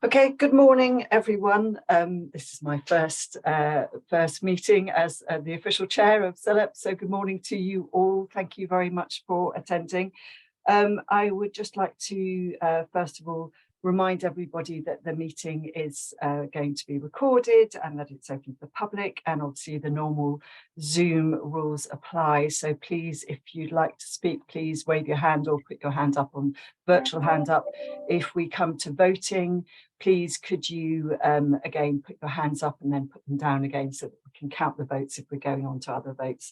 Okay, good morning, everyone. This is my first meeting as the official chair of CELEP, so good morning to you all. Thank you very much for attending. I would just like to, first of all, remind everybody that the meeting is going to be recorded and that it's open to the public, and obviously the normal Zoom rules apply. So please, if you'd like to speak, please wave your hand or put your hand up on virtual hand up. If we come to voting, please could you again put your hands up and then put them down again so that we can count the votes if we're going on to other votes.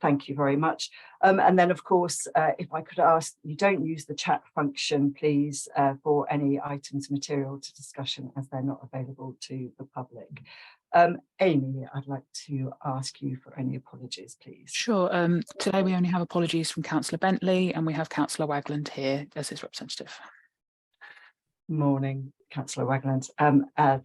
Thank you very much. And then of course, if I could ask you don't use the chat function, please, for any items material to discussion as they're not available to the public. Amy, I'd like to ask you for any apologies, please. Sure. Today we only have apologies from Councillor Bentley and we have Councillor Wagland here as his representative. Morning, Councillor Wagland.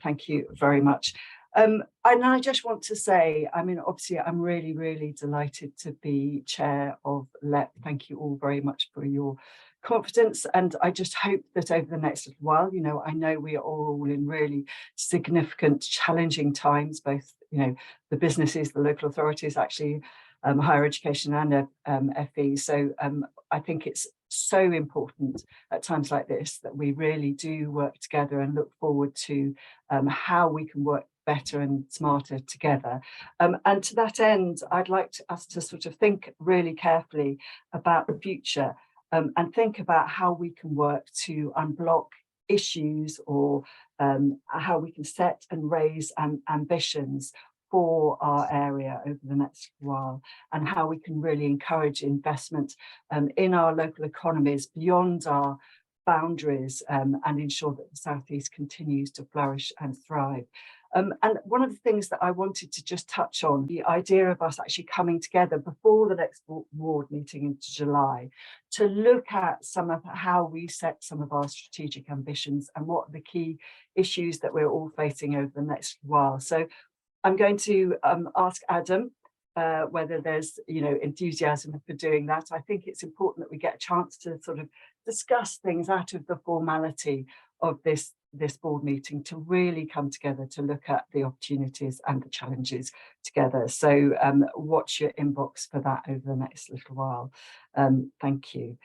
Thank you very much. And I just want to say, I mean, obviously, I'm really delighted to be chair of LEP. Thank you all very much for your confidence. And I just hope that over the next little while, you know, I know we are all in really significant, challenging times, both, you know, the businesses, the local authorities, actually, higher education and FE. So I think it's so important at times like this that we really do work together and look forward to how we can work better and smarter together. And to that end, I'd like us to sort of think really carefully about the future and think about how we can work to unblock issues or how we can set and raise ambitions for our area over the next while, and how we can really encourage investment in our local economies beyond our boundaries and ensure that the South East continues to flourish and thrive. And one of the things that I wanted to just touch on, the idea of us actually coming together before the next ward meeting in July to look at some of how we set some of our strategic ambitions and what are the key issues that we're all facing over the next while. So I'm going to ask Adam whether there's, you know, enthusiasm for doing that. I think it's important that we get a chance to sort of discuss things out of the formality of this board meeting to really come together to look at the opportunities and the challenges together. So watch your inbox for that over the next little while. Thank you.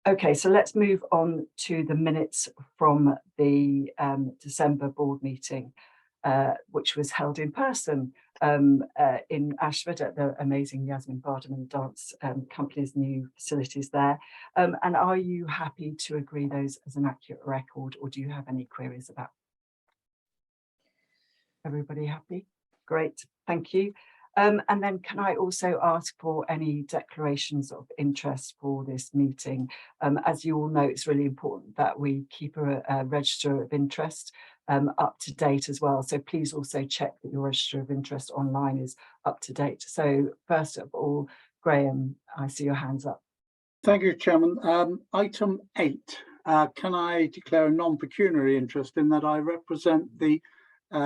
Okay, so let's move on to the minutes from the December board meeting. Which was held in person in Ashford at the amazing Yasmin Barderman Dance Company's new facilities there. And are you happy to agree those as an accurate record, or do you have any queries about? Everybody happy? Great, thank you. And then can I also ask for any declarations of interest for this meeting? As you all know, it's really important that we keep a register of interest up to date as well. So please also check that your register of interest online is up to date. So first of all, Graham, I see your hands up. Thank you, Chairman. Item 8, can I declare a non-pecuniary interest in that I represent the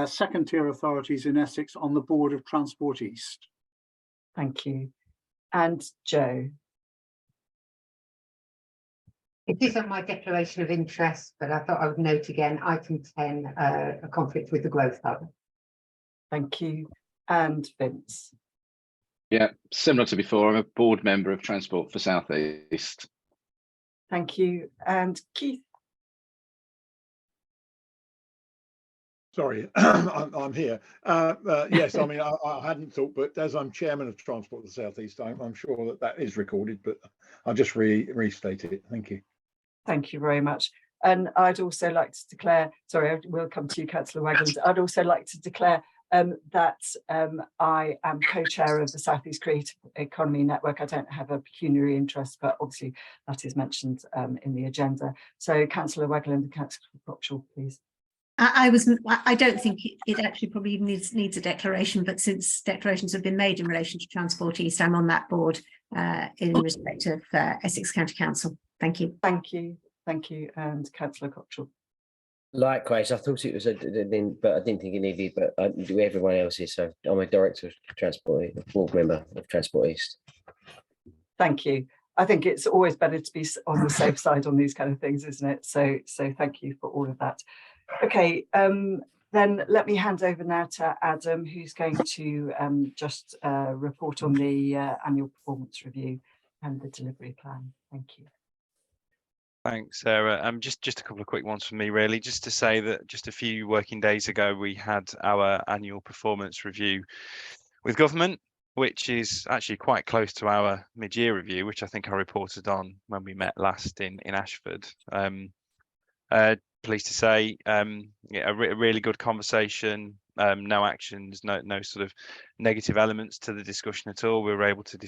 second tier authorities in Essex on the Board of Transport East? Thank you. And Joe? It isn't my declaration of interest, but I thought I would note again, item 10, a conflict with the Growth Hub. Thank you. And Vince? Yeah, similar to before, I'm a board member of Transport for South East. Thank you. And Keith? Sorry, I'm here. Yes, I mean, I hadn't thought, but as I'm chairman of Transport for the South East, I'm sure that that is recorded, but I'll just restate it. Thank you. Thank you very much. And I'd also like to declare, sorry, we'll come to you, Councillor Wagland. I'd also like to declare that I am co-chair of the South East Creative Economy Network. I don't have a pecuniary interest, but obviously that is mentioned in the agenda. So Councillor Wagland and Councillor Cockshall, please. I don't think it actually probably needs a declaration, but since declarations have been made in relation to Transport East, I'm on that board in respect of Essex County Council. Thank you. Thank you. Thank you. And Councillor Cockshall. Likewise, I thought it was, but I didn't think it needed, but everyone else is. So I'm a director of Transport, a board member of Transport East. Thank you. I think it's always better to be on the safe side on these kind of things, isn't it? So thank you for all of that. Okay, then let me hand over now to Adam, who's going to just report on the annual performance review and the delivery plan. Thank you. Thanks, Sarah. Just a couple of quick ones from me, really. Just to say that just a few working days ago, we had our annual performance review with government, which is actually quite close to our mid-year review, which I think I reported on when we met last in Ashford. Pleased to say, yeah, a really good conversation. No actions, no sort of negative elements to the discussion at all. We were able to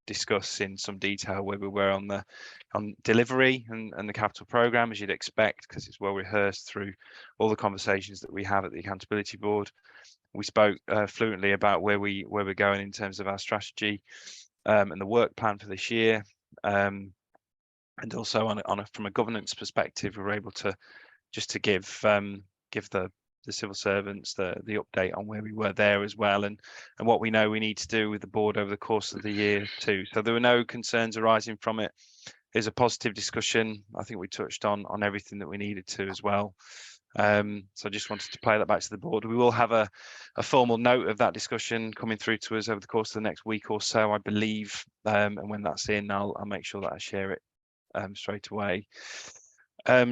discuss in some detail where we were on delivery and the capital programme, as you'd expect, because it's well rehearsed through all the conversations that we have at the Accountability Board. We spoke fluently about where we're going in terms of our strategy and the work plan for this year, and also from a governance perspective, we were able to just to give the civil servants the update on where we were there as well, and what we know we need to do with the board over the course of the year too. So there were no concerns arising from it. There's a positive discussion. I think we touched on everything that we needed to as well. So I just wanted to play that back to the board. We will have a formal note of that discussion coming through to us over the course of the next week or so, I believe. And when that's in, I'll make sure that I share it straight away.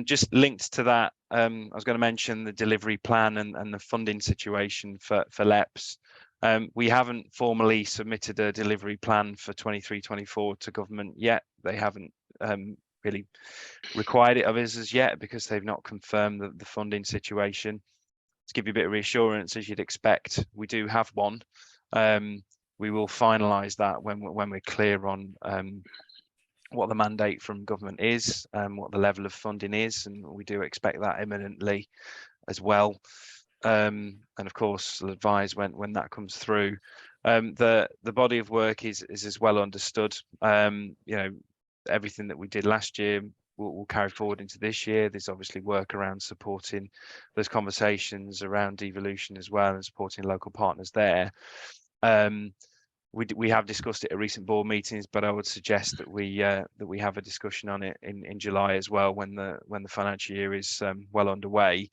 Just linked to that, I was going to mention the delivery plan and the funding situation for LEPs. We haven't formally submitted a delivery plan for 23-24 to government yet. They haven't really required it of us as yet because they've not confirmed the funding situation. To give you a bit of reassurance, as you'd expect, we do have one. We will finalise that when we're clear on what the mandate from government is, what the level of funding is, and we do expect that imminently as well. And of course, I'll advise when that comes through. The body of work is as well understood. You know, everything that we did last year will carry forward into this year. There's obviously work around supporting those conversations around devolution as well and supporting local partners there. We have discussed it at recent board meetings, but I would suggest that we have a discussion on it in July as well, when the financial year is well underway.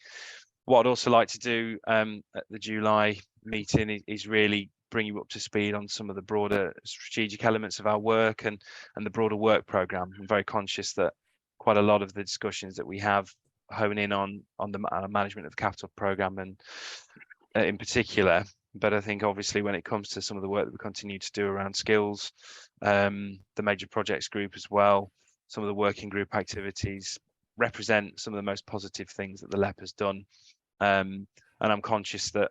What I'd also like to do at the July meeting is really bring you up to speed on some of the broader strategic elements of our work and the broader work programme. I'm very conscious that quite a lot of the discussions that we have hone in on the management of the capital programme and in particular. But I think obviously when it comes to some of the work that we continue to do around skills, the major projects group as well, some of the working group activities represent some of the most positive things that the LEP has done. And I'm conscious that,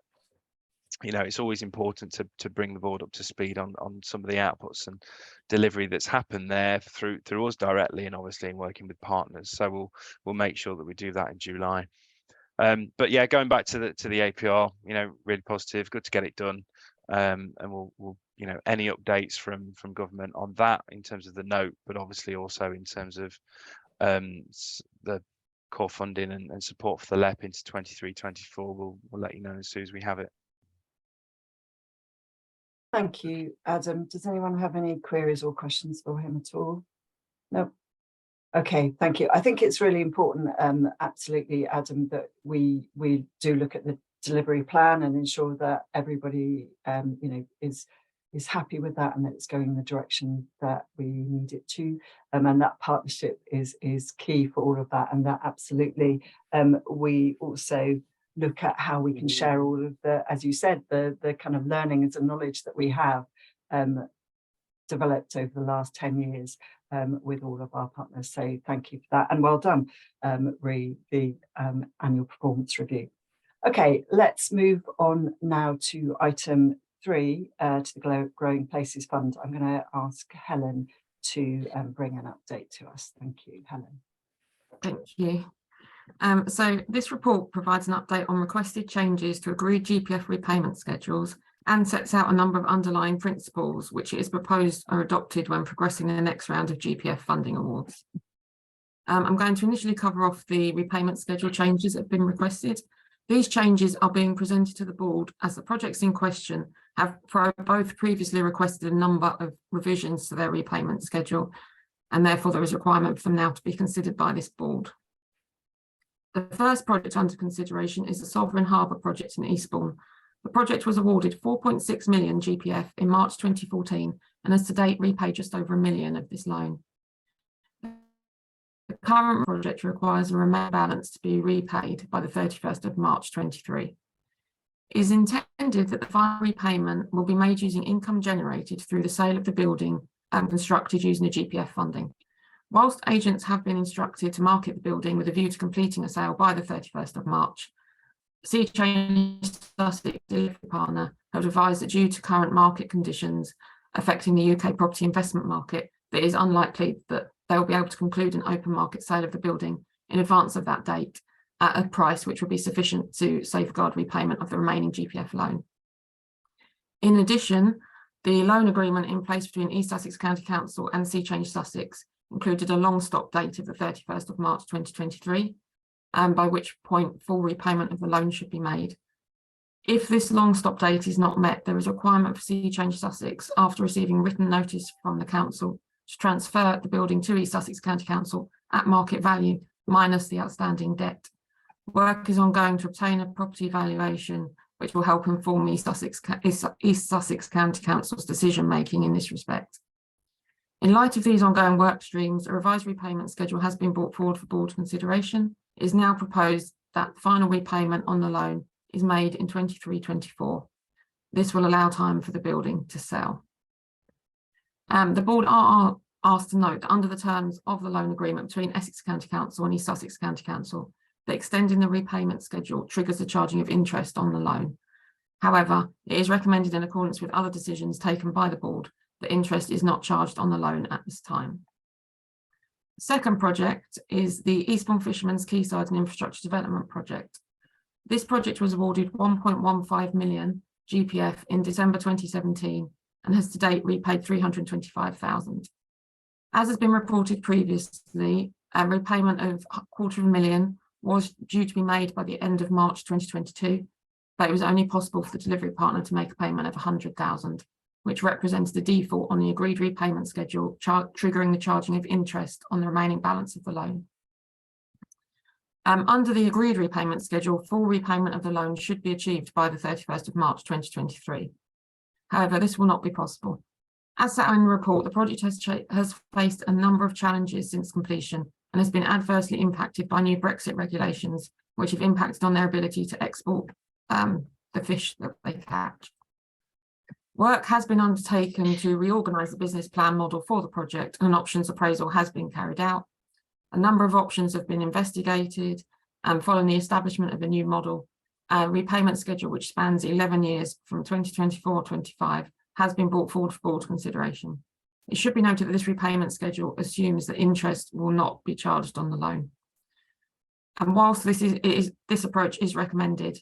you know, it's always important to bring the board up to speed on some of the outputs and delivery that's happened there through us directly and obviously in working with partners. So we'll make sure that we do that in July. But yeah, going back to the APR, you know, really positive, good to get it done. And we'll you know, any updates from government on that in terms of the note, but obviously also in terms of the core funding and support for the LEP into 23-24, we'll let you know as soon as we have it. Thank you, Adam. Does anyone have any queries or questions for him at all? No. Okay, thank you. I think it's really important, absolutely, Adam, that we do look at the delivery plan and ensure that everybody, you know, is happy with that and that it's going in the direction that we need it to. And that partnership is key for all of that. And that absolutely, we also look at how we can share all of the, as you said, the kind of learnings and knowledge that we have developed over the last 10 years with all of our partners. So thank you for that, and well done, re the annual performance review. Okay, let's move on now to item 3, to the Growing Places Fund. I'm going to ask Helen to bring an update to us. Thank you, Helen. Thank you. So this report provides an update on requested changes to agreed GPF repayment schedules and sets out a number of underlying principles which it is proposed are adopted when progressing in the next round of GPF funding awards. I'm going to initially cover off the repayment schedule changes that have been requested, These changes are being presented to the board as the projects in question have both previously requested a number of revisions to their repayment schedule, and therefore there is a requirement for them now to be considered by this board. The first project under consideration is the Sovereign Harbour project in Eastbourne. The project was awarded 4.6 million GPF in March 2014 and has to date repaid just over £1 million of this loan. The current project requires a remaining balance to be repaid by the 31st of March 23. It is intended that the final repayment will be made using income generated through the sale of the building and constructed using the GPF funding. Whilst agents have been instructed to market the building with a view to completing a sale by the 31st of March, Sea Change Sussex delivery partner have advised that due to current market conditions affecting the UK property investment market, it is unlikely that they will be able to conclude an open market sale of the building in advance of that date at a price which would be sufficient to safeguard repayment of the remaining GPF loan. In addition, the loan agreement in place between East Sussex County Council and Sea Change Sussex included a long stop date of the 31st of March 2023, by which point full repayment of the loan should be made. If this long stop date is not met, there is a requirement for Sea Change Sussex, after receiving written notice from the council, to transfer the building to East Sussex County Council at market value minus the outstanding debt. Work is ongoing to obtain a property valuation, which will help inform East Sussex County Council's decision making in this respect. In light of these ongoing work streams, a revised repayment schedule has been brought forward for board consideration. It is now proposed that final repayment on the loan is made in 23-24. This will allow time for the building to sell. The board are asked to note that under the terms of the loan agreement between Essex County Council and East Sussex County Council, that extending the repayment schedule triggers the charging of interest on the loan. However, it is recommended in accordance with other decisions taken by the board that interest is not charged on the loan at this time. The second project is the Eastbourne Fishermen's Quayside and Infrastructure Development Project. This project was awarded 1.15 million GPF in December 2017 and has to date repaid 325,000. As has been reported previously, a repayment of £250,000 was due to be made by the end of March 2022, but it was only possible for the delivery partner to make a payment of 100,000, which represents the default on the agreed repayment schedule, triggering the charging of interest on the remaining balance of the loan. Under the agreed repayment schedule, full repayment of the loan should be achieved by the 31st of March 2023. However, this will not be possible. As set out in the report, the project has faced a number of challenges since completion and has been adversely impacted by new Brexit regulations, which have impacted on their ability to export the fish that they catch. Work has been undertaken to reorganise the business plan model for the project, and an options appraisal has been carried out. A number of options have been investigated, and following the establishment of a new model, a repayment schedule which spans 11 years from 2024-25 has been brought forward for board consideration. It should be noted that this repayment schedule assumes that interest will not be charged on the loan. And whilst this approach is recommended,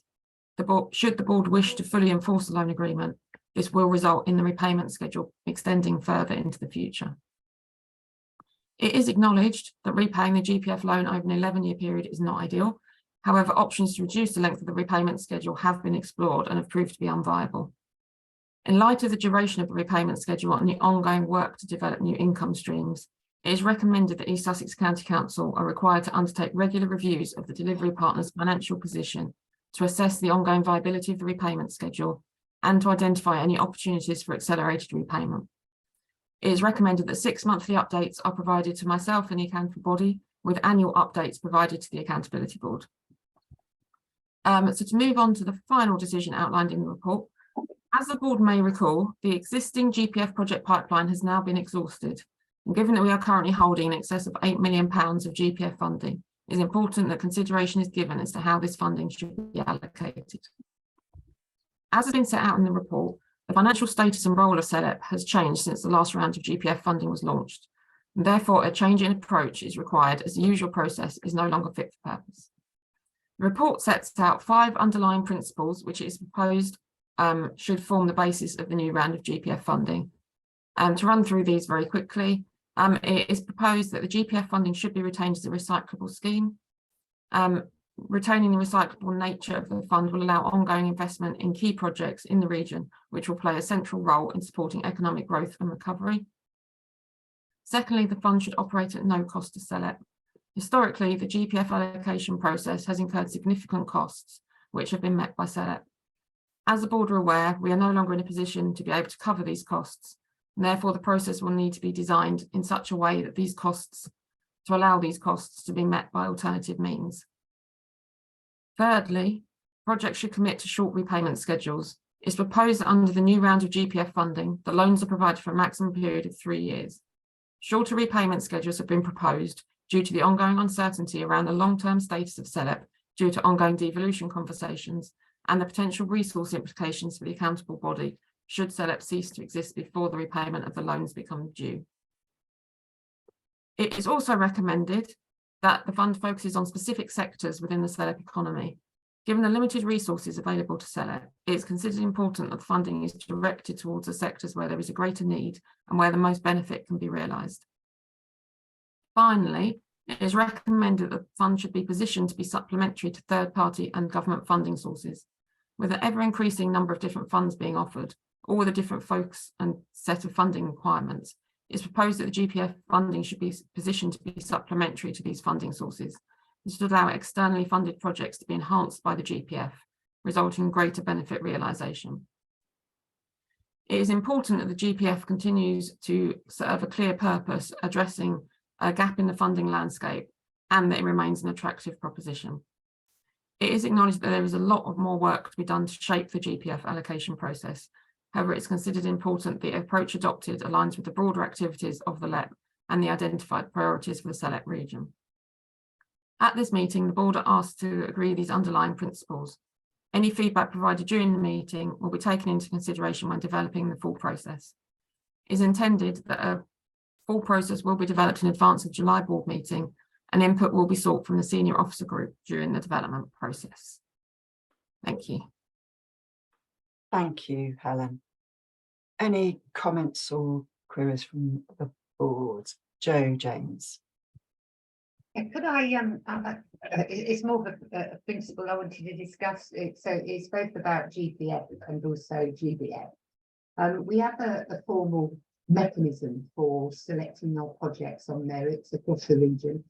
should the board wish to fully enforce the loan agreement, this will result in the repayment schedule extending further into the future. It is acknowledged that repaying the GPF loan over an 11-year period is not ideal. However, options to reduce the length of the repayment schedule have been explored and have proved to be unviable. In light of the duration of the repayment schedule and the ongoing work to develop new income streams, it is recommended that East Sussex County Council are required to undertake regular reviews of the delivery partner's financial position to assess the ongoing viability of the repayment schedule and to identify any opportunities for accelerated repayment. It is recommended that 6 monthly updates are provided to myself and the accountable body, with annual updates provided to the Accountability Board. So to move on to the final decision outlined in the report, as the board may recall, the existing GPF project pipeline has now been exhausted. And given that we are currently holding in excess of £8 million of GPF funding, it is important that consideration is given as to how this funding should be allocated. As has been set out in the report, the financial status and role of CELEP has changed since the last round of GPF funding was launched. And therefore, a change in approach is required as the usual process is no longer fit for purpose. The report sets out 5 underlying principles which it is proposed should form the basis of the new round of GPF funding. To run through these very quickly, it is proposed that the GPF funding should be retained as a recyclable scheme. retaining the recyclable nature of the fund will allow ongoing investment in key projects in the region, which will play a central role in supporting economic growth and recovery. Secondly, the fund should operate at no cost to CELEP. Historically, the GPF allocation process has incurred significant costs, which have been met by CELEP. As the board are aware, we are no longer in a position to be able to cover these costs, and therefore the process will need to be designed in such a way that to allow these costs to be met by alternative means. Thirdly, projects should commit to short repayment schedules. It's proposed that under the new round of GPF funding, the loans are provided for a maximum period of 3 years. Shorter repayment schedules have been proposed due to the ongoing uncertainty around the long-term status of CELEP due to ongoing devolution conversations and the potential resource implications for the accountable body should CELEP cease to exist before the repayment of the loans become due. It is also recommended that the fund focuses on specific sectors within the CELEP economy. Given the limited resources available to CELEP, it is considered important that the funding is directed towards the sectors where there is a greater need and where the most benefit can be realised. Finally, it is recommended that the fund should be positioned to be supplementary to third-party and government funding sources. With an ever-increasing number of different funds being offered, all with a different focus and set of funding requirements, it is proposed that the GPF funding should be positioned to be supplementary to these funding sources. This would allow externally funded projects to be enhanced by the GPF, resulting in greater benefit realisation. It is important that the GPF continues to serve a clear purpose, addressing a gap in the funding landscape, and that it remains an attractive proposition. It is acknowledged that there is a lot of more work to be done to shape the GPF allocation process. However, it's considered important the approach adopted aligns with the broader activities of the LEP and the identified priorities for the CELEP region. At this meeting, the board are asked to agree these underlying principles. Any feedback provided during the meeting will be taken into consideration when developing the full process. It is intended that a full process will be developed in advance of July board meeting, and input will be sought from the senior officer group during the development process. Thank you. Thank you, Helen. Any comments or queries from the board? Joe James. Could I, it's more of a principle I wanted to discuss. It's both about GPF and also GBF. We have a formal mechanism for selecting our projects on merits across the region,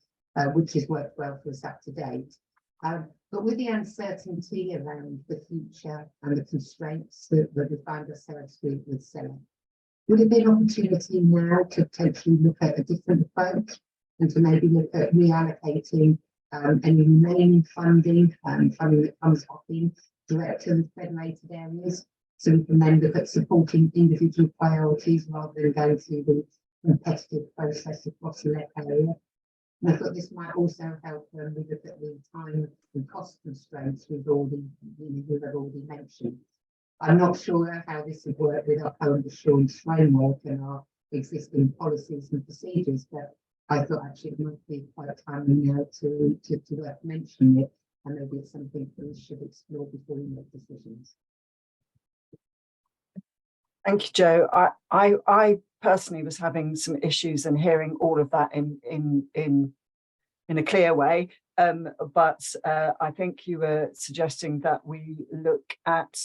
which has worked well for us up to date. But with the uncertainty around the future and the constraints that we find ourselves with CELEP, would it be an opportunity now to potentially look at a different approach and to maybe look at reallocating any remaining funding that comes off in direct to the federated areas, so we can then look at supporting individual priorities rather than going through the competitive process across the LEP area? And I thought this might also help when we look at the time and cost constraints we've already mentioned. I'm not sure how this would work with our current assurance framework and our existing policies and procedures, but I thought actually it might be quite timely now to worth mentioning it, and maybe it's something that we should explore before we make decisions. Thank you, Joe. I personally was having some issues in hearing all of that in a clear way, but I think you were suggesting that we look at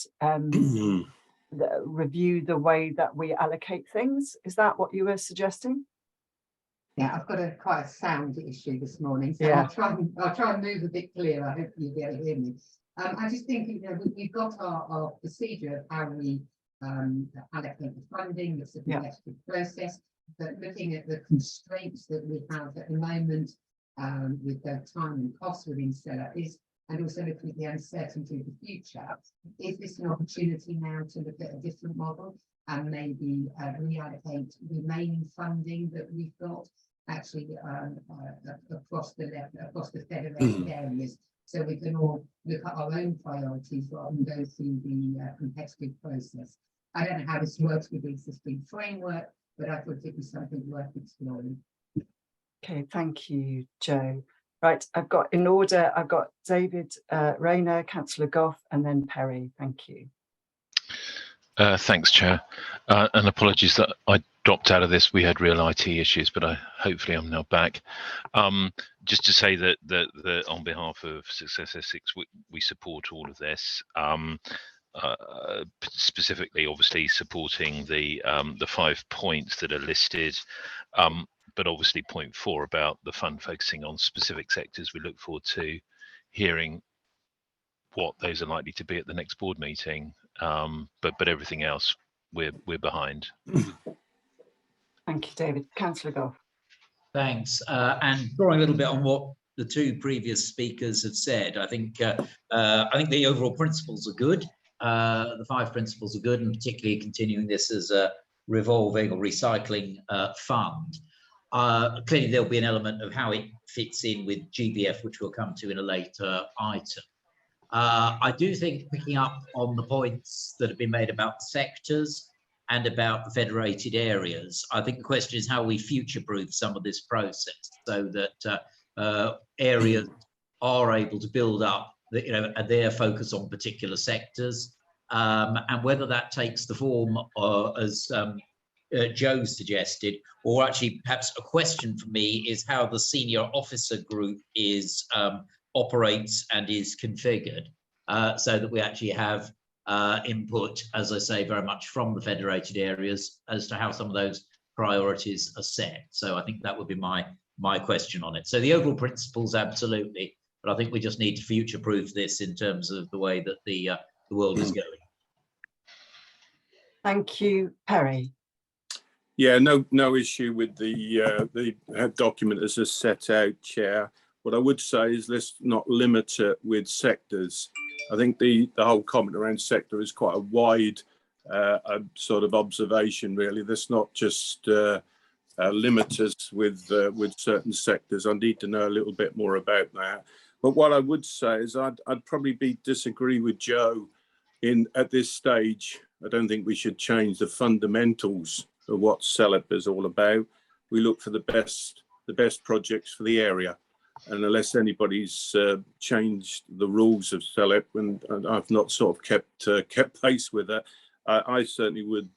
review the way that we allocate things. Is that what you were suggesting? Yeah, I've got quite a sound issue this morning, so yeah. I'll try and move a bit clearer. Hopefully you'll be able to hear me. I just think, you know, we've got our procedure of how we allocate the funding. It's a competitive process, but looking at the constraints that we have at the moment with the time and cost within CELEP and also looking at the uncertainty of the future, is this an opportunity now to look at a different model and maybe reallocate remaining funding that we've got actually across the federated areas, so we can all look at our own priorities rather than go through the competitive process. I don't know how this works with the existing framework, but I thought it was something worth exploring. Okay, thank you, Joe. Right, I've got David Rayner, Councillor Gough, and then Perry. Thank you. Thanks, Chair. And apologies that I dropped out of this. We had real IT issues, but hopefully I'm now back. just to say that on behalf of Success Essex, we support all of this. Specifically, obviously, supporting the 5 points that are listed, but obviously point 4 about the fund focusing on specific sectors. We look forward to hearing what those are likely to be at the next board meeting. But everything else, we're behind. Thank you, David. Councillor Gough. Thanks. And drawing a little bit on what the 2 previous speakers have said, I think the overall principles are good. The 5 principles are good, and particularly continuing this as a revolving or recycling fund. Clearly, there'll be an element of how it fits in with GBF, which we'll come to in a later item. I do think, picking up on the points that have been made about the sectors and about the federated areas, I think the question is how we future-proof some of this process so that areas are able to build up, their focus on particular sectors, and whether that takes the form, as Joe suggested, or actually perhaps a question for me is how the senior officer group is operates and is configured, so that we actually have input, as I say, very much from the federated areas as to how some of those priorities are set. So I think that would be my question on it. So the overall principles, absolutely, but I think we just need to future-proof this in terms of the way that the world is going. Thank you, Perry. Yeah, no issue with the document as a set out, Chair. What I would say is let's not limit it with sectors. I think the whole comment around sector is quite a wide sort of observation, really. Let's not just limit us with certain sectors. I need to know a little bit more about that. But what I would say is I'd probably disagree with Joe at this stage. I don't think we should change the fundamentals of what CELEP is all about. We look for the best projects for the area. And unless anybody's changed the rules of CELEP, and I've not sort of kept pace with that, I certainly would,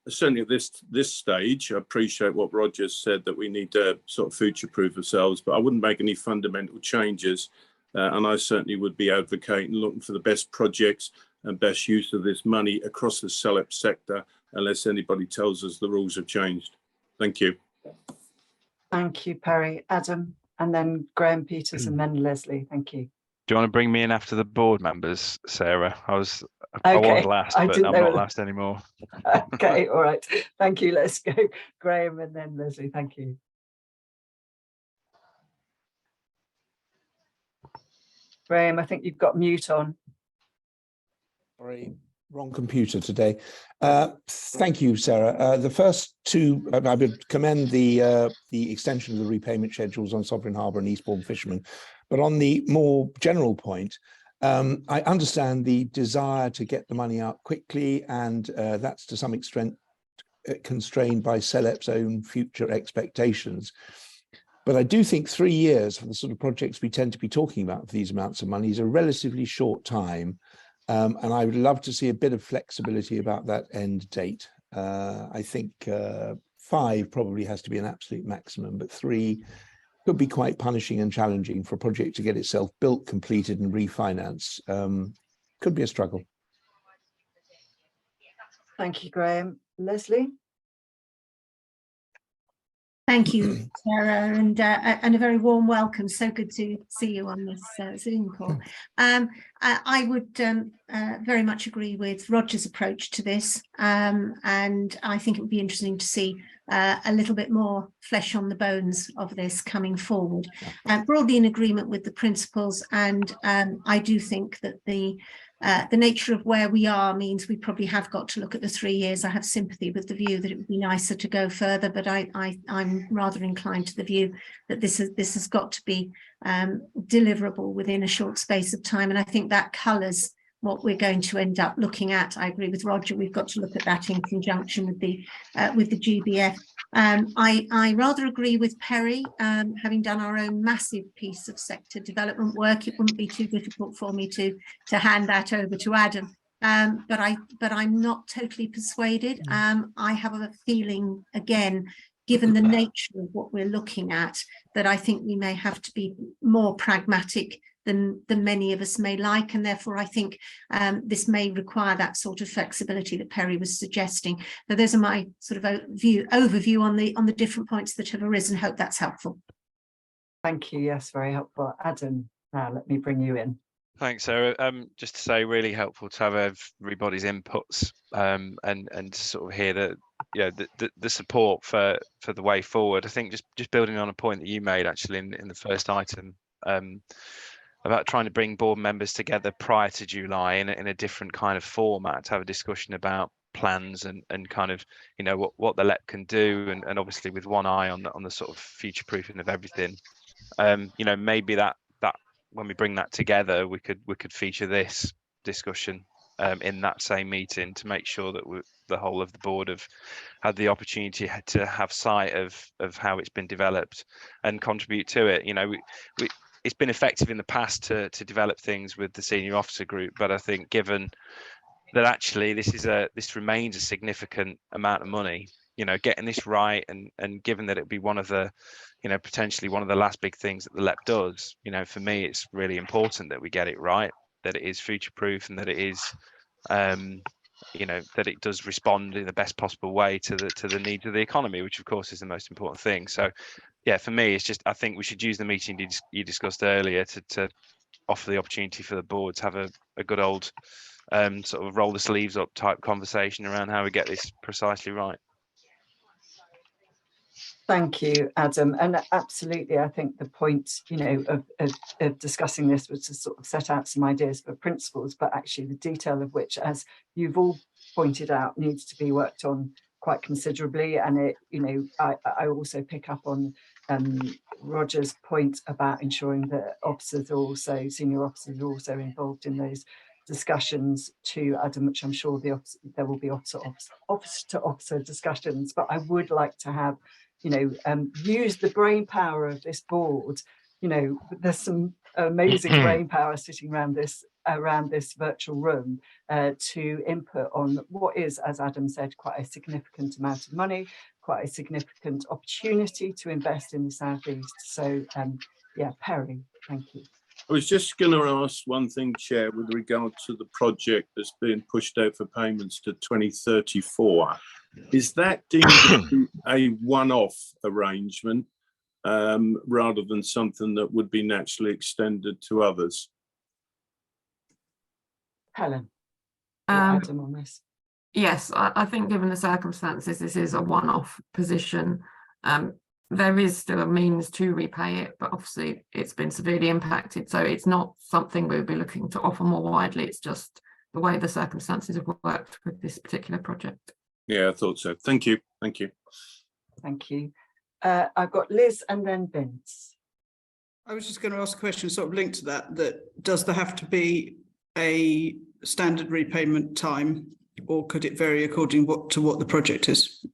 certainly at this stage, I appreciate what Roger said, that we need to sort of future-proof ourselves, but I wouldn't make any fundamental changes. And I certainly would be advocating looking for the best projects and best use of this money across the CELEP sector, unless anybody tells us the rules have changed. Thank you. Thank you, Perry. Adam, and then Graham Peters, and then Leslie. Thank you. Do you want to bring me in after the board members, Sarah? I was Okay, last, I but didn't I'm know not that. last anymore. Okay, all right. Thank you. Let's go, Graham, and then Leslie. Thank you. Graham, I think you've got mute on. Sorry, wrong computer today. Thank you, Sarah. The first 2, I would commend the extension of the repayment schedules on Sovereign Harbour and Eastbourne Fishermen. But on the more general point, I understand the desire to get the money out quickly, and that's to some extent constrained by CELEP's own future expectations. But I do think 3 years for the sort of projects we tend to be talking about for these amounts of money is a relatively short time. And I would love to see a bit of flexibility about that end date. I think 5 probably has to be an absolute maximum, but 3 could be quite punishing and challenging for a project to get itself built, completed and refinanced. Could be a struggle. Thank you, Graham. Leslie? Thank you, Sarah, and a very warm welcome. So good to see you on this Zoom call. I would very much agree with Roger's approach to this, and I think it would be interesting to see a little bit more flesh on the bones of this coming forward. Broadly in agreement with the principles, and I do think that the nature of where we are means we probably have got to look at the 3 years. I have sympathy with the view that it would be nicer to go further, but I'm rather inclined to the view that this has got to be deliverable within a short space of time, and I think that colours what we're going to end up looking at. I agree with Roger. We've got to look at that in conjunction with the GBF. I rather agree with Perry. Having done our own massive piece of sector development work, it wouldn't be too difficult for me to hand that over to Adam. But I'm not totally persuaded. I have a feeling, again, given the nature of what we're looking at, that I think we may have to be more pragmatic than many of us may like, and therefore I think this may require that sort of flexibility that Perry was suggesting. So those are my sort of overview on the different points that have arisen. Hope that's helpful. Thank you. Yes, very helpful. Adam, now let me bring you in. Thanks, Sarah. Just to say, really helpful to have everybody's inputs and to sort of hear the support for the way forward. I think just building on a point that you made actually in the first item about trying to bring board members together prior to July in a different kind of format to have a discussion about plans and kind of what the LEP can do and obviously with one eye on the sort of future proofing of everything. Maybe that when we bring that together, we could feature this discussion in that same meeting to make sure that the whole of the board have had the opportunity to have sight of how it's been developed and contribute to it. It's been effective in the past to develop things with the senior officer group, but I think given that actually this remains a significant amount of money, getting this right and given that it'll be one of the potentially one of the last big things that the LEP does, for me, it's really important that we get it right, that it is future proof and that it is, that it does respond in the best possible way to the needs of the economy, which of course is the most important thing. So yeah, for me, it's just, I think we should use the meeting you discussed earlier to offer the opportunity for the board to have a good old sort of roll the sleeves up type conversation around how we get this precisely right. Thank you, Adam. And absolutely, I think the point, of discussing this was to sort of set out some ideas for principles, but actually the detail of which, as you've all pointed out, needs to be worked on quite considerably. And I also pick up on Roger's point about ensuring that senior officers are also involved in those discussions too, Adam, which I'm sure there will be officer to officer discussions, but I would like to have use the brain power of this board. There's some amazing brain power sitting around this virtual room to input on what is, as Adam said, quite a significant amount of money, quite a significant opportunity to invest in the Southeast. So yeah, Perry, thank you. I was just going to ask one thing, Chair, with regard to the project that's being pushed out for payments to 2034. Is that deemed a one-off arrangement rather than something that would be naturally extended to others? Helen, Adam on this. Yes, I think given the circumstances, this is a one-off position. There is still a means to repay it, but obviously it's been severely impacted. So it's not something we'll be looking to offer more widely. It's just the way the circumstances have worked with this particular project. Yeah, I thought so. Thank you. Thank you. Thank you. I've got Liz and then Vince. I was just going to ask a question sort of linked to that does there have to be a standard repayment time, or could it vary according to what the project is?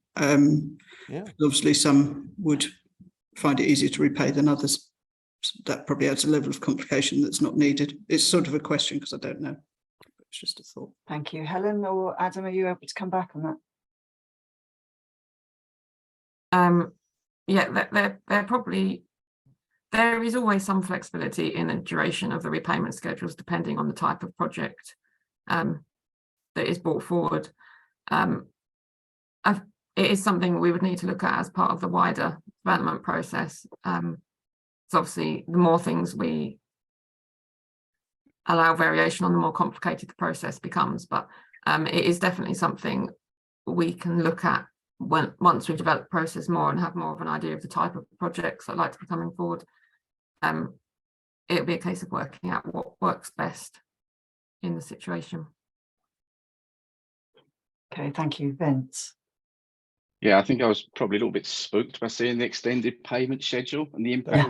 Yeah. Obviously, some would find it easier to repay than others. So that probably adds a level of complication that's not needed. It's sort of a question because I don't know. It's just a thought. Thank you. Helen or Adam, are you able to come back on that? Yeah, there is always some flexibility in the duration of the repayment schedules, depending on the type of project that is brought forward. It is something we would need to look at as part of the wider development process. So obviously, the more things we allow variation on, the more complicated the process becomes. But it is definitely something we can look at once we've developed the process more and have more of an idea of the type of projects that are likely to be coming forward. It'll be a case of working out what works best in the situation. Okay, thank you, Vince. Yeah, I think I was probably a little bit spooked by seeing the extended payment schedule and the impact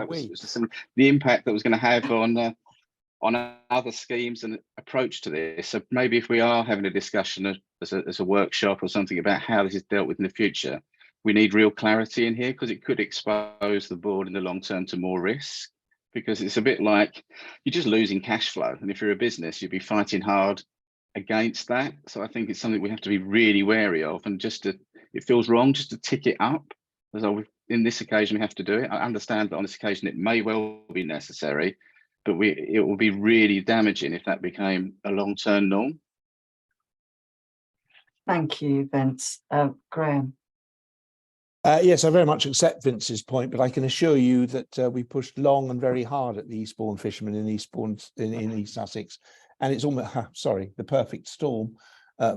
the impact that was going to have on other schemes and approach to this. So maybe if we are having a discussion as a workshop or something about how this is dealt with in the future, we need real clarity in here, because it could expose the board in the long term to more risk, because it's a bit like you're just losing cash flow. And if you're a business, you'd be fighting hard against that. So I think it's something we have to be really wary of, and it feels wrong just to tick it up as in this occasion we have to do it. I understand that on this occasion it may well be necessary, but it will be really damaging if that became a long-term norm. Thank you, Vince. Graham. Yes, I very much accept Vince's point, but I can assure you that we pushed long and very hard at the Eastbourne fishermen in Eastbourne in East Sussex, and it's almost the perfect storm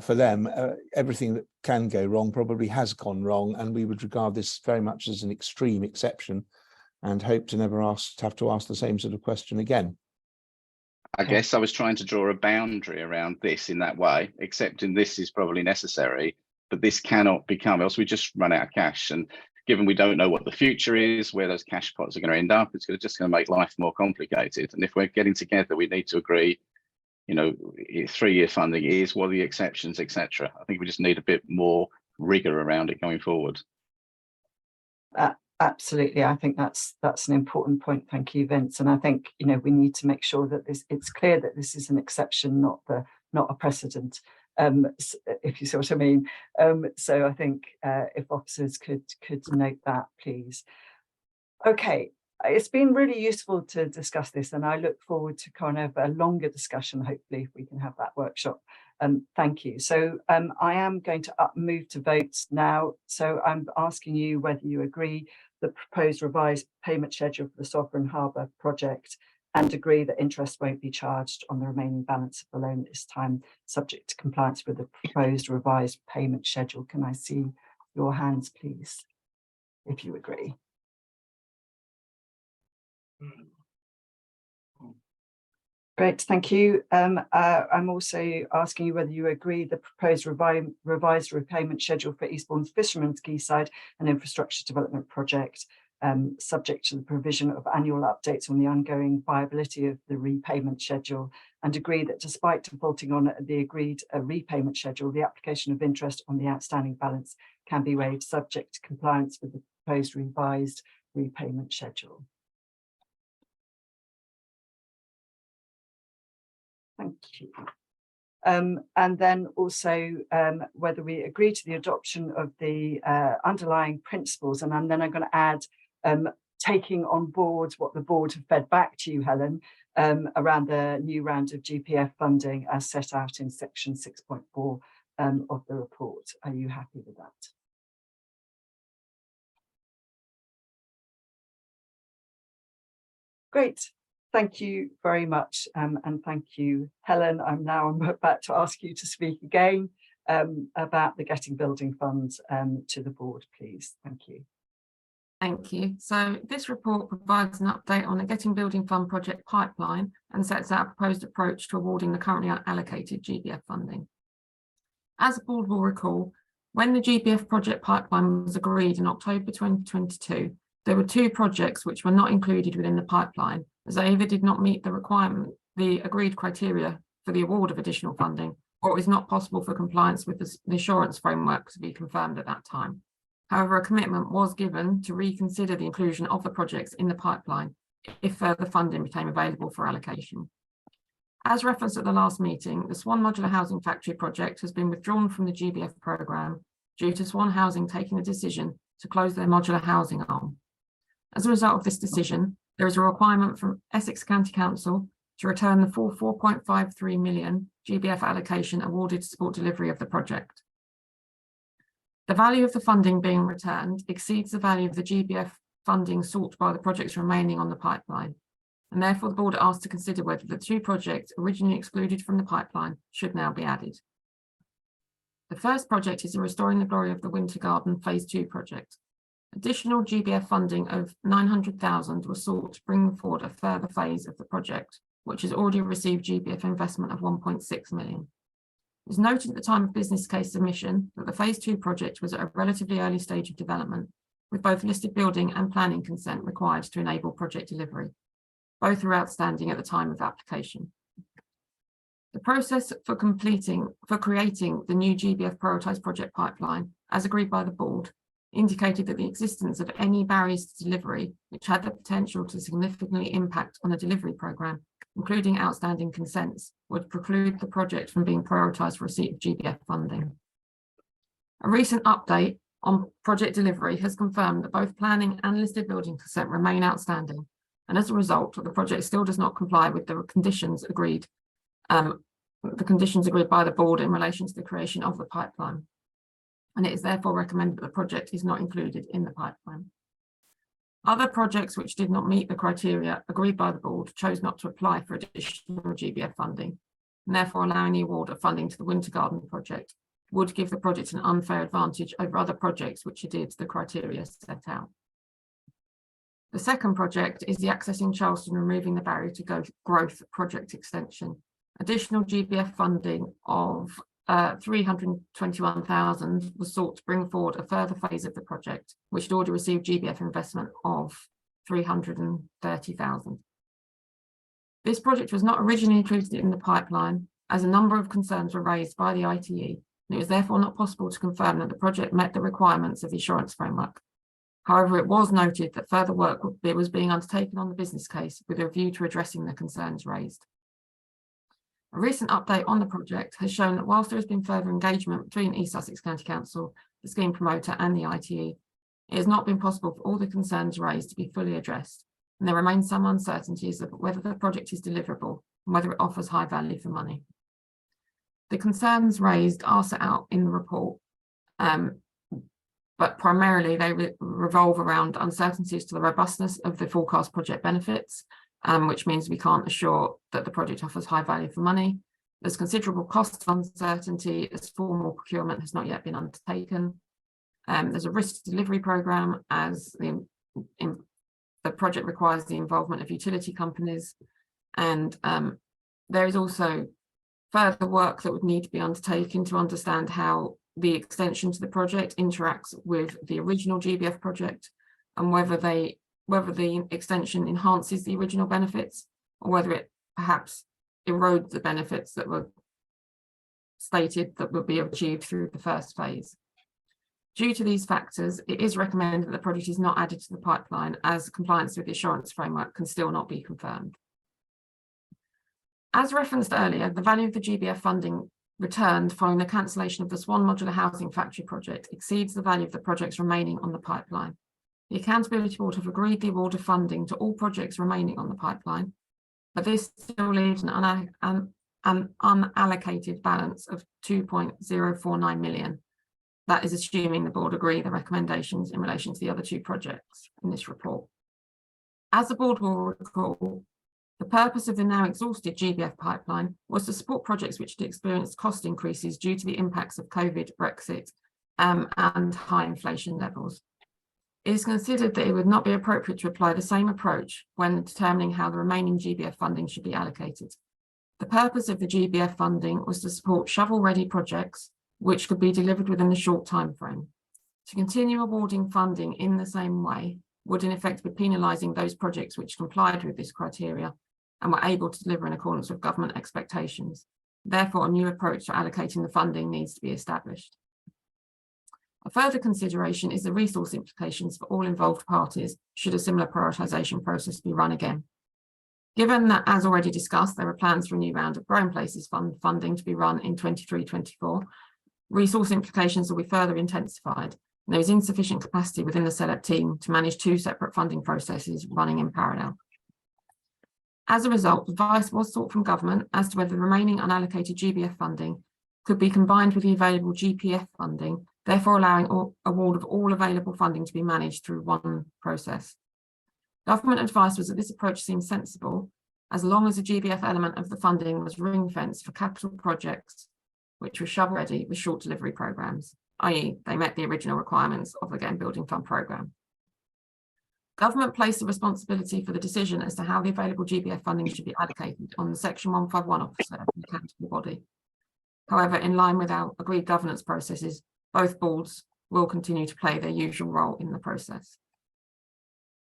for them. Everything that can go wrong probably has gone wrong, and we would regard this very much as an extreme exception, and hope to never have to ask the same sort of question again. I guess I was trying to draw a boundary around this in that way, accepting this is probably necessary, but this cannot become, else we just run out of cash. And given we don't know what the future is, where those cash pots are going to end up, it's just going to make life more complicated. And if we're getting together, we need to agree, you know, 3-year funding is, what are the exceptions, etc. I think we just need a bit more rigor around it going forward. Absolutely, I think that's an important point. Thank you, Vince. And I think, you know, we need to make sure that it's clear that this is an exception, not a precedent. If you see what I mean. So I think if officers could note that, please. Okay, it's been really useful to discuss this, and I look forward to kind of a longer discussion, hopefully, if we can have that workshop. Thank you. So I am going to move to votes now. So I'm asking you whether you agree the proposed revised payment schedule for the Sovereign Harbour project, and agree that interest won't be charged on the remaining balance of the loan at this time, subject to compliance with the proposed revised payment schedule. Can I see your hands, please, if you agree? Great, thank you. I'm also asking you whether you agree the proposed revised repayment schedule for Eastbourne's Fisherman's Quayside and Infrastructure Development Project, subject to the provision of annual updates on the ongoing viability of the repayment schedule, and agree that despite defaulting on the agreed repayment schedule, the application of interest on the outstanding balance can be waived subject to compliance with the proposed revised repayment schedule. Thank you. And then also whether we agree to the adoption of the underlying principles, and then I'm going to add taking on board what the board have fed back to you, Helen, around the new round of GPF funding as set out in section 6.4 of the report. Are you happy with that? Great. Thank you very much, and thank you, Helen. I'm about to ask you to speak again about the Getting Building Funds to the board, please. Thank you. Thank you. So this report provides an update on the Getting Building Fund project pipeline and sets out a proposed approach to awarding the currently allocated GBF funding. As the board will recall, when the GBF project pipeline was agreed in October 2022, there were 2 projects which were not included within the pipeline, as they either did not meet the agreed criteria for the award of additional funding, or it was not possible for compliance with the assurance framework to be confirmed at that time. However, a commitment was given to reconsider the inclusion of the projects in the pipeline if further funding became available for allocation. As referenced at the last meeting, the Swan Modular Housing Factory project has been withdrawn from the GBF programme due to Swan Housing taking the decision to close their modular housing arm. As a result of this decision, there is a requirement from Essex County Council to return the full 4.53 million GBF allocation awarded to support delivery of the project. The value of the funding being returned exceeds the value of the GBF funding sought by the projects remaining on the pipeline, and therefore the board asked to consider whether the 2 projects originally excluded from the pipeline should now be added. The first project is the Restoring the Glory of the Winter Garden Phase 2 project. Additional GBF funding of 900,000 was sought to bring forward a further phase of the project, which has already received GBF investment of 1.6 million. It was noted at the time of business case submission that the Phase 2 project was at a relatively early stage of development, with both listed building and planning consent required to enable project delivery. Both were outstanding at the time of application. The process for creating the new GBF prioritised project pipeline, as agreed by the board, indicated that the existence of any barriers to delivery which had the potential to significantly impact on the delivery programme, including outstanding consents, would preclude the project from being prioritised for receipt of GBF funding. A recent update on project delivery has confirmed that both planning and listed building consent remain outstanding. And as a result, the project still does not comply with the conditions agreed by the board in relation to the creation of the pipeline. And it is therefore recommended that the project is not included in the pipeline. Other projects which did not meet the criteria agreed by the board chose not to apply for additional GBF funding, and therefore allowing the award of funding to the Winter Garden project would give the project an unfair advantage over other projects which adhere to the criteria set out. The second project is the Accessing Charleston Removing the Barrier to Growth project extension. Additional GBF funding of 321,000 was sought to bring forward a further phase of the project, which had already received GBF investment of 330,000. This project was not originally included in the pipeline, as a number of concerns were raised by the ITE, and it was therefore not possible to confirm that the project met the requirements of the assurance framework. However, it was noted that further work was being undertaken on the business case with a view to addressing the concerns raised. A recent update on the project has shown that whilst there has been further engagement between East Sussex County Council, the scheme promoter and the ITE, it has not been possible for all the concerns raised to be fully addressed, and there remain some uncertainties of whether the project is deliverable and whether it offers high value for money. The concerns raised are set out in the report, but primarily they revolve around uncertainties to the robustness of the forecast project benefits, which means we can't assure that the project offers high value for money. There's considerable cost uncertainty as formal procurement has not yet been undertaken. There's a risk delivery programme as the project requires the involvement of utility companies, and there is also further work that would need to be undertaken to understand how the extension to the project interacts with the original GBF project, and whether the extension enhances the original benefits or whether it perhaps erodes the benefits that were stated that will be achieved through the first phase. Due to these factors, it is recommended that the project is not added to the pipeline, as compliance with the assurance framework can still not be confirmed. As referenced earlier, the value of the GBF funding returned following the cancellation of the Swan Modular Housing Factory project exceeds the value of the projects remaining on the pipeline. The Accountability Board have agreed the award of funding to all projects remaining on the pipeline, but this still leaves an unallocated balance of 2.049 million. That is assuming the board agree the recommendations in relation to the other two projects in this report. As the board will recall, the purpose of the now exhausted GBF pipeline was to support projects which had experienced cost increases due to the impacts of COVID, Brexit, and high inflation levels. It is considered that it would not be appropriate to apply the same approach when determining how the remaining GBF funding should be allocated. The purpose of the GBF funding was to support shovel-ready projects which could be delivered within a short time frame. To continue awarding funding in the same way would in effect be penalising those projects which complied with this criteria and were able to deliver in accordance with government expectations. Therefore, a new approach to allocating the funding needs to be established. A further consideration is the resource implications for all involved parties should a similar prioritisation process be run again. Given that, as already discussed, there are plans for a new round of Growing Places Fund funding to be run in 23-24, resource implications will be further intensified, and there is insufficient capacity within the SELEP team to manage two separate funding processes running in parallel. As a result, advice was sought from government as to whether the remaining unallocated GBF funding could be combined with the available GPF funding, therefore allowing award of all available funding to be managed through one process. Government advice was that this approach seemed sensible, as long as the GBF element of the funding was ring-fenced for capital projects which were shovel-ready with short delivery programmes, i.e. they met the original requirements of the Game Building Fund programme. Government placed the responsibility for the decision as to how the available GBF funding should be allocated on the Section 151 officer of the accountable body. However, in line with our agreed governance processes, both boards will continue to play their usual role in the process.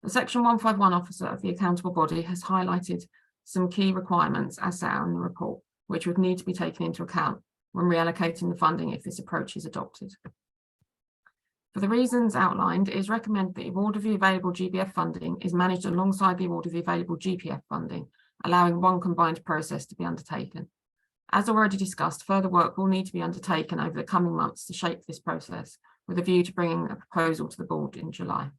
The Section 151 officer of the accountable body has highlighted some key requirements as set out in the report, which would need to be taken into account when reallocating the funding if this approach is adopted. For the reasons outlined, it is recommended that the award of the available GBF funding is managed alongside the award of the available GPF funding, allowing one combined process to be undertaken. As already discussed, further work will need to be undertaken over the coming months to shape this process, with a view to bringing a proposal to the board in July.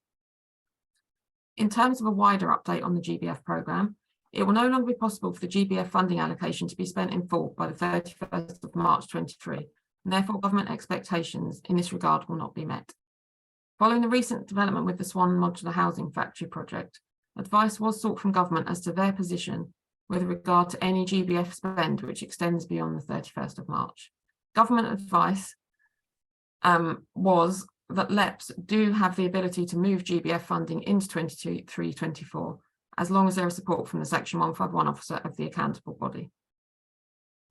In terms of a wider update on the GBF programme, it will no longer be possible for the GBF funding allocation to be spent in full by the 31st of March 23, and therefore government expectations in this regard will not be met. Following the recent development with the Swan Modular Housing Factory project, advice was sought from government as to their position with regard to any GBF spend which extends beyond the 31st of March. Government advice was that LEPs do have the ability to move GBF funding into 23-24 as long as there is support from the Section 151 officer of the accountable body.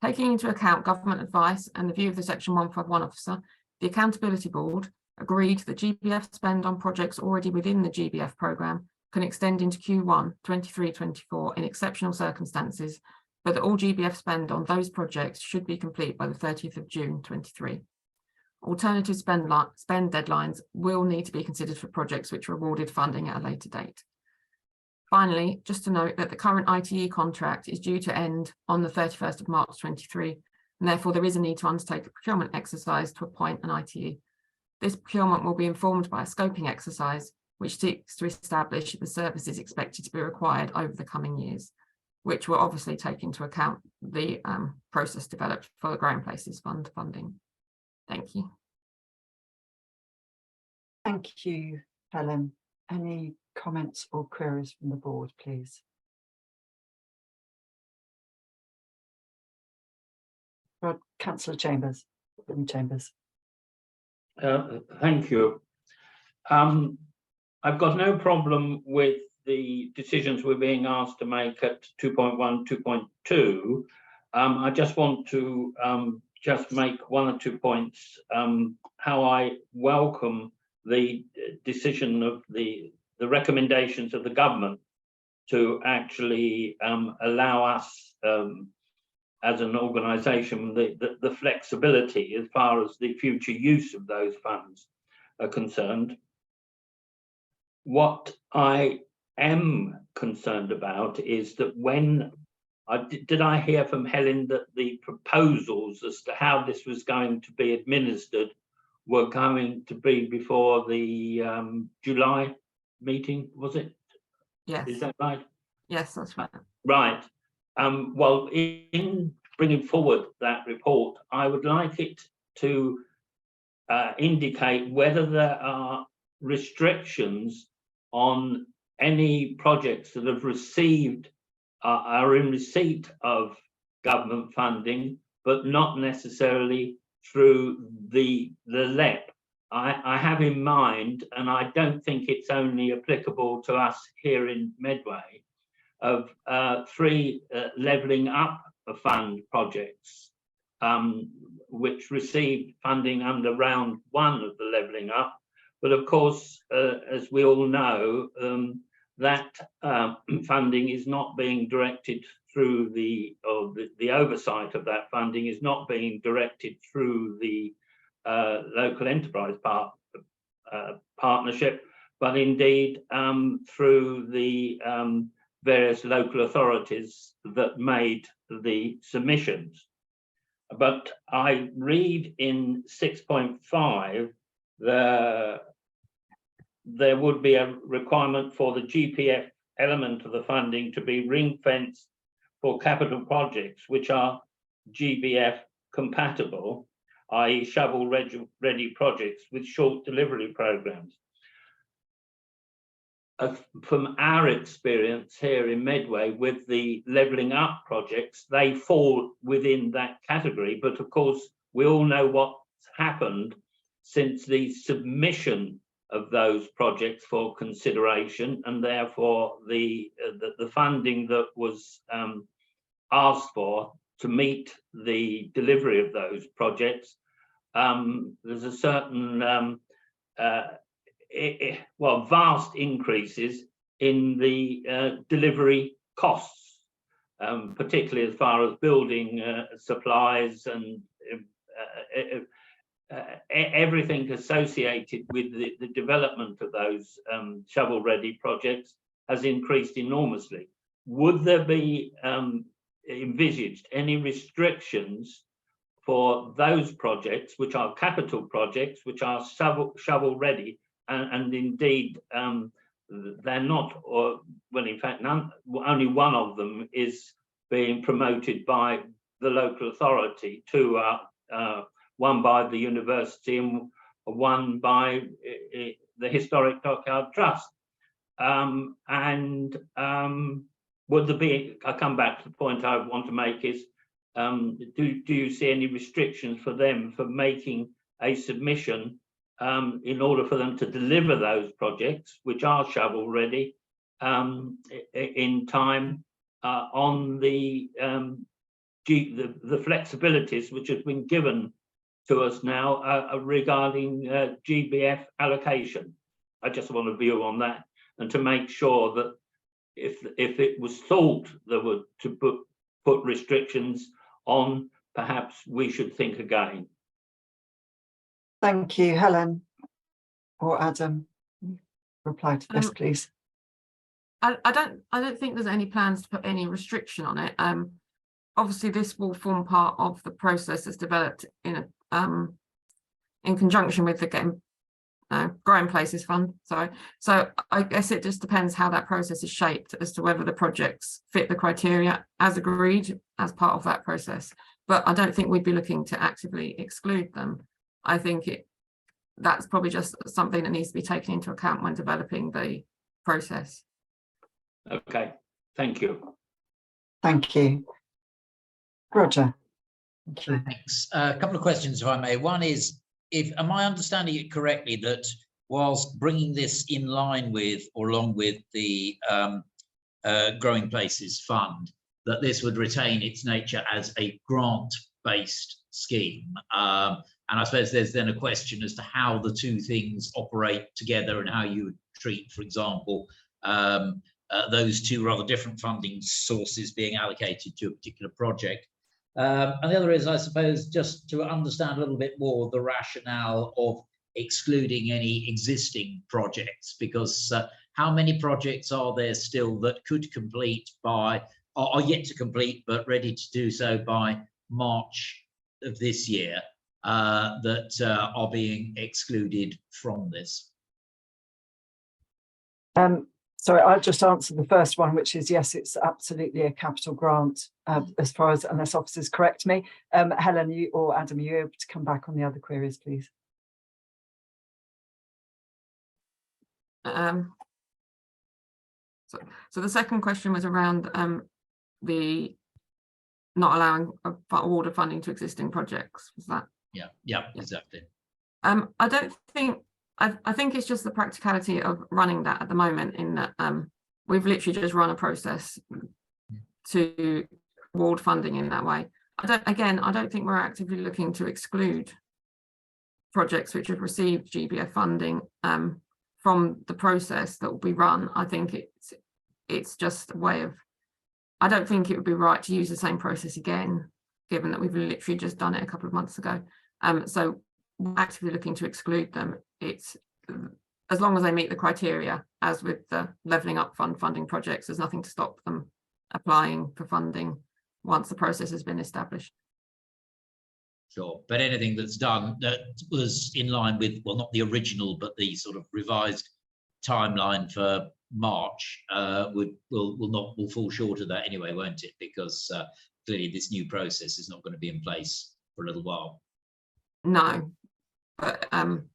Taking into account government advice and the view of the Section 151 officer, the Accountability Board agreed that GBF spend on projects already within the GBF programme can extend into Q1 23-24 in exceptional circumstances, but that all GBF spend on those projects should be complete by the 30th of June 23. Alternative spend deadlines will need to be considered for projects which are awarded funding at a later date. Finally, just to note that the current ITE contract is due to end on the 31st of March 23, and therefore there is a need to undertake a procurement exercise to appoint an ITE. This procurement will be informed by a scoping exercise, which seeks to establish the services expected to be required over the coming years, which will obviously take into account the process developed for the Growing Places Fund funding. Thank you. Thank you, Helen. Any comments or queries from the board, please? Councillor Chambers. Thank you. I've got no problem with the decisions we're being asked to make at 2.1, 2.2. I just want to just make one or 2 points. How I welcome the decision of the recommendations of the government to actually allow us as an organisation the flexibility as far as the future use of those funds are concerned. What I am concerned about is that when did I hear from Helen that the proposals as to how this was going to be administered were going to be before the July meeting, was it? Yes. Is that right? Yes, that's right. Right. Well, in bringing forward that report, I would like it to indicate whether there are restrictions on any projects that have received are in receipt of government funding, but not necessarily through the LEP. I have in mind, and I don't think it's only applicable to us here in Medway, of 3 levelling up fund projects, which received funding under round 1 of the levelling up. But of course, as we all know, that funding is not being directed through the oversight of that funding is not being directed through the local enterprise partnership, but indeed through the various local authorities that made the submissions. But I read in 6.5 there would be a requirement for the GPF element of the funding to be ring-fenced for capital projects which are GBF compatible, i.e. shovel-ready projects with short delivery programs. From our experience here in Medway with the levelling up projects, they fall within that category. But of course, we all know what's happened since the submission of those projects for consideration, and therefore the funding that was asked for to meet the delivery of those projects. There's a certain vast increases in the delivery costs, particularly as far as building supplies and everything associated with the development of those shovel-ready projects has increased enormously. Would there be envisaged any restrictions for those projects, which are capital projects, which are shovel ready, and indeed they're not, or well, in fact, only one of them is being promoted by the local authority. Two are one by the university and one by the Historic Dockyard Trust. Would there be, I come back to the point I want to make is, do you see any restrictions for them for making a submission in order for them to deliver those projects, which are shovel ready, in time, on the flexibilities which have been given to us now regarding GBF allocation? I just want a view on that, and to make sure that if it was thought there were to put restrictions on, perhaps we should think again. Thank you, Helen or Adam. Reply to this, please. I don't think there's any plans to put any restriction on it. Obviously, this will form part of the process that's developed in conjunction with the Growing Places Fund. Sorry, so I guess it just depends how that process is shaped as to whether the projects fit the criteria as agreed as part of that process. But I don't think we'd be looking to actively exclude them. I think that's probably just something that needs to be taken into account when developing the process. Okay, thank you. Thank you. Roger. Thank you. Thanks. A couple of questions, if I may. One is, am I understanding it correctly that whilst bringing this in line with or along with the Growing Places Fund, that this would retain its nature as a grant-based scheme? And I suppose there's then a question as to how the two things operate together and how you would treat, for example, those two rather different funding sources being allocated to a particular project. And the other is, I suppose, just to understand a little bit more the rationale of excluding any existing projects, because how many projects are there still that could complete by, are yet to complete, but ready to do so by March of this year, that are being excluded from this? Sorry, I'll just answer the first one, which is yes, it's absolutely a capital grant, as far as, unless officers correct me. Helen, you or Adam, are you able to come back on the other queries, please? So the second question was around the not allowing award of funding to existing projects. Was that? Yeah, exactly. I don't think. I think it's just the practicality of running that at the moment, in that we've literally just run a process to award funding in that way. I don't think we're actively looking to exclude projects which have received GBF funding from the process that will be run. I think it's just a way of, I don't think it would be right to use the same process again, given that we've literally just done it a couple of months ago. So we're actively looking to exclude them. It's as long as they meet the criteria, as with the Levelling Up Fund funding projects, there's nothing to stop them applying for funding once the process has been established. Sure, but anything that's done that was in line with, well, not the original, but the sort of revised timeline for March will fall short of that anyway, won't it? Because clearly this new process is not going to be in place for a little while. No, but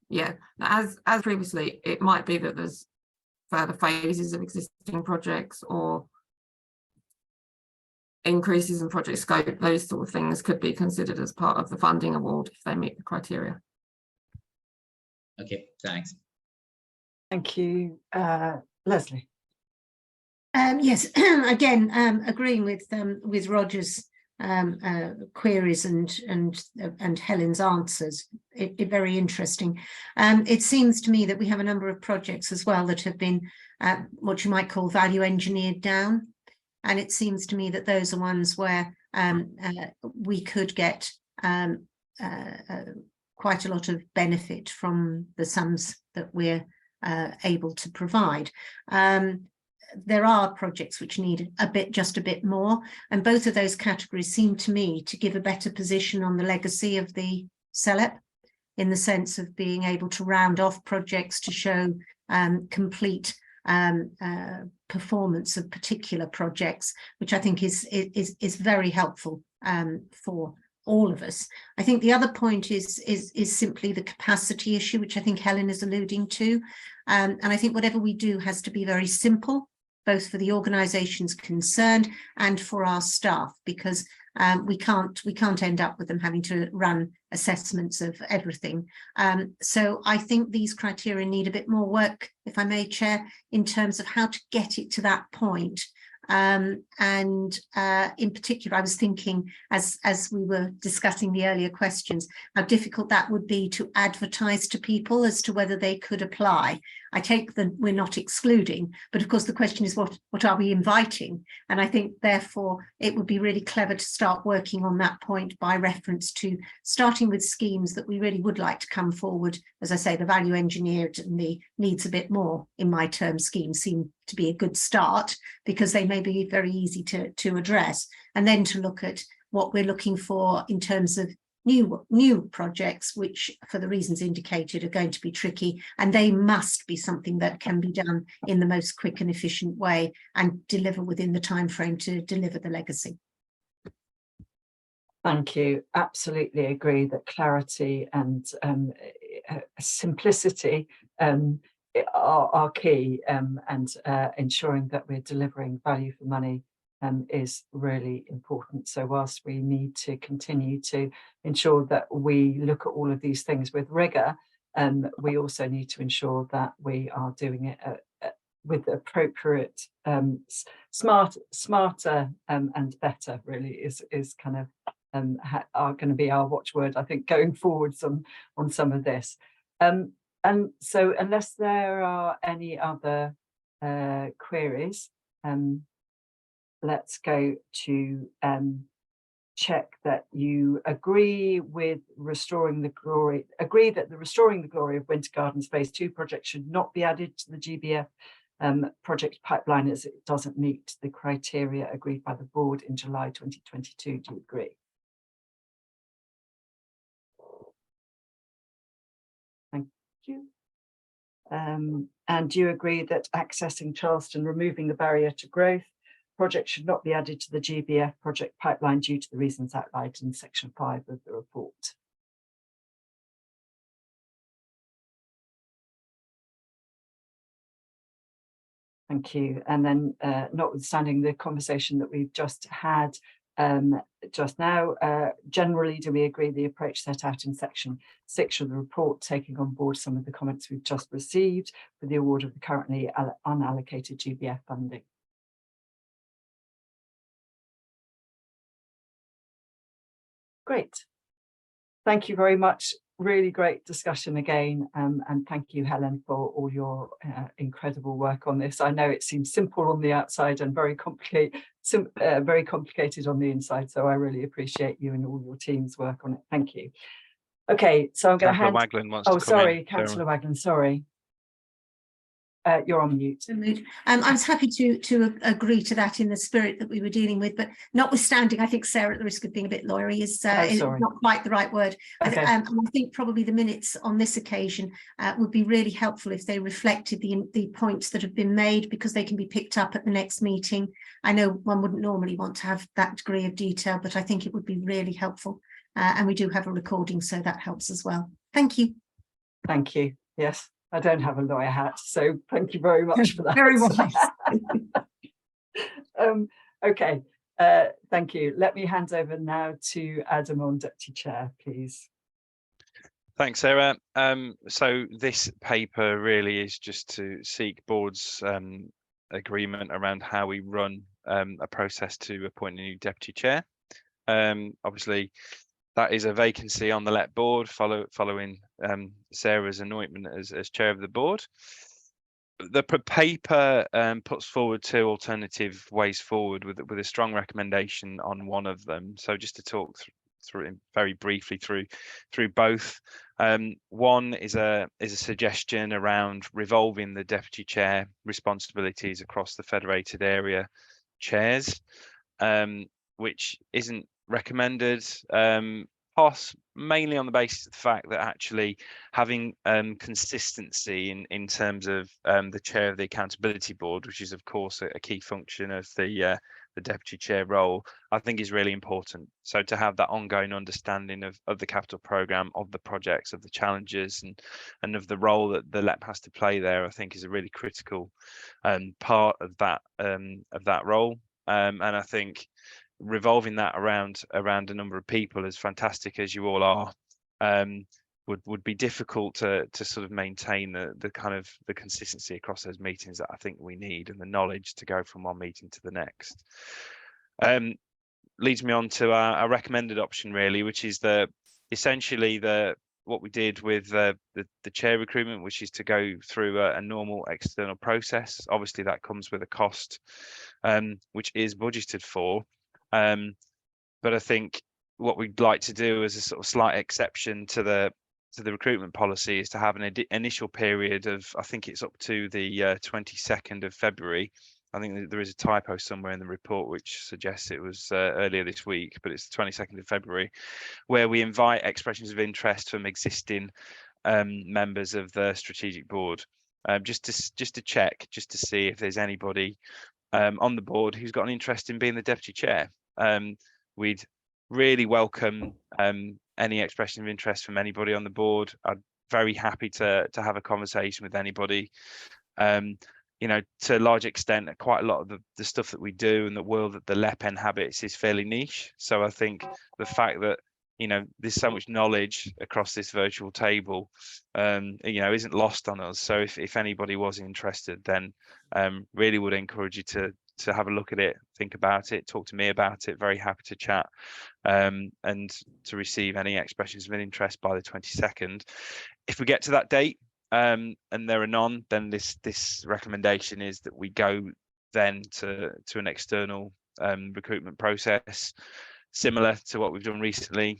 yeah, as previously, it might be that there's further phases of existing projects or increases in project scope. Those sort of things could be considered as part of the funding award if they meet the criteria. Okay, thanks. Thank you. Leslie. Yes, again, agreeing with Roger's queries and Helen's answers. Very interesting. It seems to me that we have a number of projects as well that have been what you might call value engineered down, and it seems to me that those are ones where we could get quite a lot of benefit from the sums that we're able to provide. there are projects which need just a bit more, and both of those categories seem to me to give a better position on the legacy of the CELEP, in the sense of being able to round off projects to show complete performance of particular projects, which I think is very helpful for all of us. I think the other point is simply the capacity issue, which I think Helen is alluding to. And I think whatever we do has to be very simple, both for the organisations concerned and for our staff, because we can't end up with them having to run assessments of everything. So I think these criteria need a bit more work, if I may, Chair, in terms of how to get it to that point. And in particular, I was thinking, as we were discussing the earlier questions, how difficult that would be to advertise to people as to whether they could apply. I take that we're not excluding, but of course the question is what are we inviting? And I think therefore it would be really clever to start working on that point by reference to starting with schemes that we really would like to come forward. As I say, the value engineered and the needs a bit more in my term scheme seem to be a good start, because they may be very easy to address, and then to look at what we're looking for in terms of new projects, which for the reasons indicated are going to be tricky, and they must be something that can be done in the most quick and efficient way and deliver within the time frame to deliver the legacy. Thank you. Absolutely agree that clarity and simplicity are key, and ensuring that we're delivering value for money is really important. So whilst we need to continue to ensure that we look at all of these things with rigour, we also need to ensure that we are doing it with appropriate, smarter and better, really is kind of are going to be our watchword, I think, going forwards on some of this. And so unless there are any other queries, let's go to check that you agree with restoring the glory, that the Restoring the Glory of Winter Gardens Phase 2 project should not be added to the GBF project pipeline, as it doesn't meet the criteria agreed by the board in July 2022. Do you agree? Thank you. And do you agree that accessing Charleston, removing the barrier to growth project should not be added to the GBF project pipeline due to the reasons outlined in section 5 of the report? Thank you. And then notwithstanding the conversation that we've just had just now, generally do we agree the approach set out in section 6 of the report, taking on board some of the comments we've just received for the award of the currently unallocated GBF funding? Great. Thank you very much. Really great discussion again. And thank you, Helen, for all your incredible work on this. I know it seems simple on the outside and very complicated on the inside. So I really appreciate you and all your team's work on it. Thank you. Okay, so I'm going to hand. Wagland wants to come sorry, in. Councillor Wagland, sorry. You're on mute. I was happy to agree to that in the spirit that we were dealing with, but notwithstanding, I think Sarah, at the risk of being a bit lawyery, is not quite the right word. Okay. I think probably the minutes on this occasion would be really helpful if they reflected the points that have been made, because they can be picked up at the next meeting. I know one wouldn't normally want to have that degree of detail, but I think it would be really helpful. And we do have a recording, so that helps as well. Thank you. Thank you. Yes. I don't have a lawyer hat, so thank you very much for that. Very wise. Okay, thank you. Let me hand over now to Adam on Deputy Chair, please. Thanks, Sarah. So this paper really is just to seek board's agreement around how we run a process to appoint a new Deputy Chair. Obviously, that is a vacancy on the LEP board following Sarah's anointment as chair of the board. The paper puts forward 2 alternative ways forward with a strong recommendation on one of them. So just to talk very briefly through both. One is a suggestion around revolving the deputy chair responsibilities across the federated area chairs, which isn't recommended, mainly on the basis of the fact that actually having consistency in terms of the chair of the accountability board, which is of course a key function of the deputy chair role, I think is really important. So to have that ongoing understanding of the capital programme, of the projects, of the challenges, and of the role that the LEP has to play there, I think is a really critical part of that role. And I think revolving that around a number of people, as fantastic as you all are, would be difficult to sort of maintain the kind of the consistency across those meetings that I think we need, and the knowledge to go from one meeting to the next. Leads me on to our recommended option, really, which is essentially what we did with the chair recruitment, which is to go through a normal external process. Obviously that comes with a cost, which is budgeted for, but I think what we'd like to do as a sort of slight exception to the recruitment policy is to have an initial period of, I think it's up to the 22nd of February. I think there is a typo somewhere in the report which suggests it was earlier this week, but it's the 22nd of February, where we invite expressions of interest from existing members of the strategic board, just to check, just to see if there's anybody on the board who's got an interest in being the deputy chair. We'd really welcome any expression of interest from anybody on the board. I'm very happy to have a conversation with anybody. You know, to a large extent, quite a lot of the stuff that we do and the world that the LEP inhabits is fairly niche. So I think the fact that, you know, there's so much knowledge across this virtual table, you know, isn't lost on us. So if anybody was interested, then really would encourage you to have a look at it, think about it, talk to me about it. Very happy to chat, and to receive any expressions of interest by the 22nd. If we get to that date, and there are none, then this recommendation is that we go then to an external recruitment process, similar to what we've done recently.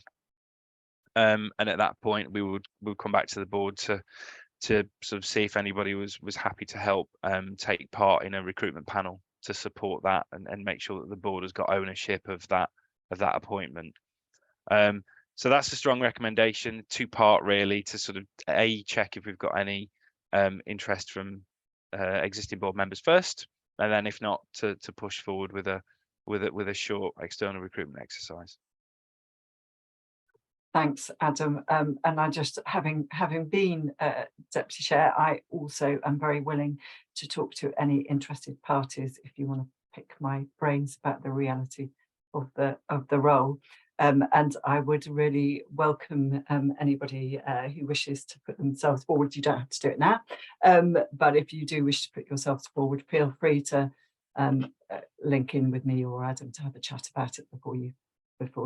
And at that point, we'll come back to the board to sort of see if anybody was happy to help take part in a recruitment panel to support that and make sure that the board has got ownership of that appointment. So that's a strong recommendation, two-part really, to sort of check if we've got any interest from existing board members first, and then if not, to push forward with a short external recruitment exercise. Thanks, Adam. And I just, having been deputy chair, I also am very willing to talk to any interested parties if you want to pick my brains about the reality of the role. And I would really welcome anybody who wishes to put themselves forward. You don't have to do it now, but if you do wish to put yourselves forward, feel free to link in with me or Adam to have a chat about it before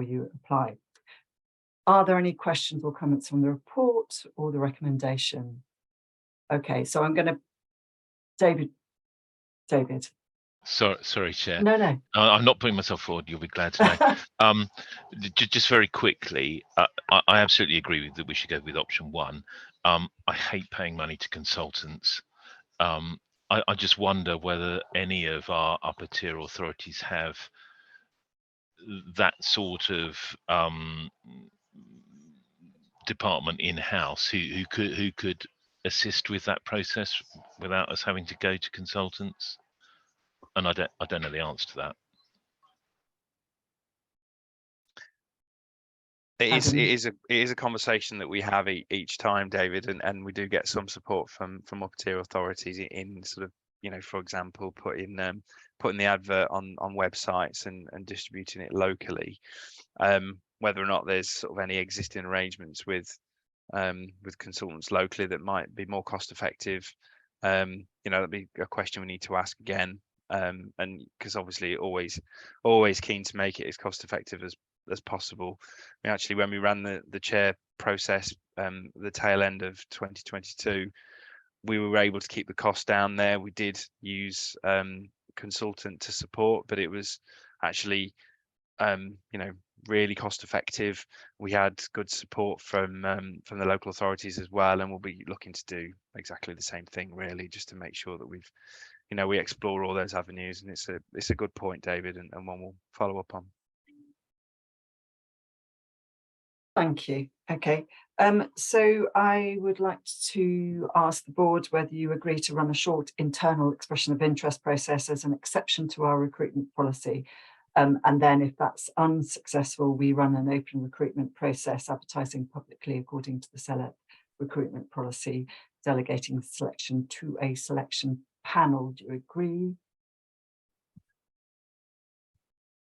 you apply. Are there any questions or comments on the report or the recommendation? Okay, so I'm going to, David. Sorry, Chair. No. I'm not putting myself forward. You'll be glad to know. Just very quickly, I absolutely agree that we should go with option one. I hate paying money to consultants. I just wonder whether any of our upper tier authorities have that sort of department in-house who could assist with that process without us having to go to consultants. And I don't know the answer to that. It is a conversation that we have each time, David, and we do get some support from upper tier authorities in sort of, you know, for example, putting the advert on websites and distributing it locally. Whether or not there's sort of any existing arrangements with consultants locally that might be more cost effective, you know, that'd be a question we need to ask again. And because obviously always keen to make it as cost effective as possible. Actually, when we ran the chair process, the tail end of 2022, we were able to keep the cost down there. We did use consultant to support, but it was actually you know, really cost effective. We had good support from the local authorities as well, and we'll be looking to do exactly the same thing, really, just to make sure that we've, you know, we explore all those avenues. And it's a good point, David, and one we'll follow up on. Thank you. Okay, so I would like to ask the board whether you agree to run a short internal expression of interest process as an exception to our recruitment policy. And then if that's unsuccessful, we run an open recruitment process, advertising publicly according to the SELEP recruitment policy, delegating selection to a selection panel. Do you agree?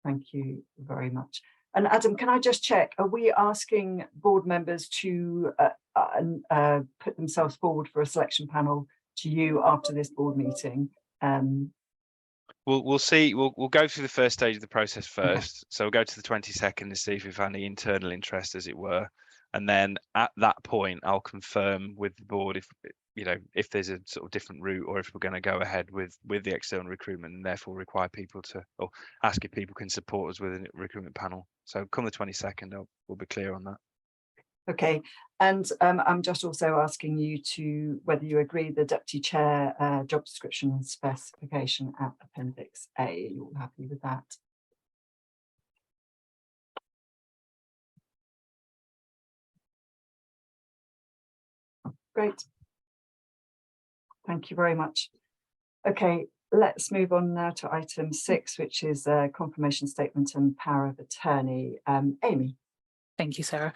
Thank you very much. And Adam, can I just check, are we asking board members to put themselves forward for a selection panel to you after this board meeting? We'll see. We'll go through the first stage of the process first. Okay. So we'll go to the 22nd and see if we've had any internal interest, as it were. And then at that point, I'll confirm with the board if, you know, if there's a sort of different route, or if we're going to go ahead with the external recruitment and therefore require people to, or ask if people can support us with a recruitment panel. So come the 22nd, we'll be clear on that. Okay, and I'm just also asking you to whether you agree the deputy chair job description and specification at Appendix A. Are you all happy with that? Great. Thank you very much. Okay, let's move on now to item 6, which is a confirmation statement and power of attorney. Amy. Thank you, Sarah.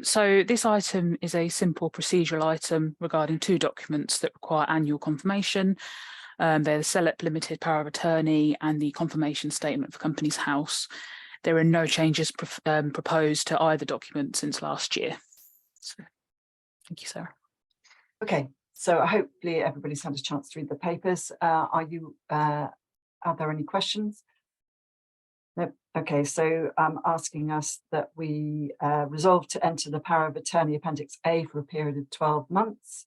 So this item is a simple procedural item regarding 2 documents that require annual confirmation. They're the SELEP Limited Power of Attorney and the confirmation statement for Companies House. There are no changes proposed to either document since last year. So, thank you, Sarah. Okay, so hopefully everybody's had a chance to read the papers. Are there any questions? No. Okay, so I'm asking us that we resolve to enter the power of attorney Appendix A for a period of 12 months.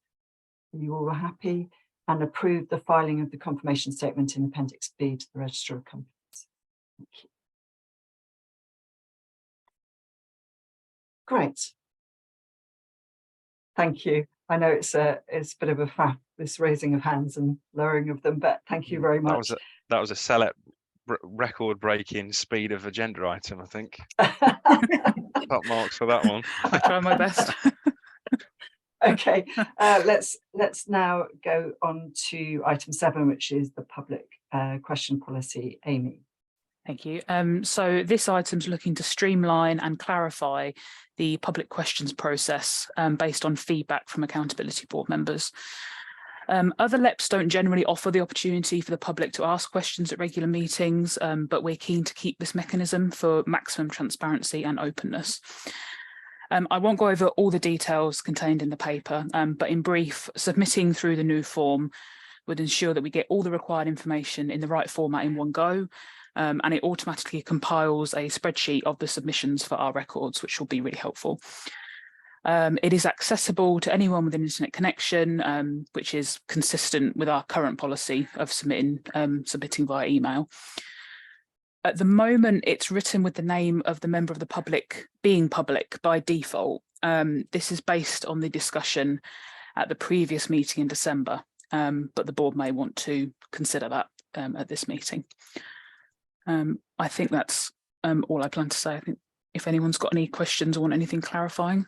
Are you all happy? And approve the filing of the confirmation statement in Appendix B to the Register of Companies. Thank you. Great. Thank you. I know it's a bit of a faff, this raising of hands and lowering of them, but thank you very much. That was a SELEP record-breaking speed of agenda item, I think. Top marks for that one. I try my best. Okay, let's now go on to item 7, which is the public question policy. Amy. Thank you. So this item's looking to streamline and clarify the public questions process based on feedback from accountability board members. Other LEPs don't generally offer the opportunity for the public to ask questions at regular meetings, but we're keen to keep this mechanism for maximum transparency and openness. I won't go over all the details contained in the paper, but in brief, submitting through the new form would ensure that we get all the required information in the right format in one go, and it automatically compiles a spreadsheet of the submissions for our records, which will be really helpful. It is accessible to anyone with an internet connection, which is consistent with our current policy of submitting via email. At the moment, it's written with the name of the member of the public being public by default. This is based on the discussion at the previous meeting in December, but the board may want to consider that at this meeting. I think that's all I plan to say. I think if anyone's got any questions or want anything clarifying.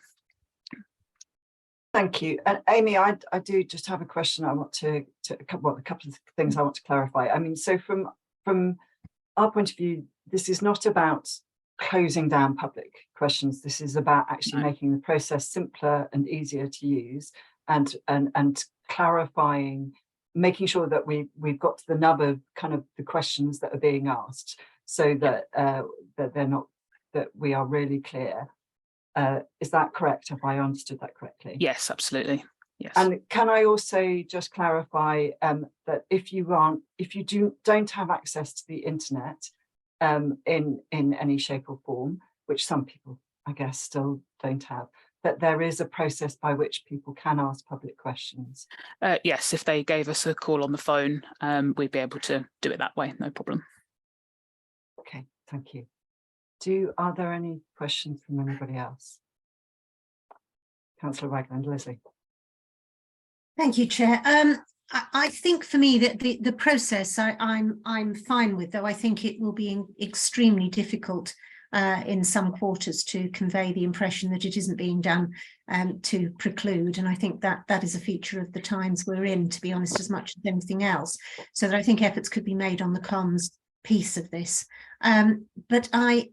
Thank you. And Amy, I do just have a question. I want to a couple of things I want to clarify. I mean, so from our point of view, this is not about closing down public questions. This is about actually making the process simpler and easier to use, and clarifying, making sure that we've got to the nub of kind of the questions that are being asked, so that that they're not, that we are really clear. Is that correct? Have I understood that correctly? Yes, absolutely. Yes. And can I also just clarify that if you don't have access to the internet in any shape or form, which some people I guess still don't have, that there is a process by which people can ask public questions? Yes, if they gave us a call on the phone, we'd be able to do it that way, no problem. Okay, thank you. Are there any questions from anybody else? Councillor Ragland, Leslie. Thank you, Chair. I think for me that the process I'm fine with, though I think it will be extremely difficult in some quarters to convey the impression that it isn't being done to preclude. And I think that is a feature of the times we're in, to be honest, as much as anything else. So that I think efforts could be made on the comms piece of this. But I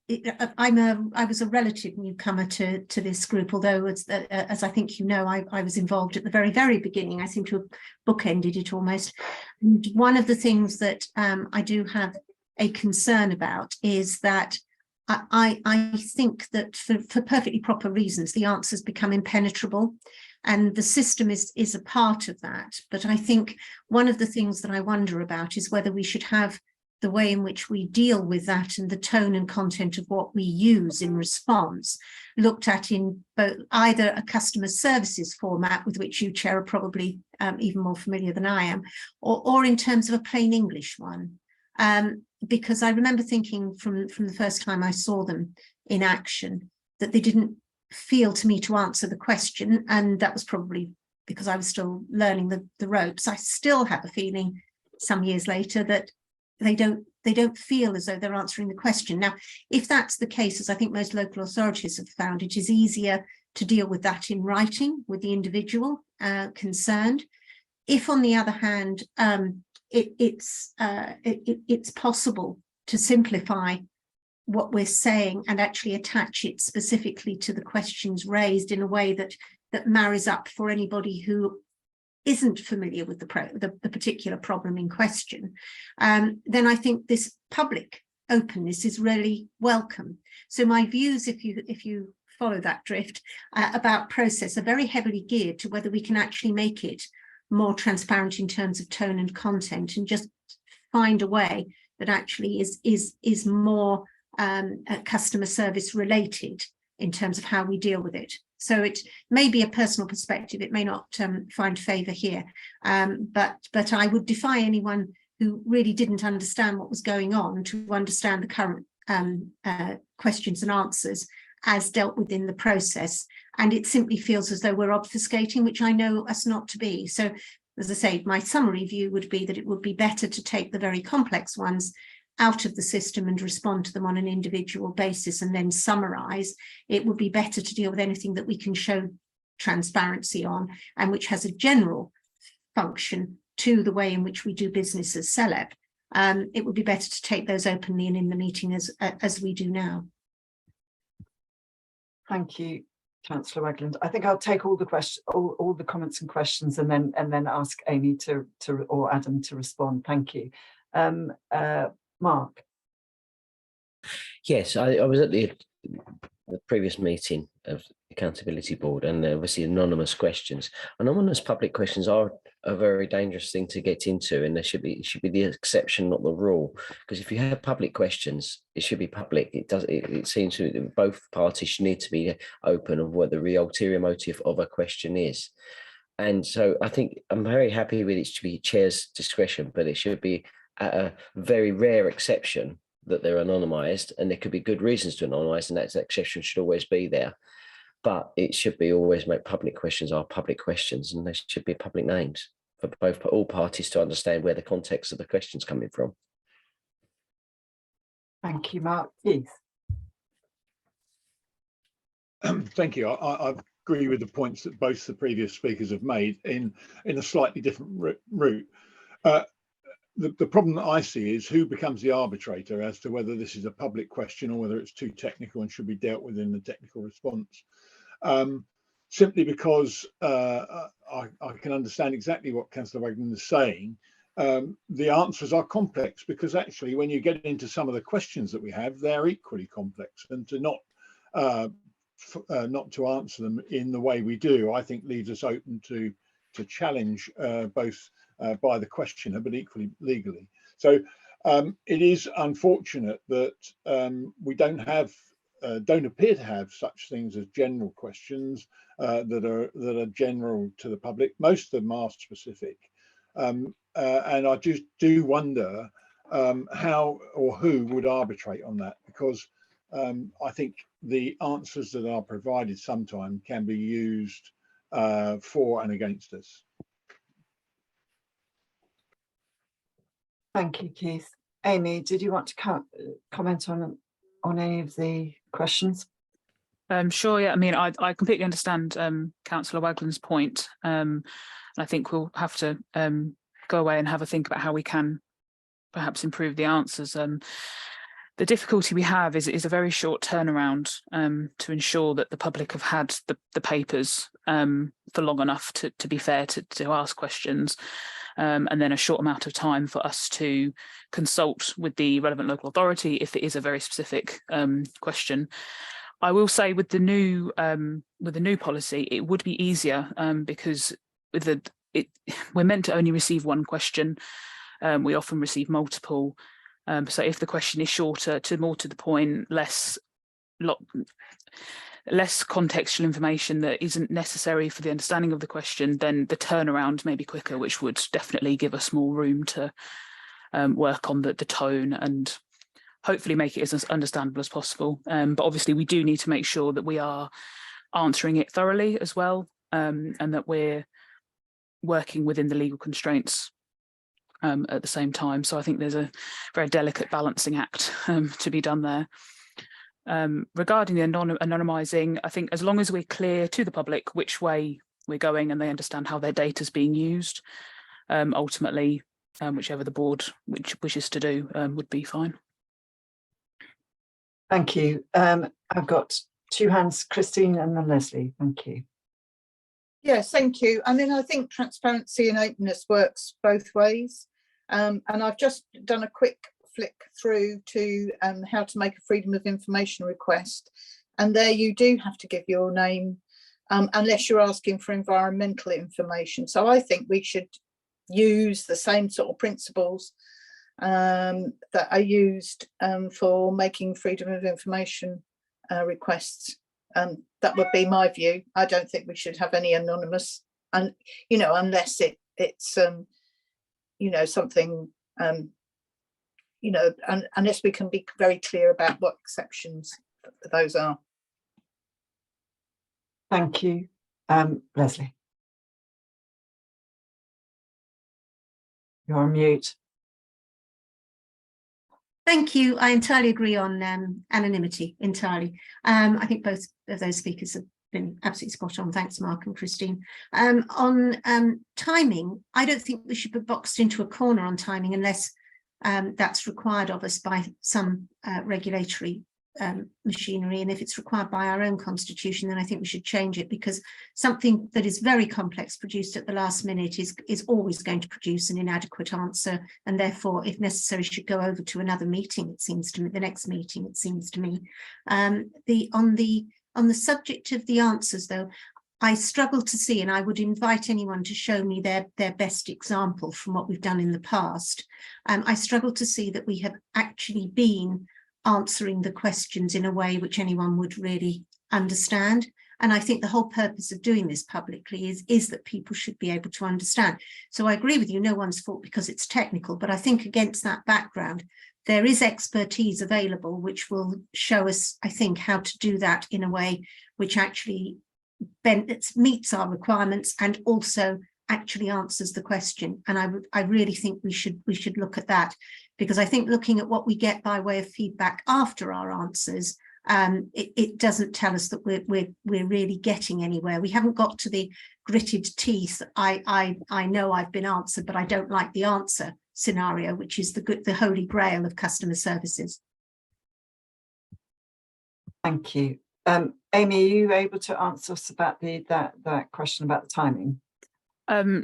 was a relative newcomer to this group, although as I think you know, I was involved at the very beginning. I seem to have bookended it almost. And one of the things that I do have a concern about is that I think that for perfectly proper reasons, the answers become impenetrable, and the system is a part of that. But I think one of the things that I wonder about is whether we should have the way in which we deal with that and the tone and content of what we use in response looked at in both either a customer services format, with which you, Chair, are probably even more familiar than I am, or in terms of a plain English one. Because I remember thinking from the first time I saw them in action that they didn't feel to me to answer the question, and that was probably because I was still learning the ropes. I still have a feeling some years later that they don't feel as though they're answering the question. Now, if that's the case, as I think most local authorities have found, it is easier to deal with that in writing with the individual concerned. If, on the other hand, it's possible to simplify what we're saying and actually attach it specifically to the questions raised in a way that marries up for anybody who isn't familiar with the particular problem in question, then I think this public openness is really welcome. So my views, if you follow that drift, about process are very heavily geared to whether we can actually make it more transparent in terms of tone and content, and just find a way that actually is more customer service related in terms of how we deal with it. So it may be a personal perspective, it may not find favour here, but I would defy anyone who really didn't understand what was going on to understand the current questions and answers as dealt with in the process. And it simply feels as though we're obfuscating, which I know us not to be. So, as I say, my summary view would be that it would be better to take the very complex ones out of the system and respond to them on an individual basis and then summarise. It would be better to deal with anything that we can show transparency on and which has a general function to the way in which we do business as CELEP. It would be better to take those openly and in the meeting as we do now. Thank you, Councillor Ragland. I think I'll take all the questions, all the comments and questions, and then ask Amy or Adam to respond. Thank you. Mark. Yes, I was at the previous meeting of the Accountability Board, and obviously anonymous questions. Anonymous public questions are a very dangerous thing to get into, and it should be the exception, not the rule. Because if you have public questions, it should be public. It seems to both parties need to be open of what the ulterior motive of a question is. And so I think I'm very happy with it to be Chair's discretion, but it should be a very rare exception that they're anonymised, and there could be good reasons to anonymise, and that exception should always be there. But it should be always make public questions are public questions, and they should be public names for all parties to understand where the context of the question's coming from. Thank you, Mark. Keith. Thank you. I agree with the points that both the previous speakers have made in a slightly different route. The problem that I see is who becomes the arbitrator as to whether this is a public question or whether it's too technical and should be dealt with in the technical response. Simply because I can understand exactly what Councillor Ragland is saying. The answers are complex because actually when you get into some of the questions that we have, they're equally complex, and to not to answer them in the way we do, I think leaves us open to challenge both by the questioner, but equally legally. So it is unfortunate that we don't appear to have such things as general questions that are general to the public. Most of them are specific, and I just do wonder how or who would arbitrate on that, because I think the answers that are provided sometimes can be used for and against us. Thank you, Keith. Amy, did you want to comment on any of the questions? Sure, yeah. I mean, I completely understand Councillor Wagland's point. I think we'll have to go away and have a think about how we can perhaps improve the answers. The difficulty we have is a very short turnaround to ensure that the public have had the papers for long enough to be fair to ask questions, and then a short amount of time for us to consult with the relevant local authority if it is a very specific question. I will say with the new policy, it would be easier because we're meant to only receive one question. We often receive multiple. So if the question is shorter, more to the point, less contextual information that isn't necessary for the understanding of the question, then the turnaround may be quicker, which would definitely give us more room to work on the tone and hopefully make it as understandable as possible. But obviously we do need to make sure that we are answering it thoroughly as well, and that we're working within the legal constraints at the same time. So I think there's a very delicate balancing act to be done there. Regarding the anonymising, I think as long as we're clear to the public which way we're going and they understand how their data is being used, ultimately, whichever the board wishes to do would be fine. Thank you. I've got two hands, Christine and then Leslie. Thank you. Yes, thank you. I mean, I think transparency and openness works both ways. And I've just done a quick flick through to how to make a freedom of information request. And there you do have to give your name unless you're asking for environmental information. So I think we should use the same sort of principles that are used for making freedom of information requests. That would be my view. I don't think we should have any anonymous, and unless it's something unless we can be very clear about what exceptions those are. Thank you. Leslie, you're on mute. Thank you. I entirely agree on anonymity, entirely. I think both of those speakers have been absolutely spot on. Thanks, Mark and Christine. On timing, I don't think we should be boxed into a corner on timing unless that's required of us by some regulatory machinery. And if it's required by our own constitution, then I think we should change it, because something that is very complex produced at the last minute is always going to produce an inadequate answer, and therefore, if necessary, should go over to another meeting, it seems to me, the next meeting, it seems to me. On the subject of the answers, though, I struggle to see, and I would invite anyone to show me their best example from what we've done in the past. I struggle to see that we have actually been answering the questions in a way which anyone would really understand. And I think the whole purpose of doing this publicly is that people should be able to understand. So I agree with you, no one's fault because it's technical, but I think against that background, there is expertise available which will show us, I think, how to do that in a way which actually meets our requirements and also actually answers the question. And I really think we should look at that, because I think looking at what we get by way of feedback after our answers, it doesn't tell us that we're really getting anywhere. We haven't got to the gritted teeth, I know I've been answered, but I don't like the answer scenario, which is the holy grail of customer services. Thank you. Amy, are you able to answer us about that question about the timing?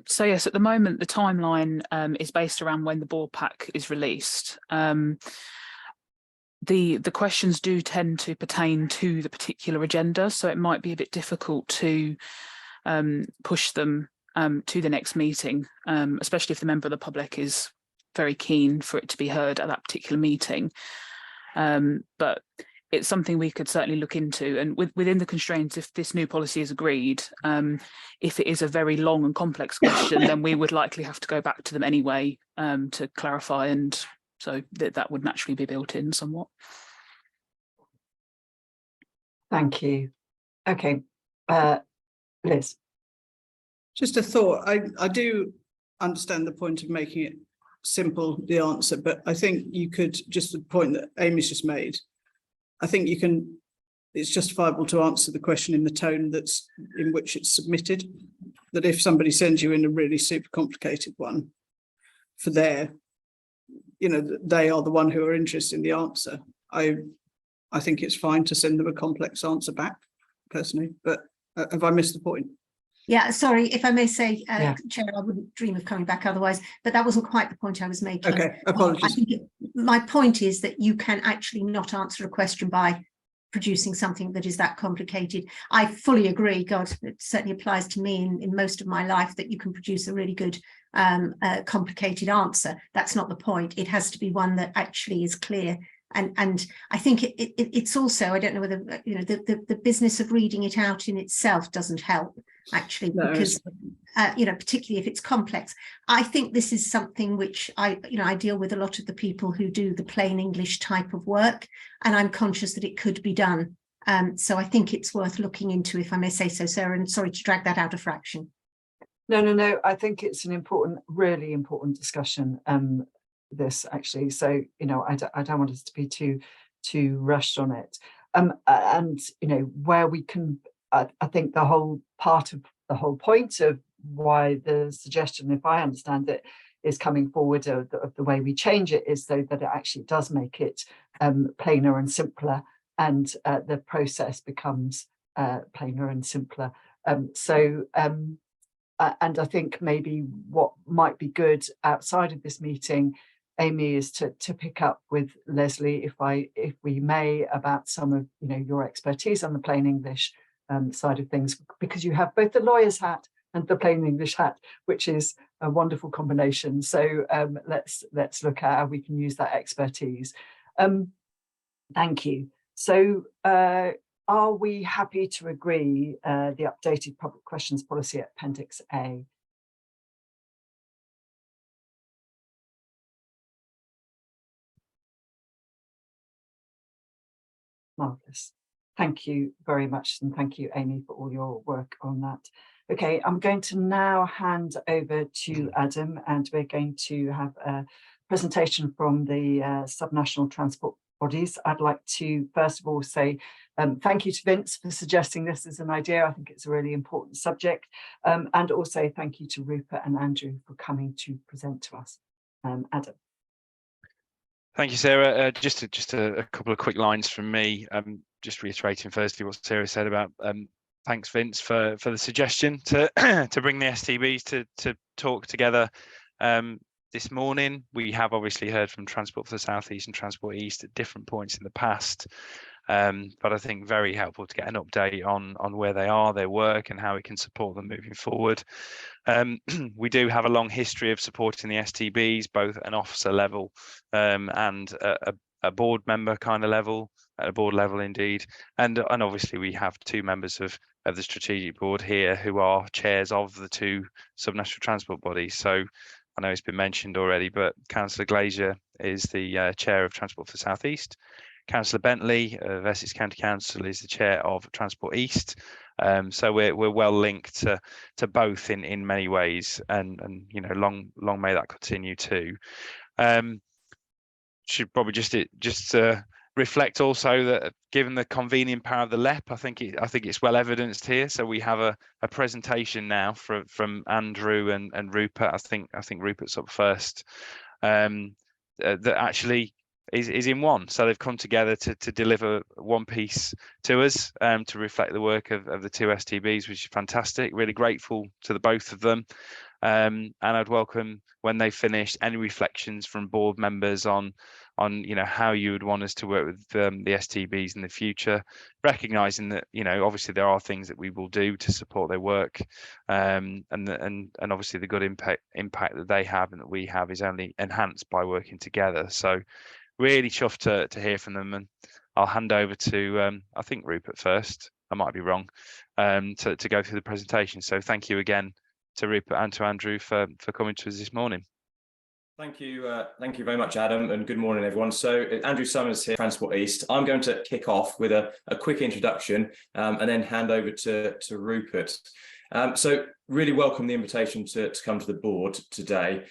So yes, at the moment, the timeline is based around when the board pack is released. The questions do tend to pertain to the particular agenda, so it might be a bit difficult to push them to the next meeting, especially if the member of the public is very keen for it to be heard at that particular meeting. But it's something we could certainly look into, and within the constraints, if this new policy is agreed, if it is a very long and complex question, then we would likely have to go back to them anyway to clarify, and so that would naturally be built in somewhat. Thank you. Okay, Liz. Just a thought. I do understand the point of making it simple, the answer, but I think you could, just the point that Amy's just made, I think you can, it's justifiable to answer the question in the tone that's in which it's submitted. That if somebody sends you in a really super complicated one for their, you know, they are the one who are interested in the answer. I think it's fine to send them a complex answer back personally, but have I missed the point? Yeah, sorry, if I may say, Chair, I wouldn't dream of coming back otherwise, but that wasn't quite the point I was making. Okay, apologies. I think my point is that you can actually not answer a question by producing something that is that complicated. I fully agree, God, it certainly applies to me in most of my life, that you can produce a really good complicated answer. That's not the point. It has to be one that actually is clear. And I think it's also, I don't know whether, you know, the business of reading it out in itself doesn't help, actually, because, you know, particularly if it's complex. I think this is something which I deal with a lot of the people who do the plain English type of work, and I'm conscious that it could be done. So I think it's worth looking into, if I may say so, Sarah, and sorry to drag that out a fraction. No, I think it's an important, really important discussion. This actually, so you know, I don't want us to be too rushed on it, and you know, where we can, I think the whole point of why the suggestion, if I understand it, is coming forward of the way we change it, is so that it actually does make it plainer and simpler, and the process becomes plainer and simpler. And I think maybe what might be good outside of this meeting, Amy, is to pick up with Leslie, if we may, about some of, you know, your expertise on the plain English side of things, because you have both the lawyer's hat and the plain English hat, which is a wonderful combination. So let's look at how we can use that expertise. Thank you. So are we happy to agree the updated public questions policy at Appendix A? Marvellous. Thank you very much, and thank you, Amy, for all your work on that. Okay, I'm going to now hand over to Adam, and we're going to have a presentation from the subnational transport bodies. I'd like to first of all say thank you to Vince for suggesting this as an idea. I think it's a really important subject, and also thank you to Rupert and Andrew for coming to present to us. Adam. Thank you, Sarah. Just a couple of quick lines from me. Just reiterating firstly what Sarah said about thanks, Vince, for the suggestion to to bring the STBs to talk together this morning. We have obviously heard from Transport for the South East and Transport East at different points in the past, but I think very helpful to get an update on where they are, their work, and how we can support them moving forward. We do have a long history of supporting the STBs, both at an officer level and a board member kind of level, at a board level indeed. And obviously we have two members of the strategic board here who are chairs of the two subnational transport bodies. So I know it's been mentioned already, but Councillor Glazier is the chair of Transport for the South East. Councillor Bentley of Essex County Council is the chair of Transport East. So we're well linked to both in many ways, and you know, long may that continue too. Should probably just reflect also that given the convening power of the LEP, I think it's well evidenced here. So we have a presentation now from Andrew and Rupert. I think Rupert's up first. That actually is in one. So they've come together to deliver one piece to us, to reflect the work of the two STBs, which is fantastic. Really grateful to the both of them. And I'd welcome, when they finish, any reflections from board members on you know, how you would want us to work with the STBs in the future, recognizing that, you know, obviously there are things that we will do to support their work, and obviously the good impact that they have and that we have is only enhanced by working together. So really chuffed to hear from them, and I'll hand over to I think Rupert first, I might be wrong, to go through the presentation. So thank you again to Rupert and to Andrew for coming to us this morning. Thank you very much, Adam, and good morning, everyone. So Andrew Summers here, Transport East. I'm going to kick off with a quick introduction and then hand over to Rupert. So really welcome the invitation to come to the board today.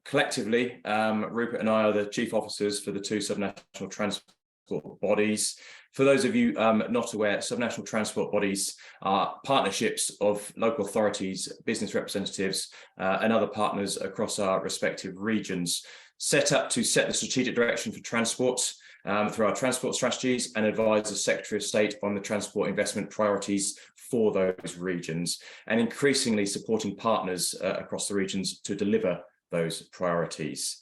Collectively, Rupert and I are the chief officers for the two subnational transport bodies. For those of you not aware, subnational transport bodies are partnerships of local authorities, business representatives, and other partners across our respective regions, set up to set the strategic direction for transport through our transport strategies and advise the Secretary of State on the transport investment priorities for those regions, and increasingly supporting partners across the regions to deliver those priorities.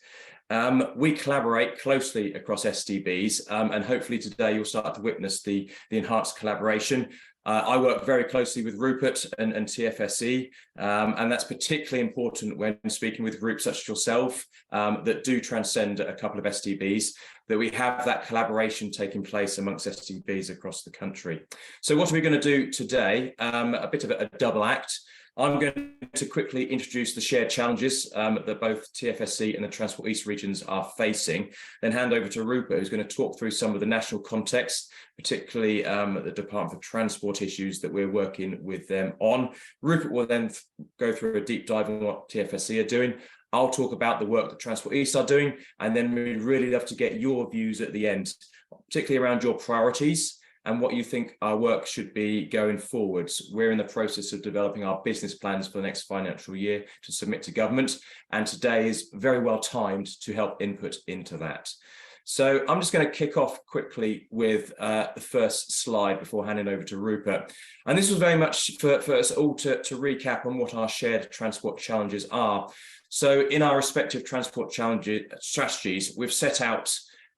We collaborate closely across STBs, and hopefully today you'll start to witness the enhanced collaboration. I work very closely with Rupert and TFSE, and that's particularly important when speaking with groups such as yourself that do transcend a couple of STBs, that we have that collaboration taking place amongst STBs across the country. So what are we going to do today? A bit of a double act. I'm going to quickly introduce the shared challenges that both TFSE and the Transport East regions are facing, then hand over to Rupert, who's going to talk through some of the national context, particularly the Department for Transport issues that we're working with them on. Rupert will then go through a deep dive on what TFSE are doing. I'll talk about the work that Transport East are doing, and then we'd really love to get your views at the end, particularly around your priorities and what you think our work should be going forwards. We're in the process of developing our business plans for the next financial year to submit to government, and today is very well timed to help input into that. So I'm just going to kick off quickly with the first slide before handing over to Rupert. And this was very much for us all to recap on what our shared transport challenges are. So in our respective transport strategies, we've set out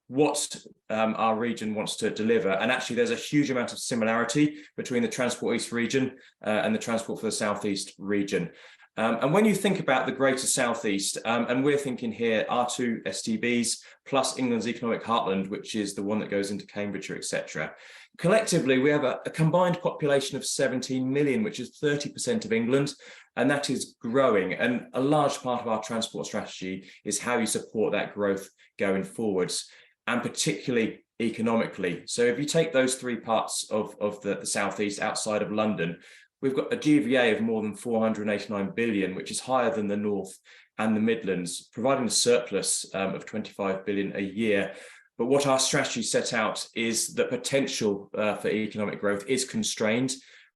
what our region wants to deliver. And actually, there's a huge amount of similarity between the Transport East region and the Transport for the South East region. And when you think about the Greater South East, and we're thinking here our two STBs plus England's economic heartland, which is the one that goes into Cambridgeshire, etc. Collectively, we have a combined population of 17 million, which is 30% of England, and that is growing. And a large part of our transport strategy is how you support that growth going forwards, and particularly economically. So if you take those three parts of the Southeast outside of London, we've got a GVA of more than 489 billion, which is higher than the North and the Midlands, providing a surplus of 25 billion a year. But what our strategy set out is the potential for economic growth is constrained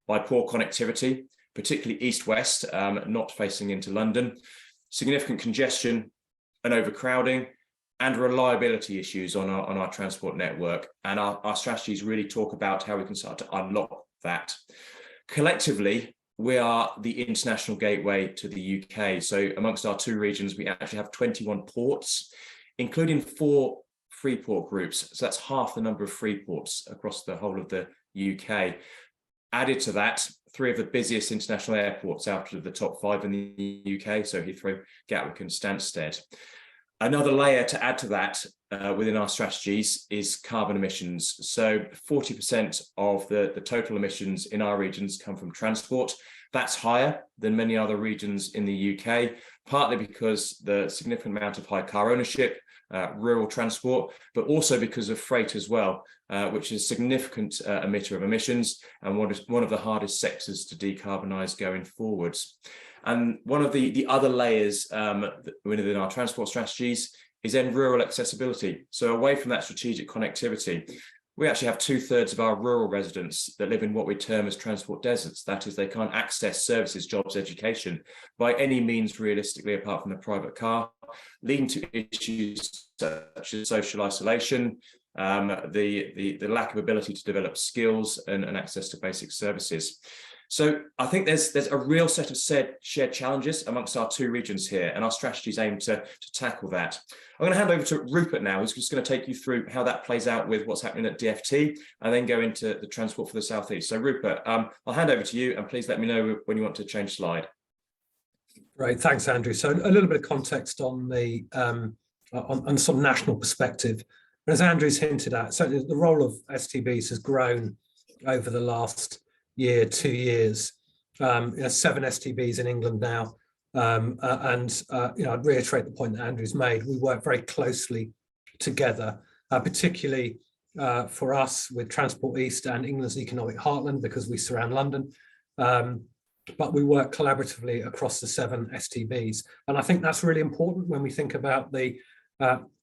by poor connectivity, particularly east-west, not facing into London, significant congestion and overcrowding, and reliability issues on our transport network. And our strategies really talk about how we can start to unlock that. Collectively, we are the international gateway to the UK. So amongst our two regions, we actually have 21 ports, including 4 free port groups. So that's half the number of free ports across the whole of the UK. Added to that, 3 of the busiest international airports out of the top 5 in the UK, so Heathrow, Gatwick and Stansted. Another layer to add to that within our strategies is carbon emissions. So 40% of the total emissions in our regions come from transport. That's higher than many other regions in the UK, partly because the significant amount of high car ownership, rural transport, but also because of freight as well, which is a significant emitter of emissions and one of the hardest sectors to decarbonise going forwards. And one of the other layers within our transport strategies is then rural accessibility. So away from that strategic connectivity, we actually have 2/3 of our rural residents that live in what we term as transport deserts. That is, they can't access services, jobs, education by any means realistically apart from the private car, leading to issues such as social isolation, the lack of ability to develop skills and access to basic services. So I think there's a real set of shared challenges amongst our two regions here, and our strategies aim to tackle that. I'm going to hand over to Rupert now, who's just going to take you through how that plays out with what's happening at DfT, and then go into the Transport for the South East. So Rupert, I'll hand over to you, and please let me know when you want to change slide. Great, thanks, Andrew. So a little bit of context on the on some national perspective. And as Andrew's hinted at, certainly the role of STBs has grown over the last year, 2 years. 7 STBs in England now, I'd reiterate the point that Andrew's made. We work very closely together, particularly for us with Transport East and England's economic heartland, because we surround London. But we work collaboratively across the 7 STBs. And I think that's really important when we think about the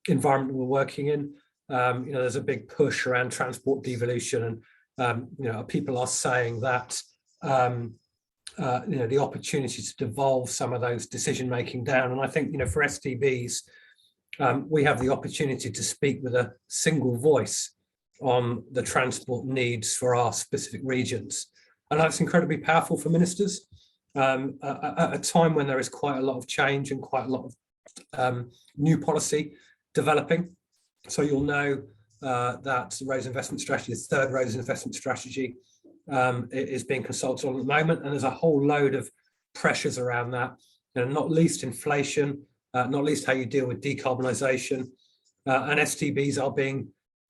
environment we're working in. There's a big push around transport devolution, and people are saying that the opportunity to devolve some of those decision making down. And I think for STBs, we have the opportunity to speak with a single voice on the transport needs for our specific regions. And that's incredibly powerful for ministers at a time when there is quite a lot of change and quite a lot of new policy developing. So you'll know that the Roads Investment Strategy, the 3rd Roads Investment Strategy, is being consulted on at the moment, and there's a whole load of pressures around that, not least inflation, not least how you deal with decarbonisation, and STBs are being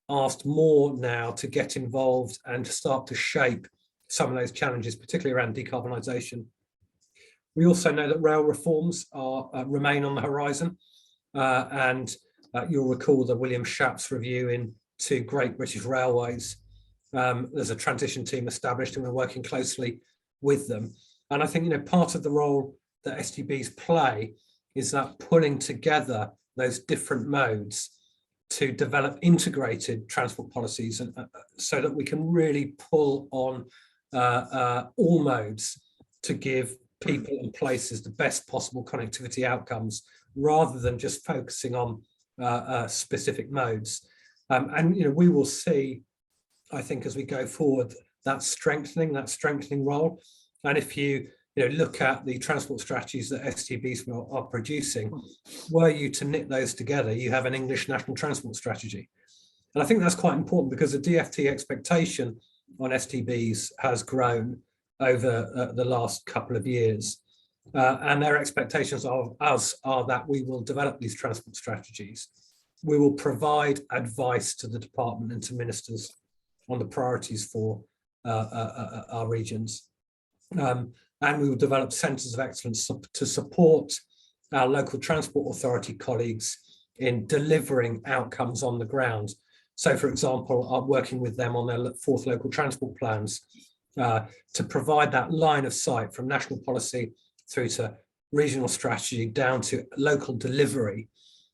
asked more now to get involved and to start to shape some of those challenges, particularly around decarbonisation. We also know that rail reforms remain on the horizon, and you'll recall the William Shapps review into Great British Railways. There's a transition team established, and we're working closely with them. And I think part of the role that STBs play is that pulling together those different modes to develop integrated transport policies, and so that we can really pull on all modes to give people and places the best possible connectivity outcomes, rather than just focusing on specific modes. We will see, I think, as we go forward, that strengthening role. And if you look at the transport strategies that STBs are producing, were you to knit those together, you have an English National Transport Strategy. And I think that's quite important, because the DfT expectation on STBs has grown over the last couple of years. And their expectations of us are that we will develop these transport strategies. We will provide advice to the department and to ministers on the priorities for our regions. And we will develop centres of excellence to support our local transport authority colleagues in delivering outcomes on the ground. So, for example, I'm working with them on their 4th local transport plans to provide that line of sight from national policy through to regional strategy down to local delivery.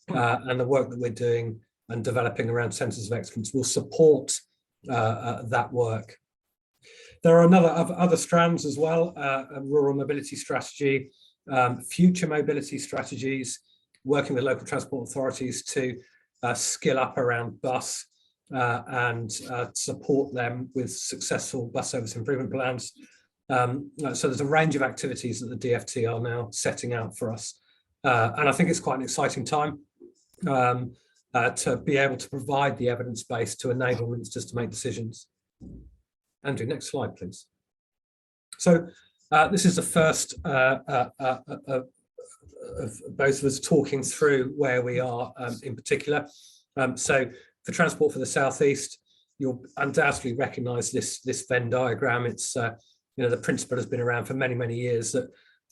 And the work that we're doing and developing around centres of excellence will support that work. There are other strands as well: a rural mobility strategy, future mobility strategies, working with local transport authorities to skill up around bus and support them with successful bus service improvement plans. So there's a range of activities that the DfT are now setting out for us. And I think it's quite an exciting time to be able to provide the evidence base to enable ministers to make decisions. Andrew, next slide, please. So this is the first of both of us talking through where we are in particular. So for Transport for the South East, you'll undoubtedly recognise this Venn diagram. It's the principle has been around for many, many years, that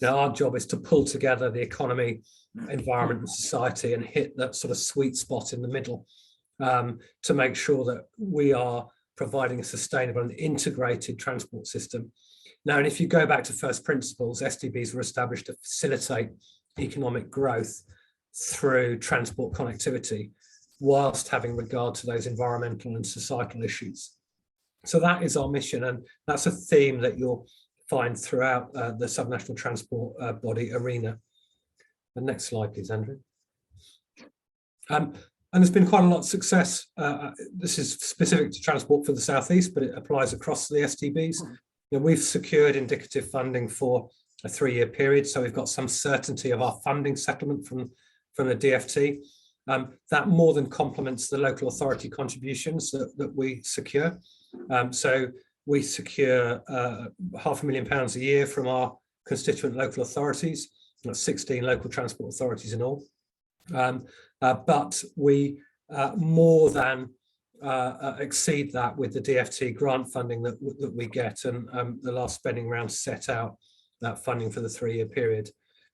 our job is to pull together the economy, environment and society and hit that sort of sweet spot in the middle to make sure that we are providing a sustainable and integrated transport system. Now, and if you go back to first principles, STBs were established to facilitate economic growth through transport connectivity, whilst having regard to those environmental and societal issues. So that is our mission, and that's a theme that you'll find throughout the subnational transport body arena. The next slide, please, Andrew. And there's been quite a lot of success. This is specific to Transport for the South East, but it applies across the STBs. We've secured indicative funding for a 3-year period, so we've got some certainty of our funding settlement from the DfT. That more than complements the local authority contributions that we secure. So we secure £500,000 a year from our constituent local authorities, 16 local transport authorities in all. But we more than exceed that with the DfT grant funding that we get, and the last spending round set out that funding for the 3-year period.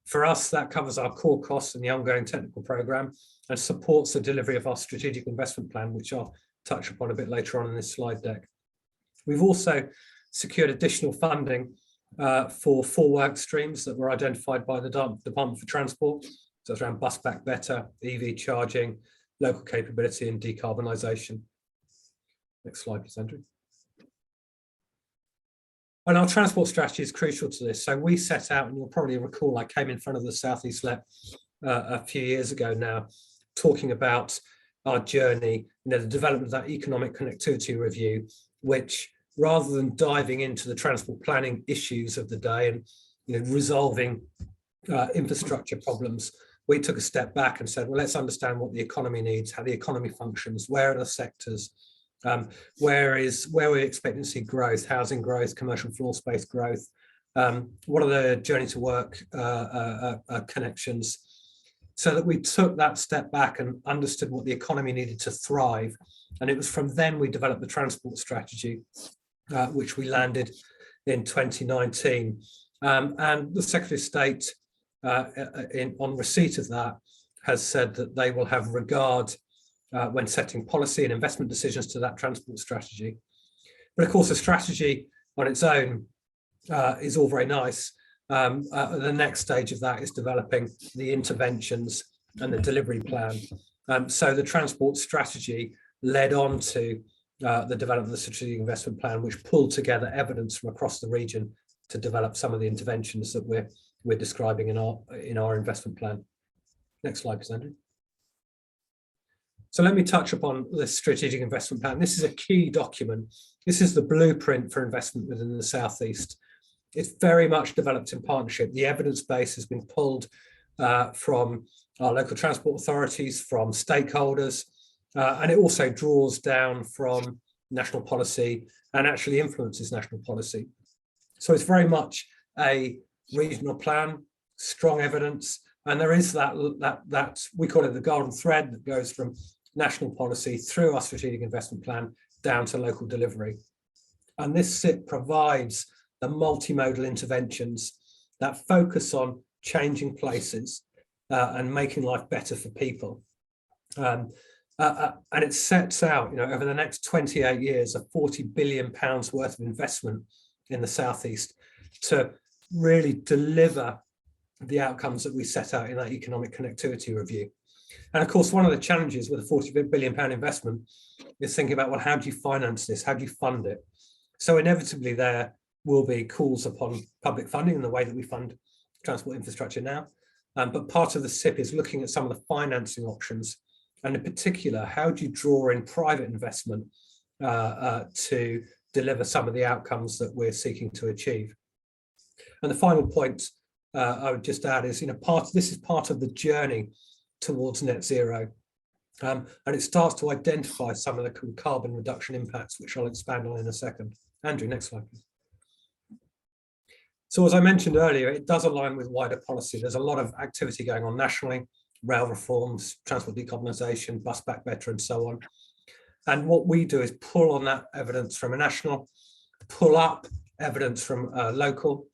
For us, that covers our core costs and the ongoing technical programme and supports the delivery of our strategic investment plan, which I'll touch upon a bit later on in this slide deck. We've also secured additional funding for 4 work streams that were identified by the Department for Transport. So it's around Bus Back Better, EV charging, local capability and decarbonisation. Next slide, please, Andrew. And our transport strategy is crucial to this. So we set out, and you'll probably recall, I came in front of the South East LEP a few years ago now, talking about our journey, the development of that economic connectivity review, which rather than diving into the transport planning issues of the day and resolving infrastructure problems, we took a step back and said, well, let's understand what the economy needs, how the economy functions, where are the sectors, where we're expecting to see growth, housing growth, commercial floor space growth, what are the journey to work connections, so that we took that step back and understood what the economy needed to thrive. And it was from then we developed the transport strategy, which we landed in 2019. And the Secretary of State, on receipt of that, has said that they will have regard when setting policy and investment decisions to that transport strategy. But of course, the strategy on its own is all very nice. The next stage of that is developing the interventions and the delivery plan. So the transport strategy led on to the development of the strategic investment plan, which pulled together evidence from across the region to develop some of the interventions that we're describing in our investment plan. Next slide, please, Andrew. So let me touch upon the strategic investment plan. This is a key document. This is the blueprint for investment within the South East. It's very much developed in partnership. The evidence base has been pulled from our local transport authorities, from stakeholders, and it also draws down from national policy and actually influences national policy. So it's very much a regional plan, strong evidence, and there is that we call it the golden thread that goes from national policy through our strategic investment plan down to local delivery. And this SIP provides the multimodal interventions that focus on changing places and making life better for people. And it sets out, over the next 28 years, of £40 billion worth of investment in the South East to really deliver the outcomes that we set out in that economic connectivity review. And of course, one of the challenges with a £40 billion investment is thinking about, well, how do you finance this? How do you fund it? So inevitably there will be calls upon public funding in the way that we fund transport infrastructure now. But part of the SIP is looking at some of the financing options. And in particular, how do you draw in private investment to deliver some of the outcomes that we're seeking to achieve? And the final point I would just add is, this is part of the journey towards net zero. And it starts to identify some of the carbon reduction impacts, which I'll expand on in a second. Andrew, next slide, please. So as I mentioned earlier, it does align with wider policy. There's a lot of activity going on nationally, rail reforms, transport decarbonisation, Bus Back Better, and so on. And what we do is pull on that evidence from a national, pull up evidence from local,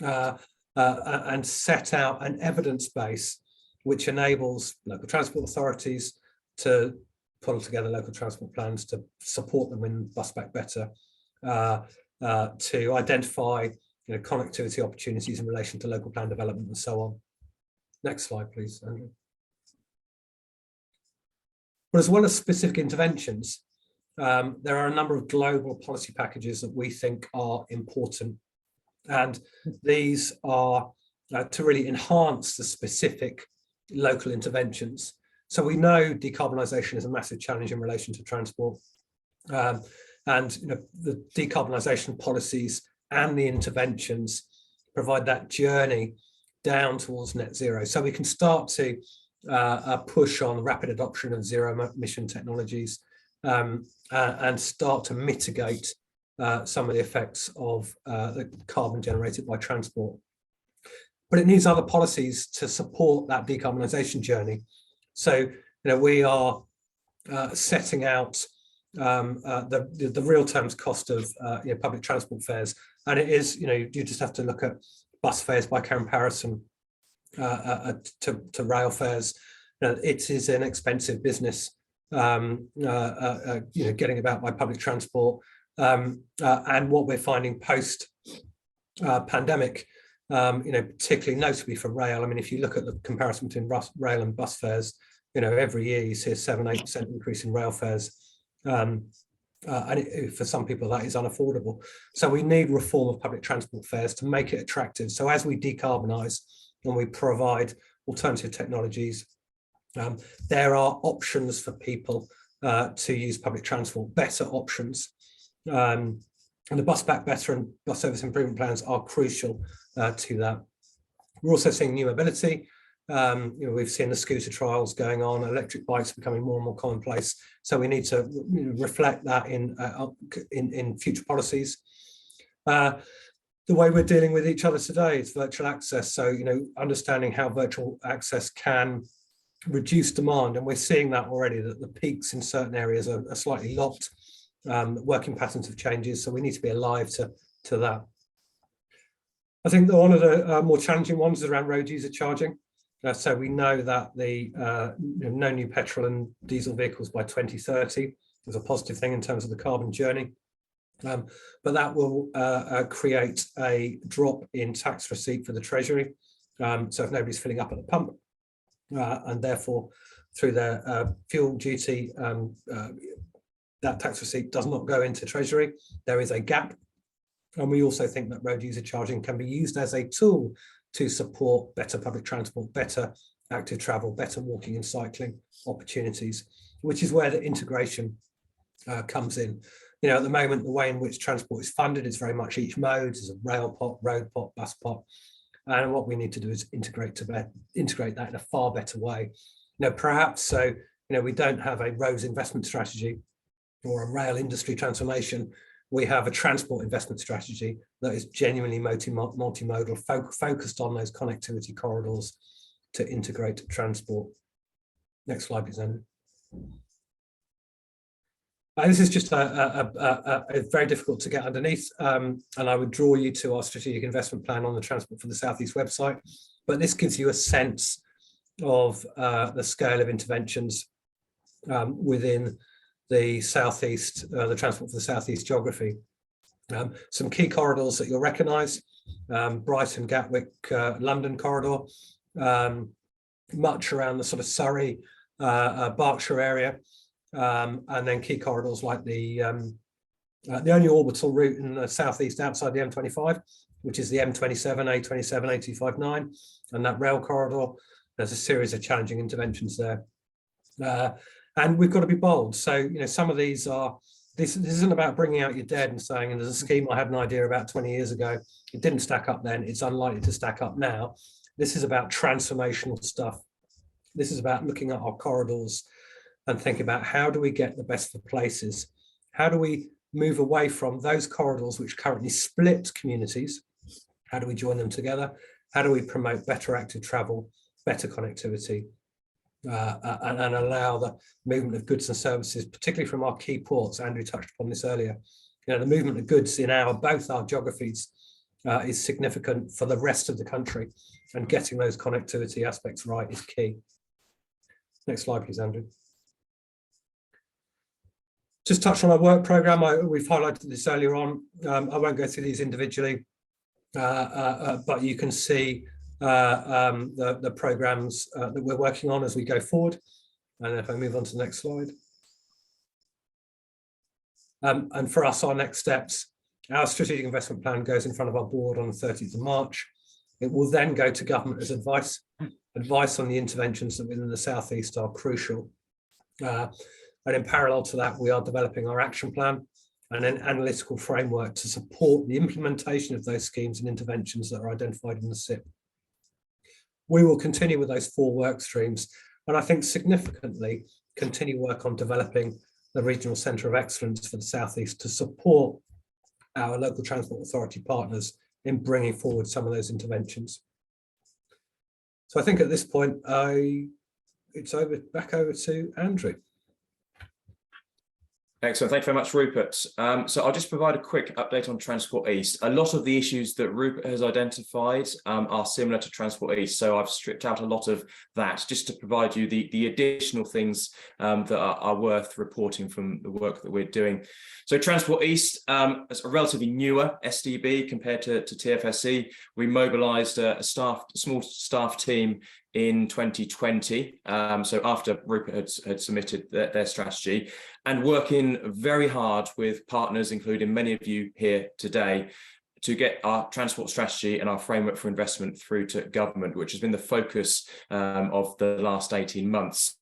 and set out an evidence base which enables local transport authorities to pull together local transport plans to support them in Bus Back Better, to identify connectivity opportunities in relation to local plan development and so on. Next slide, please, Andrew. But as well as specific interventions, there are a number of global policy packages that we think are important. And these are to really enhance the specific local interventions. So we know decarbonisation is a massive challenge in relation to transport. And the decarbonisation policies and the interventions provide that journey down towards net zero. So we can start to push on rapid adoption of zero emission technologies and start to mitigate some of the effects of the carbon generated by transport. But it needs other policies to support that decarbonisation journey. So we are setting out the real terms cost of public transport fares, and it is you just have to look at bus fares by comparison to rail fares. It is an expensive business, getting about by public transport, and what we're finding post pandemic, particularly notably for rail. I mean, if you look at the comparison between rail and bus fares, every year you see a 7-8% increase in rail fares. And for some people that is unaffordable. So we need reform of public transport fares to make it attractive. So as we decarbonise and we provide alternative technologies, there are options for people to use public transport, better options. And the Bus Back Better and bus service improvement plans are crucial to that. We're also seeing new mobility. We've seen the scooter trials going on, electric bikes becoming more and more commonplace. So we need to reflect that in future policies. The way we're dealing with each other today is virtual access. So, understanding how virtual access can reduce demand. And we're seeing that already, that the peaks in certain areas are slightly locked. Working patterns have changes. So we need to be alive to that. I think that one of the more challenging ones is around road user charging. So we know that the no new petrol and diesel vehicles by 2030 is a positive thing in terms of the carbon journey. But that will create a drop in tax receipt for the Treasury. So if nobody's filling up at the pump, and therefore through their fuel duty, that tax receipt does not go into Treasury, there is a gap. And we also think that road user charging can be used as a tool to support better public transport, better active travel, better walking and cycling opportunities, which is where the integration comes in. At the moment, the way in which transport is funded is very much each mode is a rail pot, road pot, bus pot. And what we need to do is integrate that in a far better way. Perhaps so, we don't have a roads investment strategy or a rail industry transformation. We have a transport investment strategy that is genuinely multimodal, focused on those connectivity corridors to integrate transport. Next slide, please, Andrew. This is just a very difficult to get underneath, and I would draw you to our strategic investment plan on the Transport for the South East website. But this gives you a sense of the scale of interventions within the Southeast, the Transport for the Southeast geography. Some key corridors that you'll recognise: Brighton, Gatwick, London corridor, much around the sort of Surrey, Berkshire area. And then key corridors like the only orbital route in the southeast outside the M25, which is the M27, A27, A259, and that rail corridor. There's a series of challenging interventions there, and we've got to be bold. So some of these are. This isn't about bringing out your dead and saying, and there's a scheme I had an idea about 20 years ago. It didn't stack up then. It's unlikely to stack up now. This is about transformational stuff. This is about looking at our corridors and think about how do we get the best for places? How do we move away from those corridors which currently split communities? How do we join them together? How do we promote better active travel, better connectivity, and allow the movement of goods and services, particularly from our key ports? Andrew touched upon this earlier. The movement of goods in both our geographies is significant for the rest of the country, and getting those connectivity aspects right is key. Next slide, please, Andrew. Just touch on our work programme. We've highlighted this earlier on. I won't go through these individually, but you can see the programmes that we're working on as we go forward. And if I move on to the next slide. And for us, our next steps, our strategic investment plan goes in front of our board on the 30th of March. It will then go to government as advice. Advice on the interventions that within the South East are crucial. And in parallel to that, we are developing our action plan and an analytical framework to support the implementation of those schemes and interventions that are identified in the SIP. We will continue with those 4 work streams, and I think significantly continue work on developing the Regional Centre of Excellence for the South East to support our local transport authority partners in bringing forward some of those interventions. So I think at this point, it's back over to Andrew. Excellent. Thank you very much, Rupert. So I'll just provide a quick update on Transport East. A lot of the issues that Rupert has identified are similar to Transport East. So I've stripped out a lot of that just to provide you the additional things that are worth reporting from the work that we're doing. So Transport East is a relatively newer STB compared to TFSE. We mobilised a small staff team in 2020, so after Rupert had submitted their strategy, and working very hard with partners, including many of you here today, to get our transport strategy and our framework for investment through to government, which has been the focus of the last 18 months.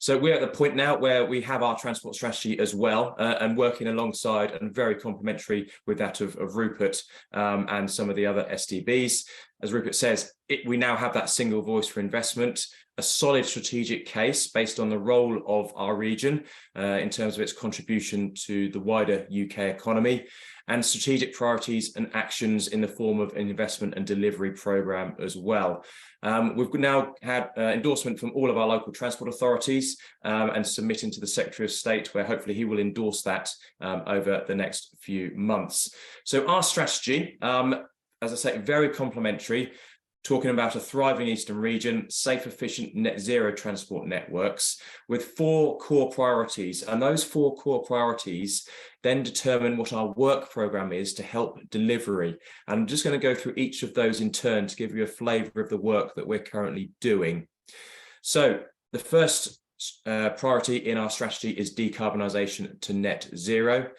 So we're at the point now where we have our transport strategy as well, and working alongside and very complementary with that of Rupert and some of the other STBs. As Rupert says, we now have that single voice for investment, a solid strategic case based on the role of our region in terms of its contribution to the wider UK economy, and strategic priorities and actions in the form of an investment and delivery programme as well. We've now had endorsement from all of our local transport authorities and submitting to the Secretary of State, where hopefully he will endorse that over the next few months. So our strategy, as I say, very complementary, talking about a thriving eastern region, safe, efficient, net zero transport networks with 4 core priorities. And those 4 core priorities then determine what our work programme is to help delivery. And I'm just going to go through each of those in turn to give you a flavour of the work that we're currently doing. So the first priority in our strategy is decarbonisation to net zero,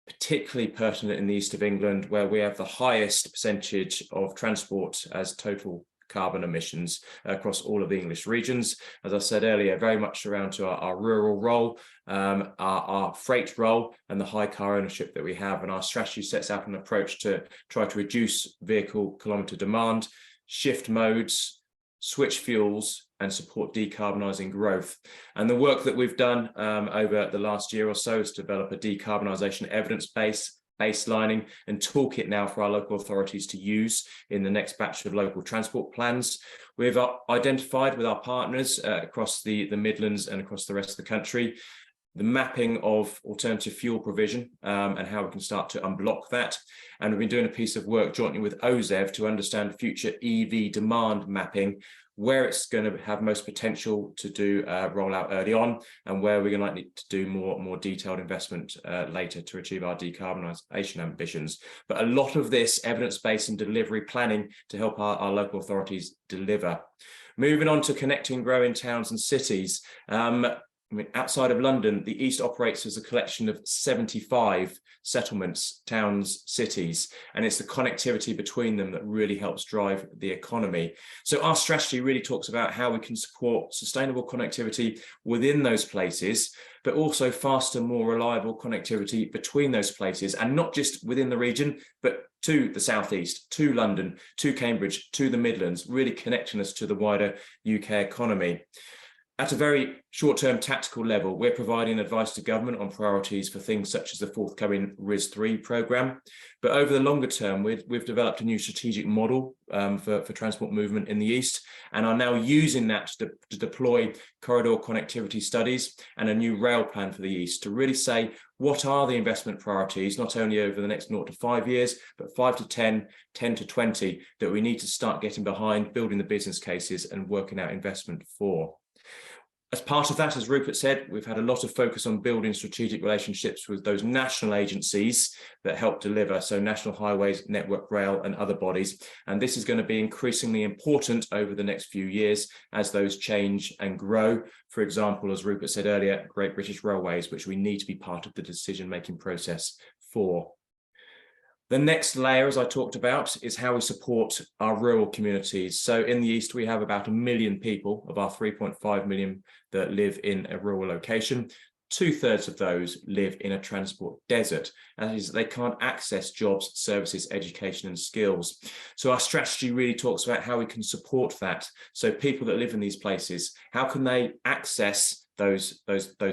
particularly pertinent in the east of England, where we have the highest percentage of transport as total carbon emissions across all of the English regions. As I said earlier, very much around to our rural role, our freight role, and the high car ownership that we have. And our strategy sets out an approach to try to reduce vehicle kilometre demand, shift modes, switch fuels, and support decarbonising growth. And the work that we've done over the last year or so is to develop a decarbonisation evidence base, baselining and toolkit now for our local authorities to use in the next batch of local transport plans. We've identified with our partners across the Midlands and across the rest of the country the mapping of alternative fuel provision and how we can start to unblock that. And we've been doing a piece of work jointly with OZEV to understand future EV demand mapping, where it's going to have most potential to do rollout early on, and where we're going to need to do more detailed investment later to achieve our decarbonisation ambitions. But a lot of this evidence-based and delivery planning to help our local authorities deliver. Moving on to connecting growing towns and cities. I mean, outside of London, the East operates as a collection of 75 settlements, towns, cities, and it's the connectivity between them that really helps drive the economy. So our strategy really talks about how we can support sustainable connectivity within those places, but also faster, more reliable connectivity between those places, and not just within the region, but to the southeast, to London, to Cambridge, to the Midlands, really connecting us to the wider UK economy. At a very short-term tactical level, we're providing advice to government on priorities for things such as the forthcoming RIS3 programme. But over the longer term, we've developed a new strategic model for transport movement in the East, and are now using that to deploy corridor connectivity studies and a new rail plan for the East to really say, what are the investment priorities, not only over the next 0 to 5 years, but 5 to 10, 10 to 20, that we need to start getting behind, building the business cases and working out investment for. As part of that, as Rupert said, we've had a lot of focus on building strategic relationships with those national agencies that help deliver, so National Highways, Network Rail and other bodies. And this is going to be increasingly important over the next few years as those change and grow. For example, as Rupert said earlier, Great British Railways, which we need to be part of the decision-making process for. The next layer, as I talked about, is how we support our rural communities. So in the East, we have about 1 million people of our 3.5 million that live in a rural location. 2/3 of those live in a transport desert. That is, they can't access jobs, services, education and skills. So our strategy really talks about how we can support that. So people that live in these places, how can they access those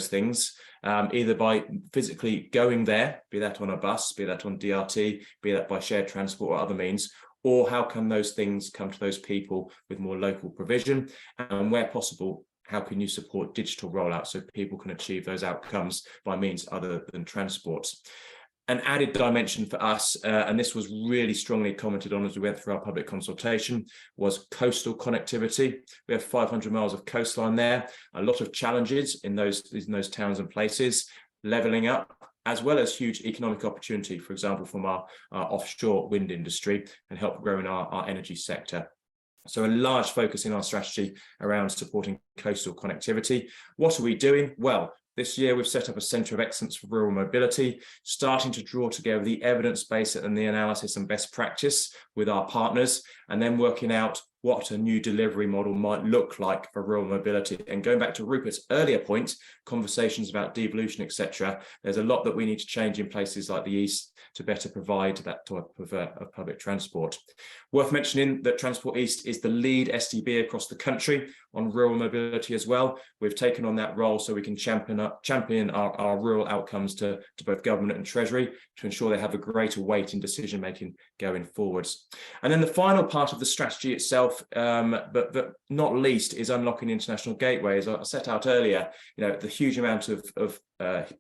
things, either by physically going there, be that on a bus, be that on DRT, be that by shared transport or other means, or how can those things come to those people with more local provision, and where possible, how can you support digital rollout so people can achieve those outcomes by means other than transport? An added dimension for us, and this was really strongly commented on as we went through our public consultation, was coastal connectivity. We have 500 miles of coastline there, a lot of challenges in those towns and places, levelling up, as well as huge economic opportunity, for example, from our offshore wind industry, and help grow in our energy sector. So a large focus in our strategy around supporting coastal connectivity. What are we doing? Well, this year, we've set up a Centre of Excellence for Rural Mobility, starting to draw together the evidence base and the analysis and best practice with our partners, and then working out what a new delivery model might look like for rural mobility. And going back to Rupert's earlier point, conversations about devolution, etc., there's a lot that we need to change in places like the East to better provide that type of public transport. Worth mentioning that Transport East is the lead STB across the country on rural mobility as well. We've taken on that role so we can champion our rural outcomes to both government and Treasury to ensure they have a greater weight in decision making going forwards. And then the final part of the strategy itself, but not least, is unlocking international gateways. I set out earlier, the huge amount of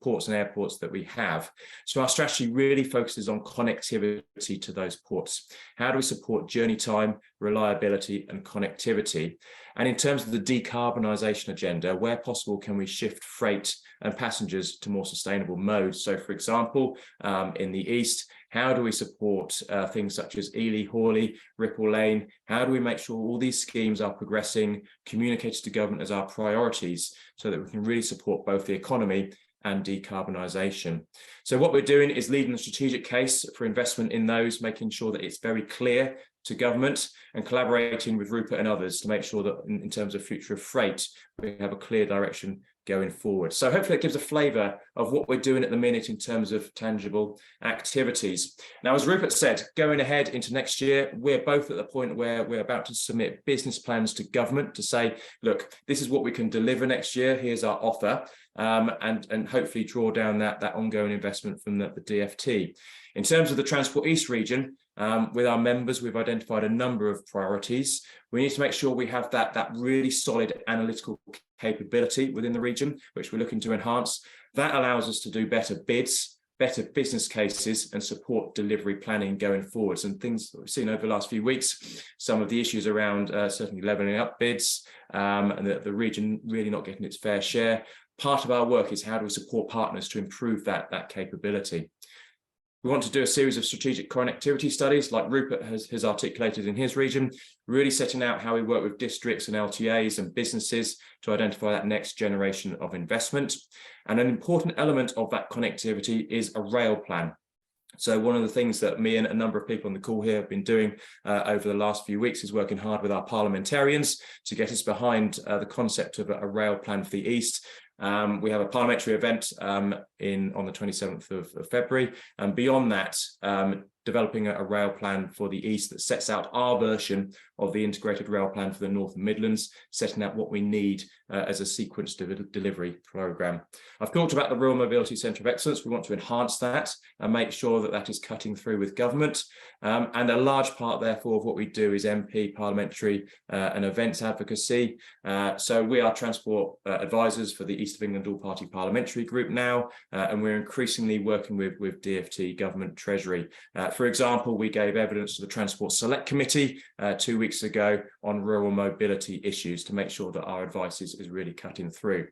ports and airports that we have. So our strategy really focuses on connectivity to those ports. How do we support journey time, reliability and connectivity? And in terms of the decarbonisation agenda, where possible, can we shift freight and passengers to more sustainable modes? So for example, in the East, how do we support things such as Ely, Hawley, Ripple Lane? How do we make sure all these schemes are progressing, communicated to government as our priorities, so that we can really support both the economy and decarbonisation? So what we're doing is leading the strategic case for investment in those, making sure that it's very clear to government, and collaborating with Rupert and others to make sure that in terms of future of freight, we have a clear direction going forward. So hopefully it gives a flavour of what we're doing at the minute in terms of tangible activities. Now, as Rupert said, going ahead into next year, we're both at the point where we're about to submit business plans to government to say, look, this is what we can deliver next year, here's our offer, and hopefully draw down that ongoing investment from the DFT. In terms of the Transport East region, with our members, we've identified a number of priorities. We need to make sure we have that really solid analytical capability within the region, which we're looking to enhance. That allows us to do better bids, better business cases, and support delivery planning going forwards. And things that we've seen over the last few weeks, some of the issues around certainly levelling up bids, and the region really not getting its fair share. Part of our work is how do we support partners to improve that capability. We want to do a series of strategic connectivity studies like Rupert has articulated in his region, really setting out how we work with districts and LTAs and businesses to identify that next generation of investment. And an important element of that connectivity is a rail plan. So one of the things that me and a number of people on the call here have been doing over the last few weeks is working hard with our parliamentarians to get us behind the concept of a rail plan for the East. We have a parliamentary event on the 27th of February, and beyond that, developing a rail plan for the East that sets out our version of the integrated rail plan for the North and Midlands, setting out what we need as a sequenced delivery programme. I've talked about the Rural Mobility Centre of Excellence. We want to enhance that and make sure that that is cutting through with government. And a large part, therefore, of what we do is MP, parliamentary and events advocacy. So we are transport advisors for the East of England All-Party Parliamentary Group now, and we're increasingly working with DFT, Government, Treasury. For example, we gave evidence to the Transport Select Committee 2 weeks ago on rural mobility issues to make sure that our advice is really cutting through.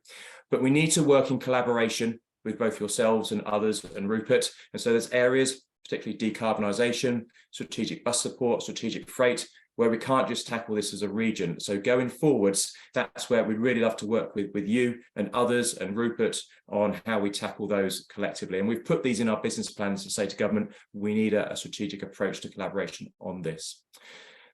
But we need to work in collaboration with both yourselves and others and Rupert. And so there's areas, particularly decarbonisation, strategic bus support, strategic freight, where we can't just tackle this as a region. So going forwards, that's where we'd really love to work with you and others and Rupert on how we tackle those collectively. And we've put these in our business plans to say to government, we need a strategic approach to collaboration on this.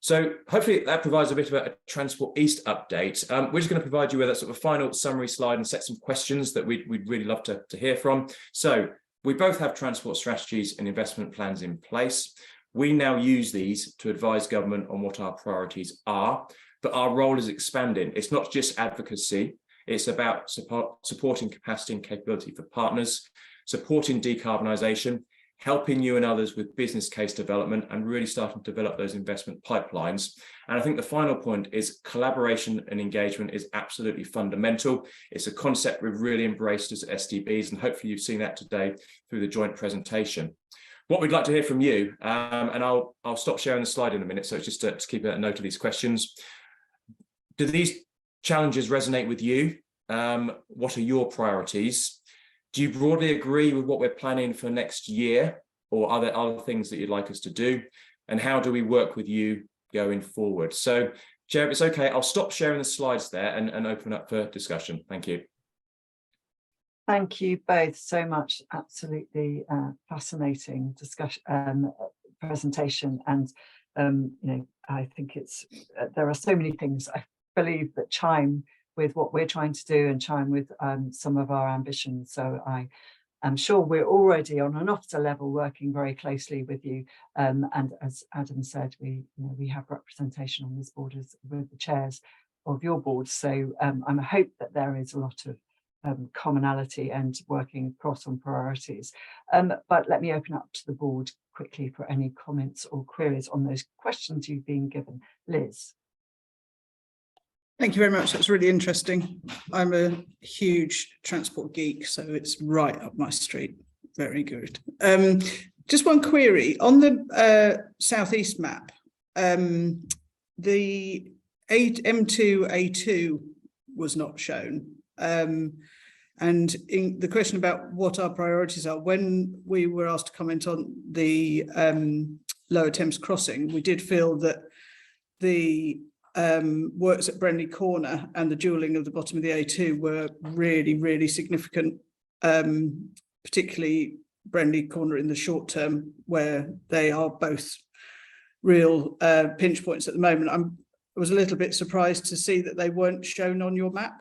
So hopefully that provides a bit of a Transport East update. We're just going to provide you with a sort of final summary slide and set some questions that we'd really love to hear from. So we both have transport strategies and investment plans in place. We now use these to advise government on what our priorities are, but our role is expanding. It's not just advocacy, it's about supporting capacity and capability for partners, supporting decarbonisation, helping you and others with business case development and really starting to develop those investment pipelines. And I think the final point is collaboration and engagement is absolutely fundamental. It's a concept we've really embraced as STBs, and hopefully you've seen that today through the joint presentation. What we'd like to hear from you, and I'll stop sharing the slide in a minute, so it's just to keep a note of these questions. Do these challenges resonate with you? What are your priorities? Do you broadly agree with what we're planning for next year, or are there other things that you'd like us to do? And how do we work with you going forward? So, Chair, if it's okay, I'll stop sharing the slides there and open up for discussion. Thank you. Thank you both so much. Absolutely fascinating discussion, presentation, and I think it's there are so many things I believe that chime with what we're trying to do and chime with some of our ambitions. So I am sure we're already on an officer level working very closely with you. And as Adam said, we have representation on this board with the chairs of your board. So I hope that there is a lot of commonality and working across on priorities. But let me open up to the board quickly for any comments or queries on those questions you've been given. Liz. Thank you very much. That's really interesting. I'm a huge transport geek, so it's right up my street. Very good. Just one query on the southeast map. The M2A2 was not shown. And in the question about what our priorities are, when we were asked to comment on the Lower Thames crossing, we did feel that the works at Brenley Corner and the dualling of the bottom of the A2 were really, really significant, particularly Brenley Corner in the short term, where they are both real pinch points at the moment. I was a little bit surprised to see that they weren't shown on your map.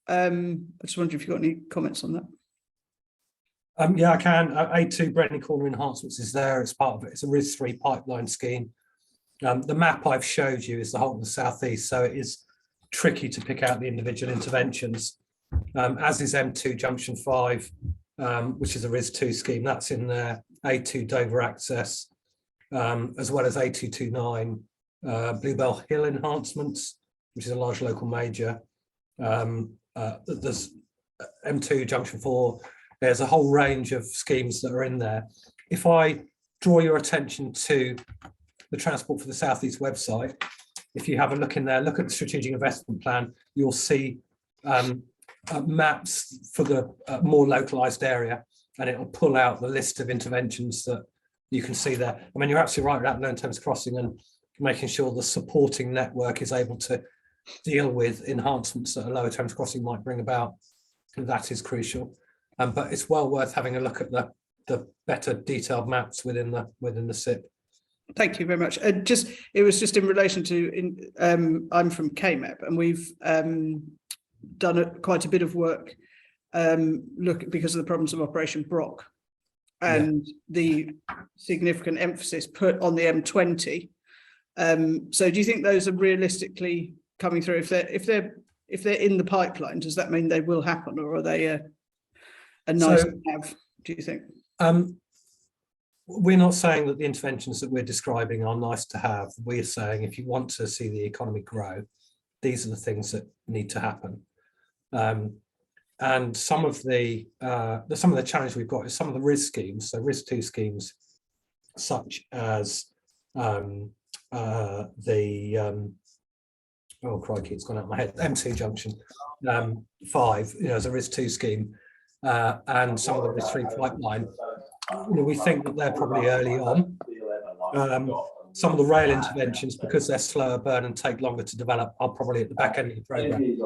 I just wonder if you've got any comments on that. Yeah, I can. A2 Brenley Corner enhancements is there. It's part of it. It's a RIS3 pipeline scheme. The map I've showed you is the whole of the southeast, so it is tricky to pick out the individual interventions, as is M2 Junction 5, which is a RIS2 scheme. That's in there. A2 Dover Access, as well as A229 Bluebell Hill enhancements, which is a large local major. There's M2 Junction 4. There's a whole range of schemes that are in there. If I draw your attention to the Transport for the Southeast website, if you have a look in there, look at the strategic investment plan, you'll see maps for the more localized area, and it'll pull out the list of interventions that you can see there. I mean, you're absolutely right about Lower Thames Crossing and making sure the supporting network is able to deal with enhancements that a Lower Thames Crossing might bring about. And that is crucial. But it's well worth having a look at the better detailed maps within the SIP. Thank you very much. It was just in relation to, I'm from KMEP, and we've done quite a bit of work because of the problems of Operation Brock and the significant emphasis put on the M20. So do you think those are realistically coming through? If they're in the pipeline, does that mean they will happen, or are they a nice to have, do you think? We're not saying that the interventions that we're describing are nice to have. We're saying if you want to see the economy grow, these are the things that need to happen. And some of the challenge we've got is some of the RIS schemes, so RIS2 schemes, such as oh crikey, it's gone out of my head, M2 Junction 5, as a RIS2 scheme, and some of the RIS3 pipeline. We think that they're probably early on. Some of the rail interventions, because they're slower burn and take longer to develop, are probably at the back end of the programme.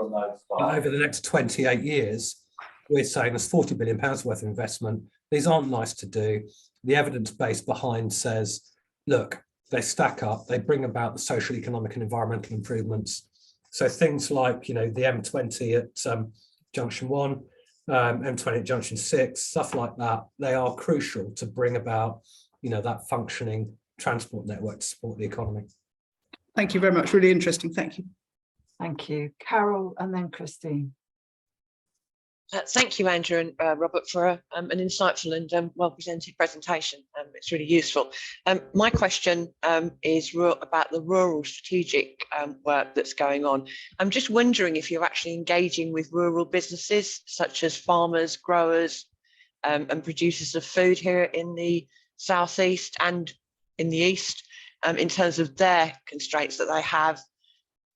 Over the next 28 years, we're saying there's £40 billion worth of investment. These aren't nice to do. The evidence base behind says, look, they stack up, they bring about the social, economic and environmental improvements. So things like, the M20 at Junction 1, M20 at Junction 6, stuff like that, they are crucial to bring about, that functioning transport network to support the economy. Thank you very much. Really interesting. Thank you. Thank you. Carol and then Christine. Thank you, Andrew and Robert, for an insightful and well-presented presentation. It's really useful. My question is about the rural strategic work that's going on. I'm just wondering if you're actually engaging with rural businesses, such as farmers, growers, and producers of food here in the southeast and in the east, in terms of their constraints that they have,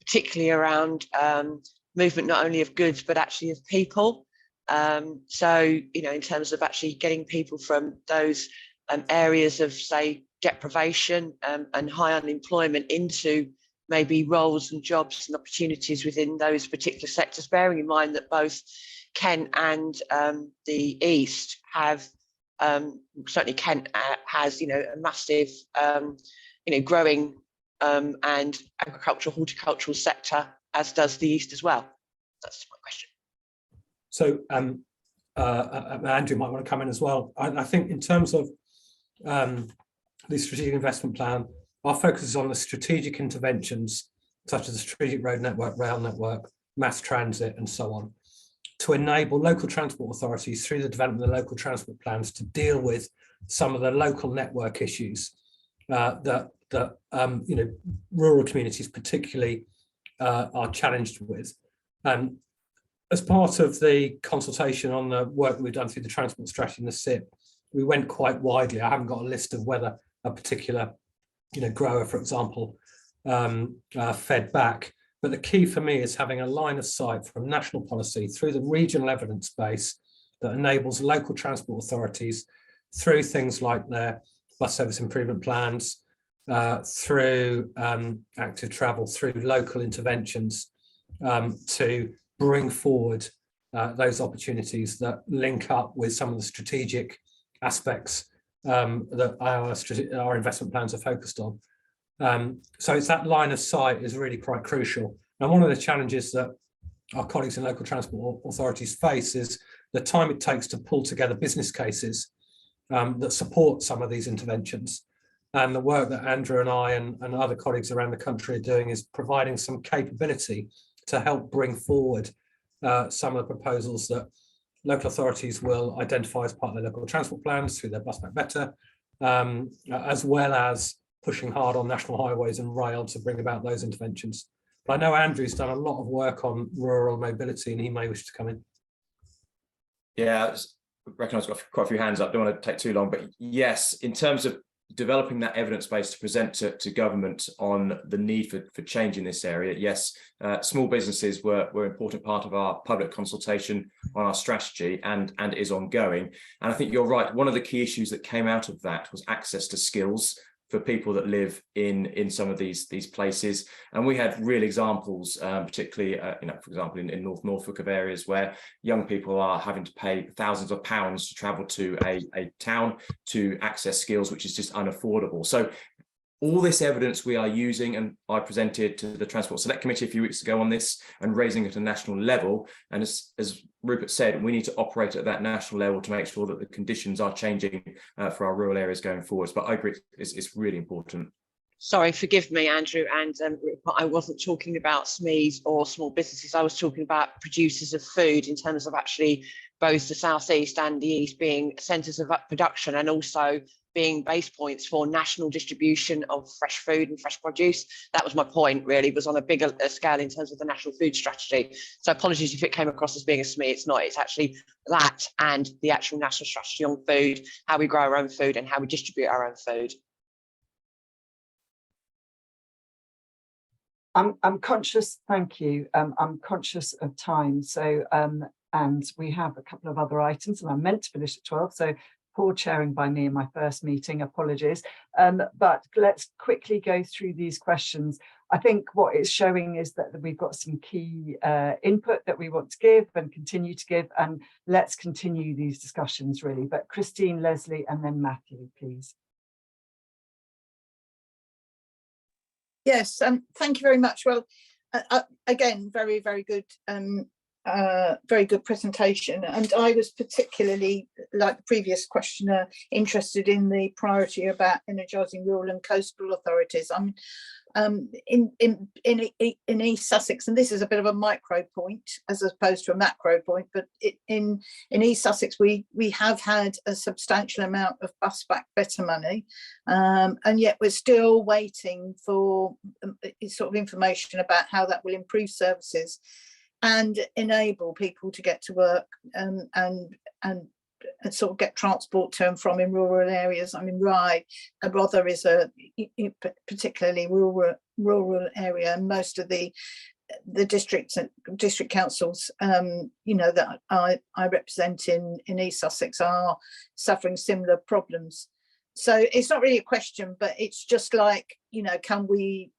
particularly around movement not only of goods, but actually of people. So, you know, in terms of actually getting people from those areas of, say, deprivation and high unemployment into maybe roles and jobs and opportunities within those particular sectors, bearing in mind that both Kent and the East have, certainly Kent has, you know, a massive, you know, growing and agricultural, horticultural sector, as does the East as well. That's my question. So Andrew might want to come in as well. I think in terms of the strategic investment plan, our focus is on the strategic interventions, such as the strategic road network, rail network, mass transit, and so on, to enable local transport authorities through the development of the local transport plans to deal with some of the local network issues that you know, rural communities particularly are challenged with. As part of the consultation on the work that we've done through the transport strategy and the SIP, we went quite widely. I haven't got a list of whether a particular, you know, grower, for example, fed back. But the key for me is having a line of sight from national policy through the regional evidence base that enables local transport authorities through things like their bus service improvement plans, through active travel, through local interventions, to bring forward those opportunities that link up with some of the strategic aspects that our investment plans are focused on. So it's that line of sight is really quite crucial. And one of the challenges that our colleagues in local transport authorities face is the time it takes to pull together business cases that support some of these interventions. And the work that Andrew and I and other colleagues around the country are doing is providing some capability to help bring forward some of the proposals that local authorities will identify as part of their local transport plans through their Bus Back Better, as well as pushing hard on national highways and rail to bring about those interventions. But I know Andrew's done a lot of work on rural mobility and he may wish to come in. Yeah, I reckon I've got quite a few hands up, don't want to take too long, but yes, in terms of developing that evidence base to present to government on the need for change in this area. Yes, small businesses were an important part of our public consultation on our strategy and is ongoing. And I think you're right. One of the key issues that came out of that was access to skills for people that live in some of these places. And we had real examples, particularly, you know, for example, in North Norfolk, of areas where young people are having to pay thousands of pounds to travel to a town to access skills, which is just unaffordable. So all this evidence we are using, and I presented to the Transport Select Committee a few weeks ago on this, and raising it at a national level. And as Rupert said, we need to operate at that national level to make sure that the conditions are changing for our rural areas going forwards. But I agree, it's really important. Sorry, forgive me, Andrew, and I wasn't talking about SMEs or small businesses. I was talking about producers of food in terms of actually both the southeast and the east being centres of production and also being base points for national distribution of fresh food and fresh produce. That was my point, really, was on a bigger scale in terms of the national food strategy. So apologies if it came across as being a SME, it's not. It's actually that and the actual national strategy on food, how we grow our own food and how we distribute our own food. I'm conscious, thank you. I'm conscious of time. So, and we have a couple of other items and I'm meant to finish at 12. So poor chairing by me in my first meeting, apologies. But let's quickly go through these questions. I think what it's showing is that we've got some key input that we want to give and continue to give, and let's continue these discussions really. But Christine, Leslie, and then Matthew, please. Yes, thank you very much. Well, again, very, very good very good presentation, and I was particularly, like the previous questioner, interested in the priority about energising rural and coastal authorities. I'm in East Sussex, and this is a bit of a micro point as opposed to a macro point, but in East Sussex we have had a substantial amount of bus back better money, and yet we're still waiting for sort of information about how that will improve services and enable people to get to work and sort of get transport to and from in rural areas. I mean, Rye and Rother is a particularly rural area, and most of the districts and district councils, you know, that I represent in East Sussex are suffering similar problems. So it's not really a question, but it's just like, you know, can we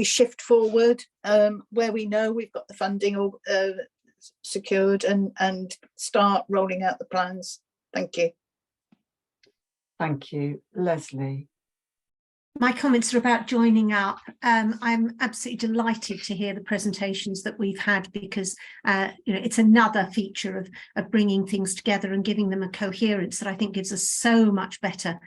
shift forward where we know we've got the funding secured and start rolling out the plans? Thank you. Thank you. Leslie. My comments are about joining up. I'm absolutely delighted to hear the presentations that we've had, because you know, it's another feature of bringing things together and giving them a coherence that I think gives us so much better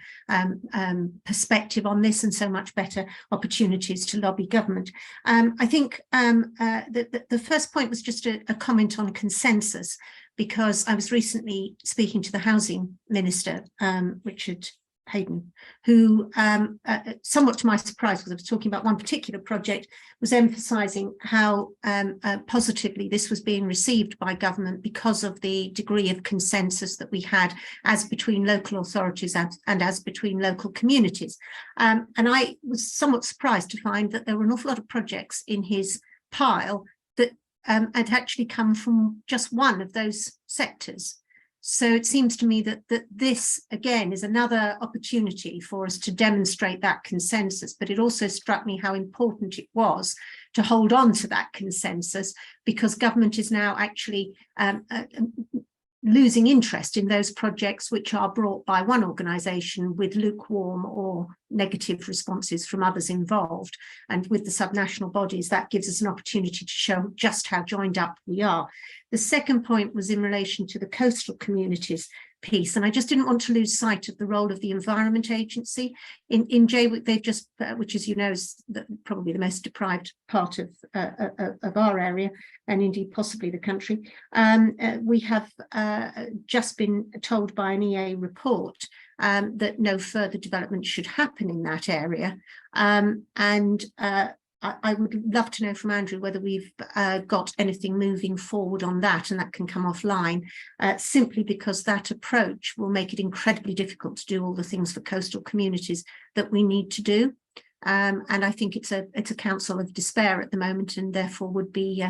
perspective on this and so much better opportunities to lobby government. I think the first point was just a comment on consensus, because I was recently speaking to the Housing Minister, Richard Hayden, who, somewhat to my surprise, because I was talking about one particular project, was emphasising how positively this was being received by government because of the degree of consensus that we had as between local authorities and as between local communities. And I was somewhat surprised to find that there were an awful lot of projects in his pile that had actually come from just one of those sectors. So it seems to me that this, again, is another opportunity for us to demonstrate that consensus, but it also struck me how important it was to hold on to that consensus, because government is now actually losing interest in those projects which are brought by one organisation with lukewarm or negative responses from others involved. And with the subnational bodies, that gives us an opportunity to show just how joined up we are. The second point was in relation to the coastal communities piece, and I just didn't want to lose sight of the role of the Environment Agency. In Jaywick, they've just, which as you know is probably the most deprived part of our area, and indeed possibly the country. We have just been told by an EA report that no further development should happen in that area, I would love to know from Andrew whether we've got anything moving forward on that, and that can come offline, simply because that approach will make it incredibly difficult to do all the things for coastal communities that we need to do. And I think it's a council of despair at the moment, and therefore would be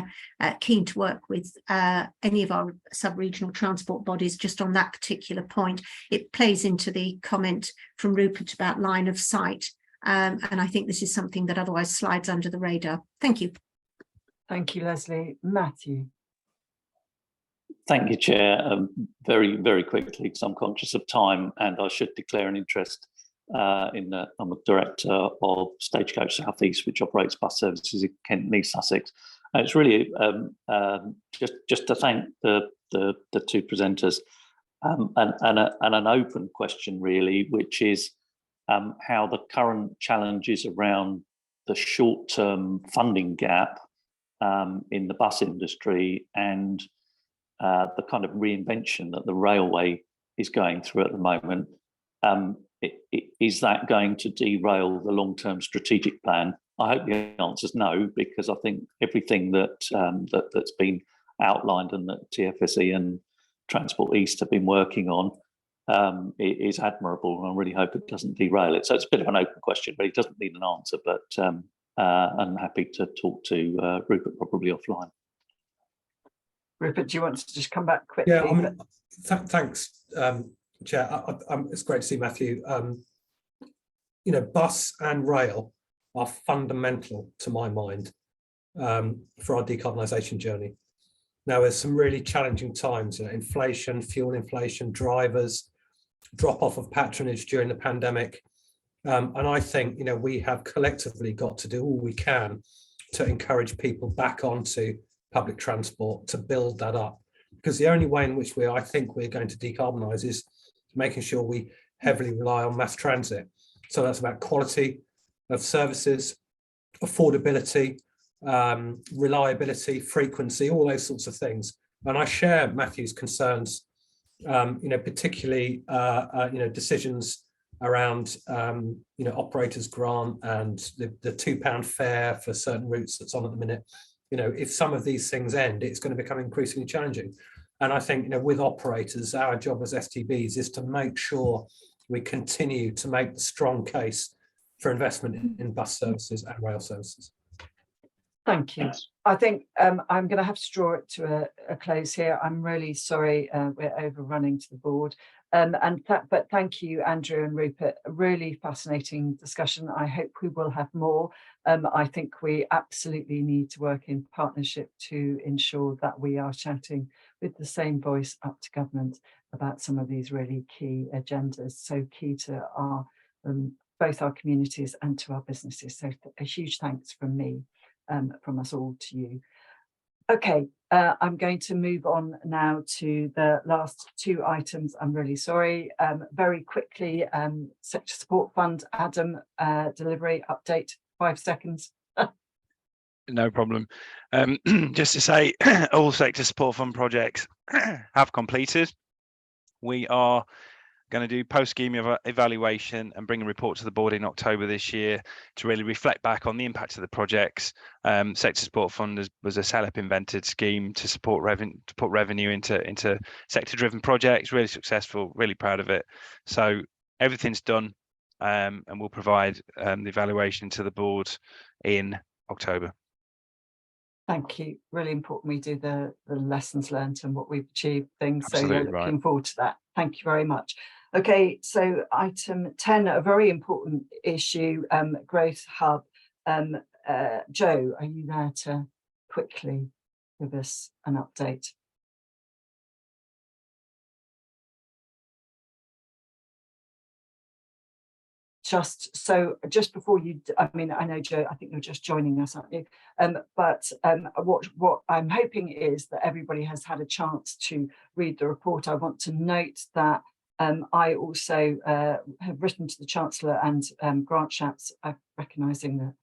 keen to work with any of our sub-regional transport bodies just on that particular point. It plays into the comment from Rupert about line of sight. And I think this is something that otherwise slides under the radar. Thank you. Thank you, Leslie. Matthew. Thank you, Chair. Very, very quickly, because I'm conscious of time, and I should declare an interest I'm a director of Stagecoach South East, which operates bus services in Kent and East Sussex. And it's really just to thank the two presenters, and an open question really, which is how the current challenges around the short-term funding gap in the bus industry and the kind of reinvention that the railway is going through at the moment, is that going to derail the long-term strategic plan? I hope the answer is no, because I think everything that's been outlined and that TFSE and Transport East have been working on is admirable, and I really hope it doesn't derail it. So it's a bit of an open question, but it doesn't need an answer, but I'm happy to talk to Rupert probably offline. Rupert, do you want to just come back quickly? Yeah, I mean, thanks, Chair. It's great to see Matthew. You know, bus and rail are fundamental to my mind for our decarbonisation journey. Now, there's some really challenging times, you know, inflation, fuel inflation, drivers, drop off of patronage during the pandemic. And I think, you know, we have collectively got to do all we can to encourage people back onto public transport to build that up. Because the only way in which I think we're going to decarbonise is making sure we heavily rely on mass transit. So that's about quality of services, affordability, reliability, frequency, all those sorts of things. And I share Matthew's concerns, particularly, decisions around, operators grant and the £2 fare for certain routes that's on at the minute. If some of these things end, it's going to become increasingly challenging. And I think, with operators, our job as STBs is to make sure we continue to make the strong case for investment in bus services and rail services. Thank you. I think I'm going to have to draw it to a close here. I'm really sorry we're overrunning to the board. But thank you, Andrew and Rupert. A really fascinating discussion. I hope we will have more. I think we absolutely need to work in partnership to ensure that we are shouting with the same voice up to government about some of these really key agendas, so key to our both our communities and to our businesses. So a huge thanks from me. From us all to you. Okay, I'm going to move on now to the last two items. I'm really sorry. Very quickly, Sector Support Fund, Adam, delivery update, 5 seconds. No problem. Just to say, all Sector Support Fund projects have completed. We are going to do post-scheme evaluation and bring a report to the board in October this year to really reflect back on the impact of the projects. Sector Support Fund was a SELEP invented scheme to support to put revenue into sector-driven projects. Really successful, really proud of it. So everything's done, and we'll provide the evaluation to the board in October. Thank you. Really important we do the lessons learned and what we've achieved things. Absolutely so right. Looking forward to that. Thank you very much. Okay, so item 10, a very important issue, Growth Hub. Joe, are you there to quickly give us an update? Just before you, I know Joe, I think you're just joining us, aren't you? But what I'm hoping is that everybody has had a chance to read the report. I want to note that I also have written to the Chancellor and Grant Shapps, recognising that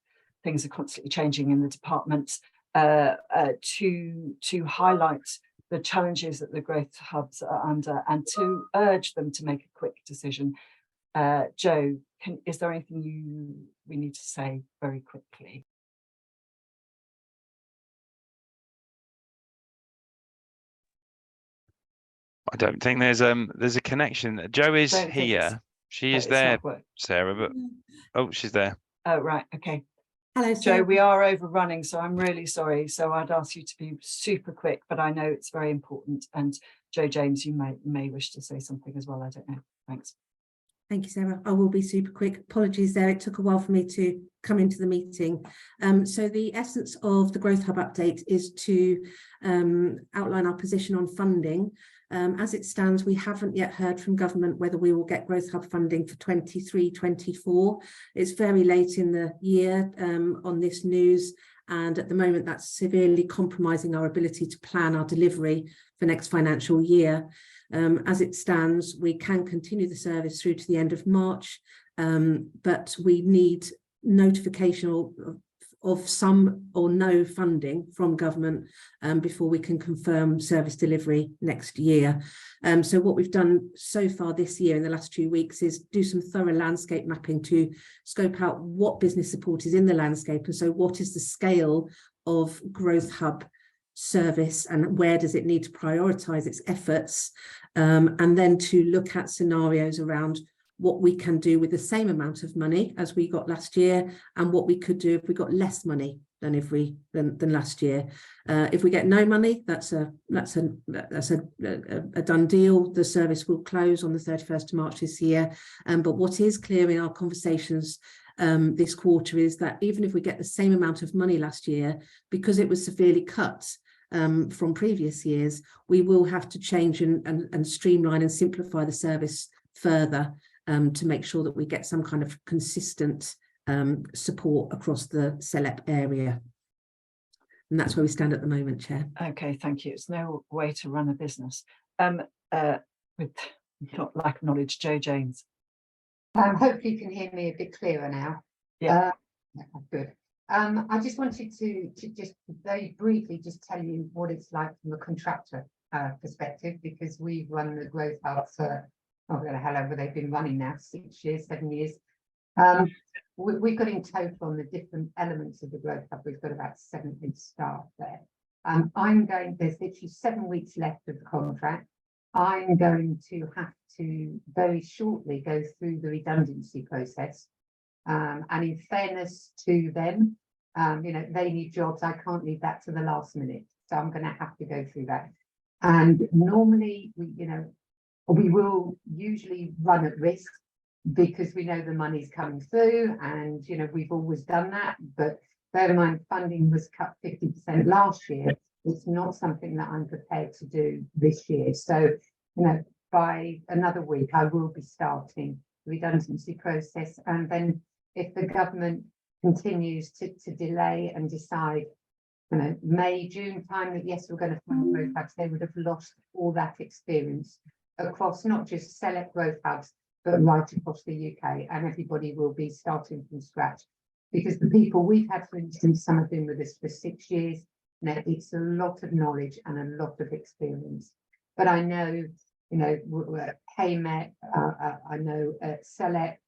things are constantly changing in the departments, to highlight the challenges that the growth hubs are under and to urge them to make a quick decision. Joe, is there anything we need to say very quickly? I don't think there's a connection. Joe is here. She is there, Sarah, but oh, she's there. Oh, right. Okay. Hello, Joe, we are overrunning, so I'm really sorry. So I'd ask you to be super quick, but I know it's very important. And Joe James, you may wish to say something as well. I don't know. Thanks. Thank you, Sarah. I will be super quick. Apologies there. It took a while for me to come into the meeting. So the essence of the Growth Hub update is to outline our position on funding. As it stands, we haven't yet heard from government whether we will get Growth Hub funding for 23-24. It's very late in the year on this news, and at the moment that's severely compromising our ability to plan our delivery for next financial year. As it stands, we can continue the service through to the end of March, but we need notification of some or no funding from government before we can confirm service delivery next year. So what we've done so far this year in the last 2 weeks is do some thorough landscape mapping to scope out what business support is in the landscape, and so what is the scale of Growth Hub service and where does it need to prioritise its efforts, and then to look at scenarios around what we can do with the same amount of money as we got last year and what we could do if we got less money than last year. If we get no money, that's a done deal. The service will close on the 31st of March this year. But what is clear in our conversations this quarter is that even if we get the same amount of money last year, because it was severely cut from previous years, we will have to change and streamline and simplify the service further to make sure that we get some kind of consistent support across the SELEP area. And that's where we stand at the moment, Chair. Okay, thank you. It's no way to run a business. With not lack of knowledge, Joe James. Hopefully you can hear me a bit clearer now. Yeah. Good. I just wanted to just very briefly just tell you what it's like from a contractor perspective, because we've run the Growth Hub for, I don't know how long they've been running now, 6 years, 7 years. We've got in total on the different elements of the Growth Hub, we've got about 70 staff there. There's literally 7 weeks left of the contract. I'm going to have to very shortly go through the redundancy process. And in fairness to them, they need jobs. I can't leave that to the last minute. So I'm going to have to go through that. And normally, we will usually run at risk because we know the money's coming through, and we've always done that. But bear in mind, funding was cut 50% last year. It's not something that I'm prepared to do this year. So, by another week, I will be starting the redundancy process. And then if the government continues to delay and decide, May, June time, that yes, we're going to fund growth hubs, they would have lost all that experience across not just select growth hubs, but right across the UK, and everybody will be starting from scratch. Because the people we've had, for instance, some have been with us for 6 years. It's a lot of knowledge and a lot of experience. But I know, KMET, I know Select,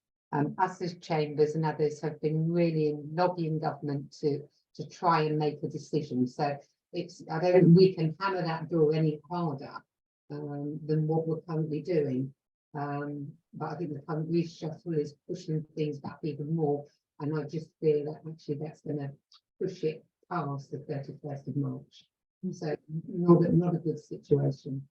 us as chambers and others have been really lobbying government to try and make a decision. So I don't think we can hammer that door any harder than what we're currently doing. But I think the current reshuffle is pushing things back even more. And I just fear that actually that's going to push it past the 31st of March. So not a good situation.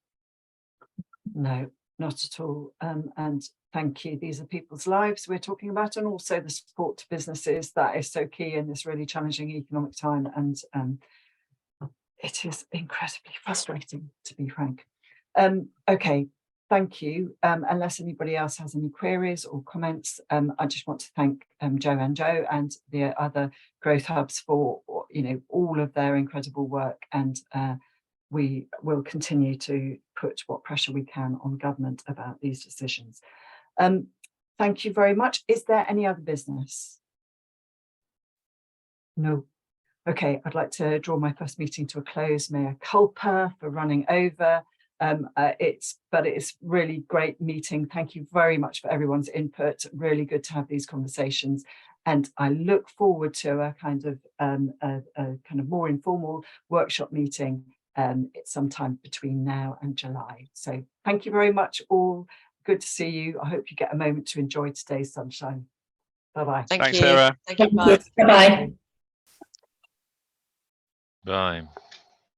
No, not at all. And thank you. These are people's lives we're talking about, and also the support to businesses that is so key in this really challenging economic time. And it is incredibly frustrating, to be frank. Okay, thank you. Unless anybody else has any queries or comments, I just want to thank Joe and the other growth hubs for all of their incredible work, and we will continue to put what pressure we can on government about these decisions. Thank you very much. Is there any other business? No. Okay, I'd like to draw my first meeting to a close. Mea culpa for running over. It's really great meeting. Thank you very much for everyone's input. Really good to have these conversations. And I look forward to a kind of more informal workshop meeting it's sometime between now and July. So thank you very much all. Good to see you. I hope you get a moment to enjoy today's sunshine. Bye-bye. Thanks, Sarah. Thank you. Bye. Bye.